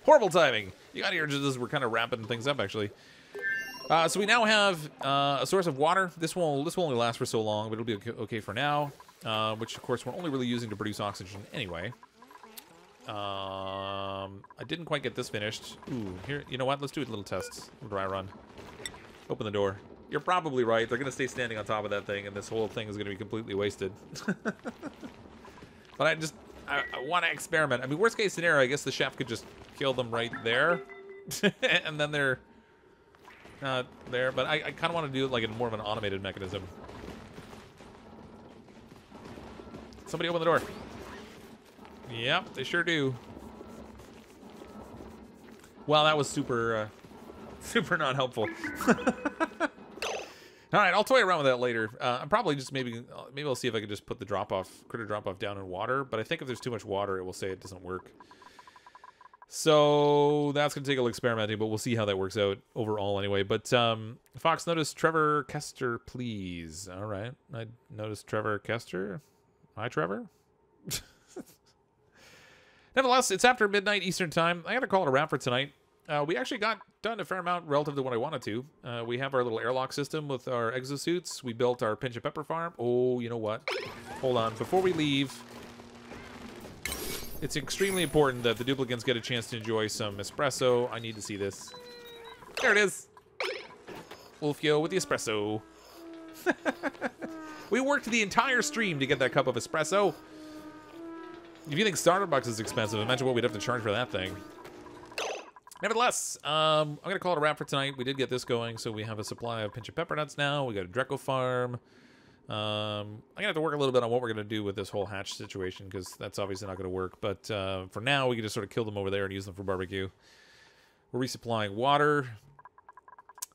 Horrible timing. You got here just as we're kind of wrapping things up, actually. So we now have a source of water. This will only last for so long, but it'll be okay for now. Which, of course, we're only really using to produce oxygen anyway. I didn't quite get this finished. Ooh, here. You know what? Let's do a little test. Dry run. Open the door. You're probably right. They're going to stay standing on top of that thing, and this whole thing is going to be completely wasted. But I want to experiment. I mean, worst case scenario, I guess the chef could just kill them right there. And then they're not there. But I kind of want to do it like in more of an automated mechanism. Somebody open the door. Yep, they sure do. Well, that was super, super not helpful. All right, I'll toy around with that later. I'm probably just maybe I'll see if I can just put the critter drop off down in water. But I think if there's too much water, it will say it doesn't work. So that's gonna take a little experimenting, but we'll see how that works out overall anyway. But Fox, notice Trevor Kester, please. All right, I noticed Trevor Kester. Hi, Trevor. Nevertheless, it's after midnight Eastern time. I gotta call it a wrap for tonight. We actually got done a fair amount relative to what I wanted to. We have our little airlock system with our exosuits. We built our pincha pepper farm. Oh, you know what? Hold on. Before we leave, it's extremely important that the duplicants get a chance to enjoy some espresso. I need to see this. There it is. Wolfio with the espresso. We worked the entire stream to get that cup of espresso. If you think Starbucks is expensive, imagine what we'd have to charge for that thing. Nevertheless, I'm going to call it a wrap for tonight. We did get this going, so we have a supply of pincha pepper nuts now. We got a Draco farm. I'm going to have to work a little bit on what we're going to do with this whole hatch situation, because that's obviously not going to work. But for now, we can just sort of kill them over there and use them for barbecue. We're resupplying water.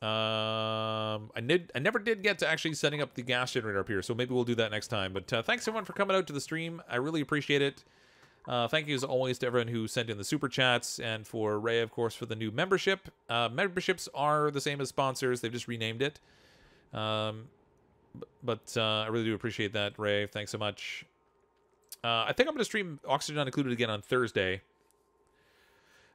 I never did get to actually setting up the gas generator up here, so maybe we'll do that next time. But thanks, everyone, for coming out to the stream. I really appreciate it. Thank you, as always, to everyone who sent in the super chats, and for Ray, of course, for the new membership. Memberships are the same as sponsors. They've just renamed it. But I really do appreciate that, Ray. Thanks so much. I think I'm going to stream Oxygen Not Included again on Thursday.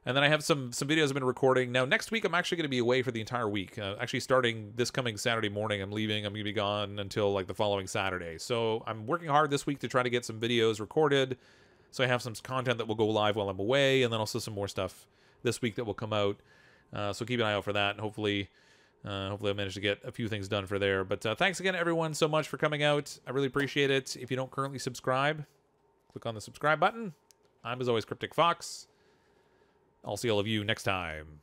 And then I have some videos I've been recording. Now, next week, I'm actually going to be away for the entire week. Actually, starting this coming Saturday morning, I'm leaving. I'm going to be gone until, like, the following Saturday. So I'm working hard this week to try to get some videos recorded. So I have some content that will go live while I'm away, and then also some more stuff this week that will come out. So keep an eye out for that, and hopefully I manage to get a few things done for there. But thanks again, everyone, so much for coming out. I really appreciate it. If you don't currently subscribe, click on the subscribe button. I'm, as always, CrypticFox. I'll see all of you next time.